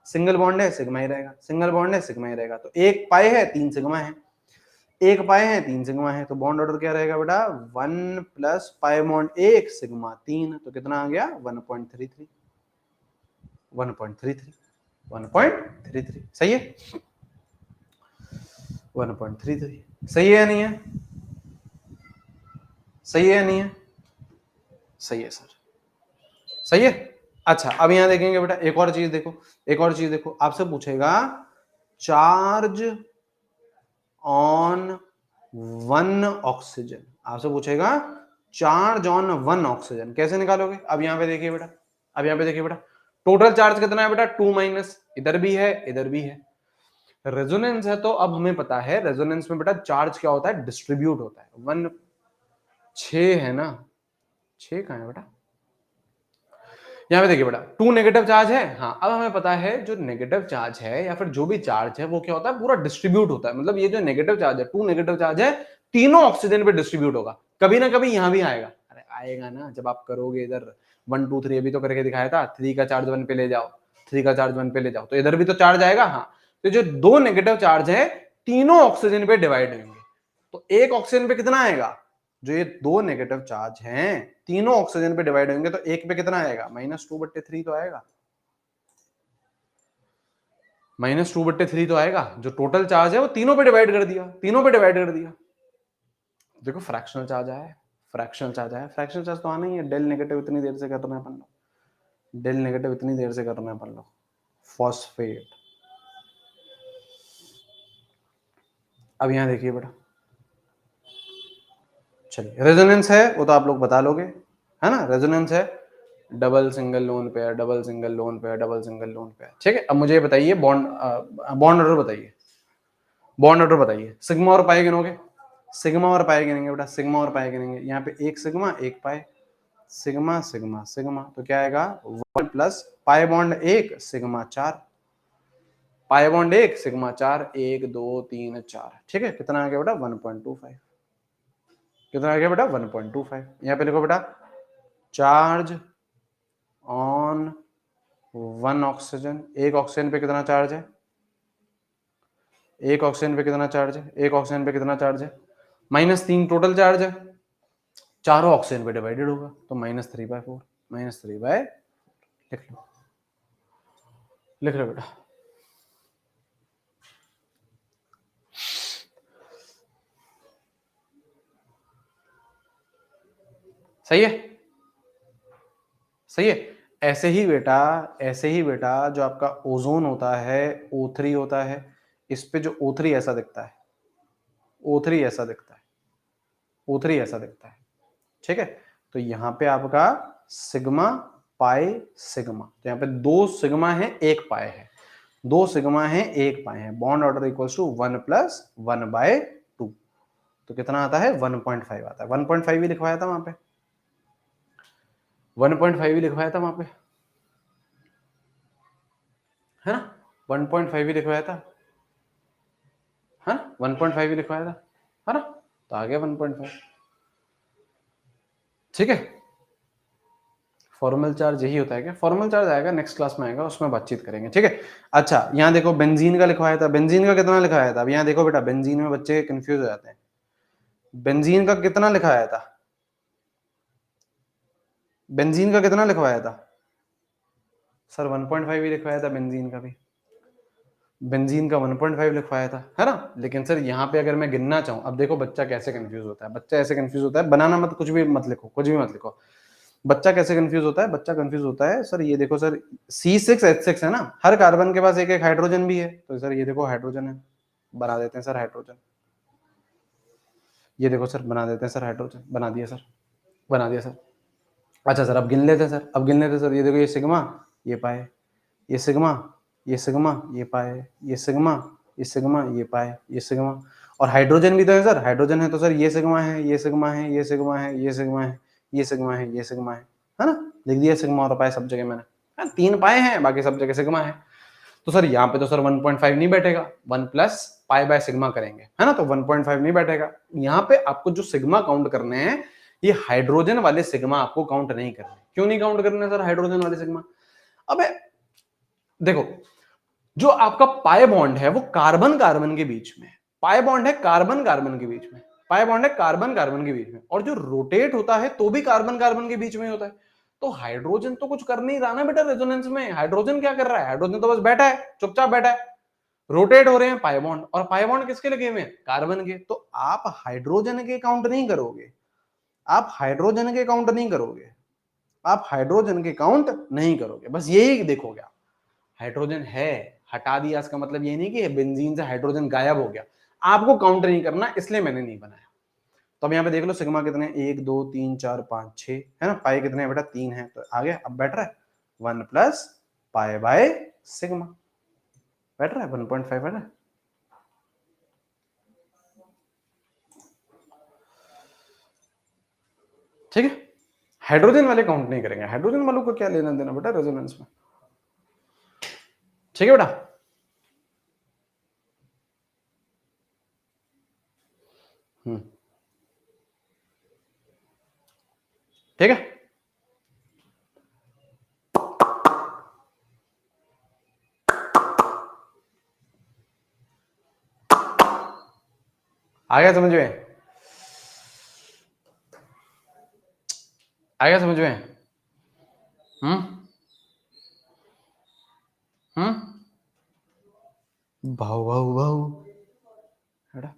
सिंगल बॉन्ड है सिग्मा ही रहेगा, सिंगल बॉन्ड है सिग्मा ही रहेगा, तो एक पाई है 3 सिग्मा है, एक पाई है 3 सिग्मा है, तो बॉन्ड ऑर्डर क्या रहेगा बेटा, 1 प्लस पाई बॉन्ड 1 सिग्मा 3, तो कितना आ गया 1.33, 1.33, 1.33, सही है, 1.33, सही है या नहीं है, सही है या नहीं है, सही है सर, सही है। अच्छा अब यहां देखेंगे बेटा, एक और चीज देखो, एक और चीज देखो, आपसे पूछेगा चार्ज ऑन 1 ऑक्सीजन, आपसे पूछेगा चार्ज ऑन 1 ऑक्सीजन, कैसे निकालोगे। अब यहां पे देखिए बेटा, अब यहां पे देखिए बेटा, टोटल चार्ज कितना है बेटा 2 माइनस, इधर भी है इधर भी है, रेजोनेंस है, तो अब हमें पता है रेजोनेंस में बेटा चार्ज क्या होता है, डिस्ट्रीब्यूट होता है। 1 6 है ना, 6 कहां है बेटा, यहाँ पे देखिए बेटा 2 नेगेटिव चार्ज है, हाँ अब हमें पता है जो नेगेटिव चार्ज है या फिर जो भी चार्ज है वो क्या होता है, पूरा डिस्ट्रीब्यूट होता है। मतलब ये जो नेगेटिव चार्ज है, 2 नेगेटिव चार्ज है, तीनों ऑक्सीजन पे डिस्ट्रीब्यूट होगा, कभी ना कभी यहाँ भी आएगा। अरे आएगा ना, जब आप करोगे इधर 1 2 3 अभी तो करके दिखाया था, 3 का चार्ज 1 पे ले जाओ, 3 का चार्ज 1 पे ले जाओ, तो इधर भी तो चार्ज आएगा। हाँ, तो जो 2 नेगेटिव चार्ज है तीनों ऑक्सीजन पे डिवाइड होंगे, तो एक ऑक्सीजन पे कितना आएगा, जो ये 2 नेगेटिव चार्ज हैं तीनों ऑक्सीजन पे डिवाइड होंगे, तो एक पे कितना आएगा, -2/3 तो आएगा, -2/3 तो आएगा। जो टोटल चार्ज है वो तीनों पे डिवाइड कर दिया, तीनों पे डिवाइड कर दिया, देखो फ्रैक्शनल चार्ज आया है, फ्रैक्शनल चार्ज आया, फ्रैक्शनल चार्ज तो आना ही है, डेल नेगेटिव इतनी देर से कर रहे हैं अपन लोग, डेल नेगेटिव इतनी देर से कर रहे हैं अपन लोग, फॉस्फेट। अब यहां देखिए बेटा, चलिए रेजोनेंस है वो तो आप लोग बता लोगे, है ना, रेजोनेंस है, double single lone pair, double single lone pair, double single lone pair, ठीक है। अब मुझे बताइए बॉन्ड ऑर्डर बताइए, बॉन्ड ऑर्डर बताइए, सिग्मा और पाई गिनोगे, सिग्मा और पाई गिनेंगे बेटा, सिग्मा और पाई गिनेंगे, यहाँ पे एक सिग्मा एक पाई, सिग्मा सिग्मा सिग्मा, तो क्या आएगा 1 plus pi bond 1 sigma 4, pi bond 1 sigma 4, 1 2 3 4, ठीक है, कितना आ गया बेटा 1.25, कितना आ गया बेटा 1.25। यहाँ पे लिखो बेटा चार्ज ऑन 1 ऑक्सीजन, एक ऑक्सीजन पे कितना चार्ज है, एक ऑक्सीजन पे कितना चार्ज है, एक ऑक्सीजन पे कितना चार्ज है, -3 टोटल चार्ज है, चारों ऑक्सीजन पे डिवाइडेड होगा, तो -3/4, -3/4, लिख लो, लिख लो बेटा, सही है, सही है। ऐसे ही बेटा, ऐसे ही बेटा जो आपका ओजोन होता है O3 होता है, इस पे जो O3 ऐसा दिखता है, O3 ऐसा दिखता है, O3 ऐसा दिखता है, ठीक है। तो यहाँ पे आपका सिग्मा पाई सिग्मा, तो यहाँ पे 2 सिग्मा है 1 पाई है, 2 सिग्मा है 1 पाई है, बॉन्ड ऑर्डर इक्वल्स टू 1 + 1/2, तो कितना आता है 1.5 आता है, 1.5 ही लिखवाया था वहां पे, 1.5 ही लिखवाया था वहां पे, है ना, 1.5 ही लिखवाया था, है ना, 1.5 ही लिखवाया था, है ना, तो आ गया 1.5, ठीक है। फॉर्मल चार्ज यही होता है क्या, फॉर्मल चार्ज आएगा नेक्स्ट क्लास में आएगा, उसमें बातचीत करेंगे, ठीक है। अच्छा यहाँ देखो बेंजीन का लिखवाया था, बेंजीन का कितना लिखाया था, अब यहाँ देखो बेटा बेंजीन में बच्चे कंफ्यूज हो जाते हैं, बेंजीन का कितना लिखाया था, बेंजीन का कितना लिखवाया था सर, 1.5 ही लिखवाया था बेंजीन का भी, बेंजीन का 1.5 लिखवाया था, है ना। लेकिन सर यहाँ पे अगर मैं गिनना चाहूँ, अब देखो बच्चा कैसे कंफ्यूज होता है, बच्चा ऐसे कंफ्यूज होता है, बनाना मत, कुछ भी मत लिखो, कुछ भी मत लिखो, बच्चा कैसे कंफ्यूज होता है, बच्चा कंफ्यूज होता है सर ये देखो सर C6H6 है ना, हर कार्बन के पास एक एक हाइड्रोजन भी है, तो सर ये देखो हाइड्रोजन है, बना देते हैं सर हाइड्रोजन, ये देखो सर बना देते हैं सर हाइड्रोजन, बना दिया सर, बना दिया सर। अच्छा सर अब गिन लेते हैं सर, अब गिन लेते हैं सर, ये देखो ये सिग्मा ये पाए, ये सिग्मा ये सिग्मा ये पाए, ये सिग्मा ये सिग्मा ये पाए, ये सिग्मा, और हाइड्रोजन भी तो है सर, हाइड्रोजन है तो सर ये सिग्मा है, ये सिग्मा है, ये सिग्मा है, ये सिग्मा है, ये सिग्मा है, ये सिग्मा है ना, लिख दिया सिग्मा और पाए सब जगह मैंने, 3 पाए हैं, बाकी सब जगह सिग्मा है। तो सर यहाँ पे तो सर 1.5 नहीं बैठेगा, 1 प्लस पाई बाय सिग्मा करेंगे, है ना, तो 1.5 नहीं बैठेगा। यहाँ पे आपको जो सिग्मा काउंट करने हैं, ये हाइड्रोजन वाले सिग्मा आपको काउंट नहीं करने। क्यों नहीं काउंट करने सर हाइड्रोजन वाले सिग्मा? अबे देखो, जो आपका पाई बॉन्ड है वो कार्बन कार्बन के बीच में, पाई बॉन्ड है कार्बन कार्बन के बीच में, पाई बॉन्ड है कार्बन कार्बन के बीच में, और जो रोटेट होता है तो भी कार्बन कार्बन के बीच में होता है। तो हाइड्रोजन तो कुछ कर नहीं रहा ना बेटा रेजोनेंस में, हाइड्रोजन क्या कर रहा है, हाइड्रोजन तो बस बैठा है, चुपचाप बैठा है, रोटेट हो रहे हैं पाई बॉन्ड, और पाई बॉन्ड किसके लगे हुए हैं, कार्बन के। तो आप हाइड्रोजन के काउंट नहीं करोगे, आप हाइड्रोजन के काउंट नहीं करोगे, आप हाइड्रोजन के काउंट नहीं करोगे, बस यही देखोगे आप। हाइड्रोजन है, हटा दिया, इसका मतलब ये नहीं कि बेंजीन से हाइड्रोजन गायब हो गया, आपको काउंट नहीं करना, इसलिए मैंने नहीं बनाया। तो अब यहाँ पे देख लो सिग्मा कितने, 1 2 3 4 5 6 है ना, पाई कितने बेटा 3 है, तो आ गया, अब बैठ रहा है 1 प्लस पाई बाय सिग्मा, बैठ रहा है 1.5 है ना। ठीक है, हाइड्रोजन वाले काउंट नहीं करेंगे, हाइड्रोजन वालों को क्या लेना देना बेटा रेजोनेंस में। ठीक है बेटा, ठीक है, आ गया समझ में, आ गया समझ में। भाव भाव भाव बेटा,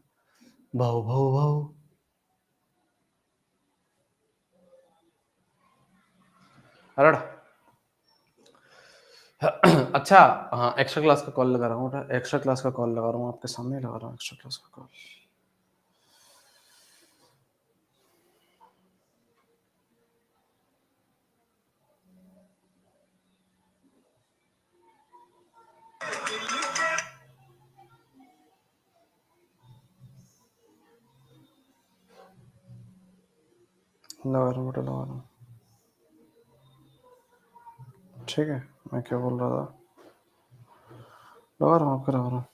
भाव भाव भाव, अरे अच्छा हाँ, एक्स्ट्रा क्लास का कॉल लगा रहा हूँ, एक्स्ट्रा क्लास का कॉल लगा रहा हूँ, आपके सामने लगा रहा हूँ एक्स्ट्रा क्लास का कॉल। लगा रहा हूँ बेटा, लगा रहा हूँ, ठीक है। मैं क्या बोल रहा था, लगा रहा हूँ आपका, लगा रहा हूँ,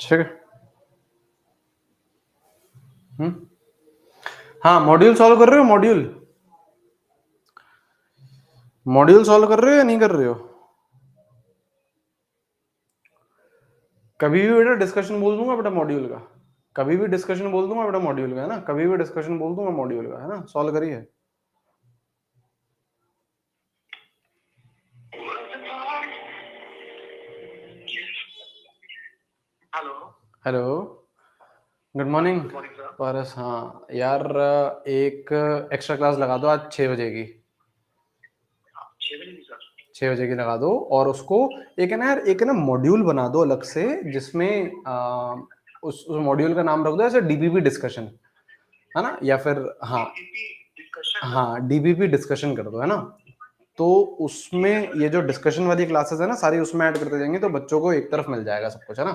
ठीक है। हाँ मॉड्यूल सॉल्व कर रहे हो, मॉड्यूल मॉड्यूल सॉल्व कर रहे हो या नहीं कर रहे हो? कभी भी बेटा डिस्कशन बोल दूंगा बेटा मॉड्यूल का, कभी भी डिस्कशन बोल दूंगा बेटा मॉड्यूल का, है ना, कभी भी डिस्कशन बोल दूंगा मॉड्यूल का, है ना, सॉल्व करिए।
हेलो
हेलो, गुड मॉर्निंग पारस। हाँ यार, एक एक्स्ट्रा क्लास लगा दो आज 6 बजे की,
6 बजे की सर,
6 बजे की लगा दो, और उसको एक है ना यार, एक है ना मॉड्यूल बना दो अलग से, जिसमें उस मॉड्यूल का नाम रख दो ऐसे डीबीपी डिस्कशन, है ना, या फिर हाँ हाँ डीबीपी डिस्कशन कर दो, है ना। तो उसमें ये जो डिस्कशन वाली क्लासेस है ना सारी उसमें ऐड करते जाएंगे, तो बच्चों को एक तरफ मिल जाएगा सब कुछ, है ना।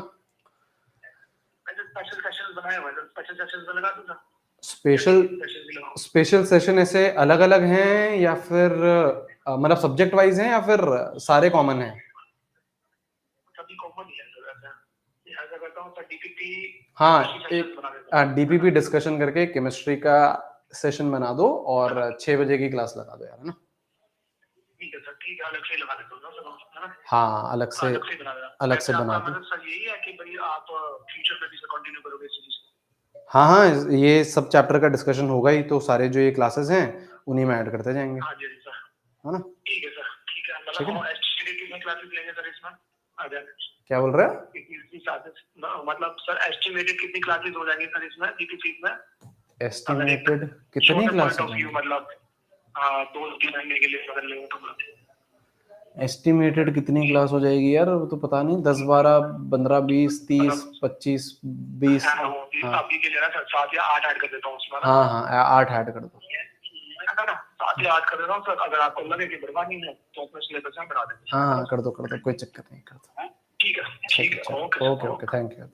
स्पेशल सेशंस बनाए हुए हैं, स्पेशल सेशंस में लगा दूंगा।
स्पेशल सेशन ऐसे अलग अलग हैं या फिर मतलब सब्जेक्ट वाइज हैं या फिर सारे कॉमन हैं?
सभी कॉमन ही है सर, ऐसा करता हूं सर, डीपीपी
हाँ, एक डीपीपी डिस्कशन करके केमिस्ट्री का सेशन बना दो और 6 बजे की क्लास लगा दो यार, है ना।
ठीक है सर, ठीक है, अलग से लगा देता हूं सर, है ना।
हाँ अलग से
बना देना,
अलग से बना दो।
मतलब सर यही है कि भाई आप फ्यूचर में भी कंटिन्यू करोगे सीरीज?
हाँ हाँ, ये सब चैप्टर का डिस्कशन होगा ही, तो सारे जो ये क्लासेस हैं उन्हीं में ऐड करते जाएंगे,
हाँ जी सर,
है ना?
ठीक है सर, ठीक है।
ठीक है।
मतलब एस्टिमेटेड कितनी क्लासेस लेंगे सर इसमें?
क्या बोल रहे हैं?
कितनी क्लासेस, मतलब सर एस्टिमेटेड कितनी क्लासेस हो जाएंगी सर इसमें डीपीसी में?
एस्टिमेटेड कितनी क्लास हो जाएंगी?
मतलब हाँ 2-3 महीने के लिए अगर लेंगे तो
एस्टिमेटेड कितनी क्लास हो जाएगी यार, वो तो पता नहीं, 10 12 15 20 30 25 20। हाँ
अभी के लिए ना सर 7 या 8 ऐड कर देता हूँ उसमें।
हाँ हाँ 8 ऐड कर दो।
7 या 8 कर देता हूँ सर, अगर आपको लगे कि बढ़वानी है तो अपने सिलेबस में बढ़ा देंगे।
हाँ कर दो कोई चक्कर नहीं, कर दो।
ठीक है, ठीक है,
ओके ओके, थैंक यू।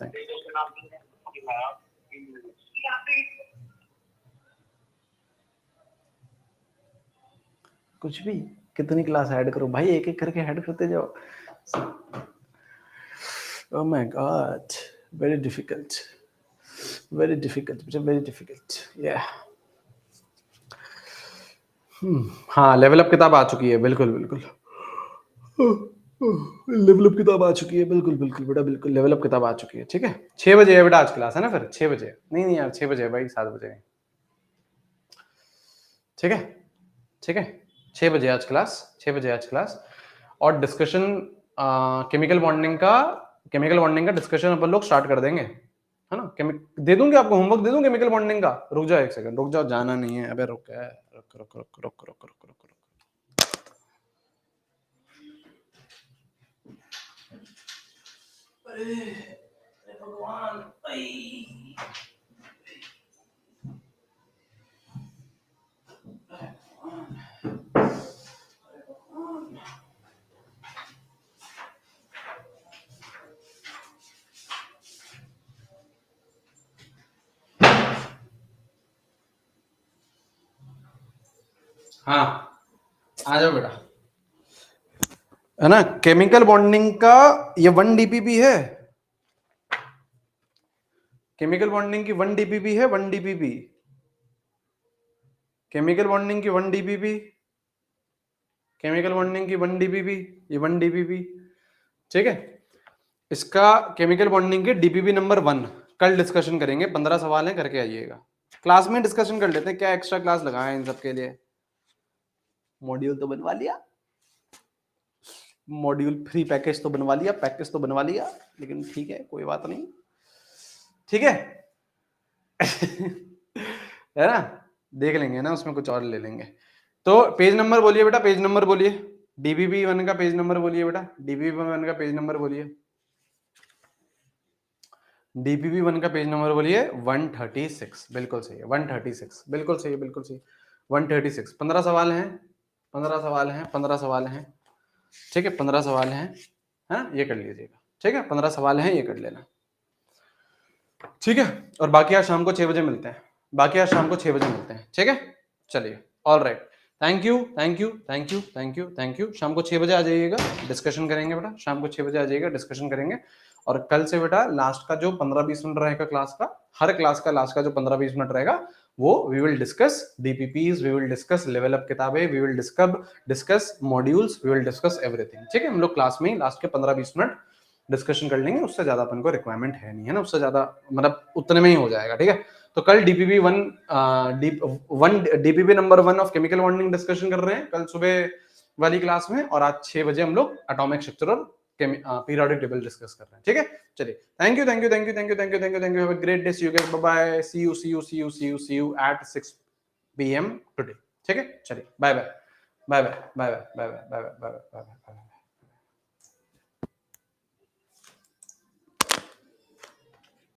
कुछ भी, कितनी क्लास ऐड करो भाई, एक एक करके ऐड करते जाओ। Oh my God, very difficult, very difficult, very difficult, या हाँ, लेवल अप किताब आ चुकी है, बिल्कुल बिल्कुल, लेवल अप किताब आ चुकी है, बिल्कुल बिल्कुल बेटा, बिल्कुल लेवल अप किताब आ चुकी है। ठीक है, 6 बजे है बेटा आज क्लास, है ना? फिर 6 बजे नहीं यार, 6 बजे भाई, 7 बजे। ठीक है, ठीक है, 6 बजे आज क्लास, 6 बजे आज क्लास। और डिस्कशन केमिकल बॉन्डिंग का डिस्कशन अपन लोग स्टार्ट कर देंगे, है ना? दे दूंगे आपको, होमवर्क दे दूं केमिकल बॉन्डिंग का। रुक जाओ 1 सेकंड, रुक जाओ, जाना नहीं है। अबे रुक रुक रुक रुक रुक रुक रुक रुक। अरे भगवान, हाँ आ जाओ बेटा, है ना? केमिकल बॉन्डिंग का ये 1 डीपीपी है, केमिकल बॉन्डिंग की 1 डीपीपी है, 1 डीपीपी, केमिकल बॉन्डिंग की 1 डीपीपी, केमिकल बॉन्डिंग की 1 डीपीपी, ये 1 डीपीपी। ठीक है, इसका केमिकल बॉन्डिंग के डीपीपी नंबर 1 कल डिस्कशन करेंगे। 15 सवाल हैं, करके आइएगा। क्लास में डिस्कशन कर लेते हैं, क्या एक्स्ट्रा क्लास लगाएं इन सब के लिए। मॉड्यूल तो बनवा लिया, मॉड्यूल फ्री पैकेज तो बनवा लिया, पैकेज तो बनवा लिया, लेकिन ठीक है, कोई बात नहीं, ठीक है। है ना? देख लेंगे ना, उसमें कुछ और ले लेंगे। तो पेज नंबर बोलिए बेटा, पेज नंबर बोलिए, डीबीबी 1 का पेज नंबर बोलिए बेटा, डीबीबी 1 का पेज नंबर बोलिए, डीबीबी 1 का पेज नंबर बोलिए। 136, बिल्कुल सही है, 136, बिल्कुल सही है, बिल्कुल सही, 136। 15 सवाल हैं, 15 सवाल हैं, 15 सवाल हैं, ठीक है, 15 सवाल हैं, है ना? ये कर लीजिएगा, ठीक है, 15 सवाल हैं, ये कर लेना, ठीक है। और बाकी आज शाम को 6 बजे मिलते हैं, बाकी आज शाम को 6 बजे मिलते हैं, ठीक है। चलिए, all right, thank you thank you thank you thank you thank you. शाम को 6 बजे आ जाइएगा, डिस्कशन करेंगे बेटा, शाम को 6 बजे आ जाइएगा, डिस्कशन करेंगे। और कल से बेटा लास्ट का जो 15-20 मिनट रहेगा क्लास का, हर क्लास का लास्ट का जो 15-20 मिनट रहेगा, वो we will discuss DPPs, we will discuss level up किताबें, we will discuss modules, we will discuss everything, ठीक है। हम लोग क्लास में ही लास्ट के 15-20 मिनट डिस्कशन कर लेंगे, उससे ज्यादा अपन को रिक्वायरमेंट है नहीं, है ना? उससे ज्यादा मतलब उतने में ही हो जाएगा, ठीक है। तो कल DPP 1 DPP number 1 of chemical bonding discussion कर रहे हैं कल सुबह वाली क्लास में, और आज 6 बजे हम लोग एटॉमिक स्ट्रक्चर और पीरियोडिक टेबल डिस्कस कर रहे हैं, ठीक है। चलिए, thank you thank you thank you thank you thank you thank you thank you, have a great day, see you guys, bye bye, see you see you see you see you see you at 6 PM today, ठीक है। चलिए, bye bye bye bye bye bye bye bye bye bye bye.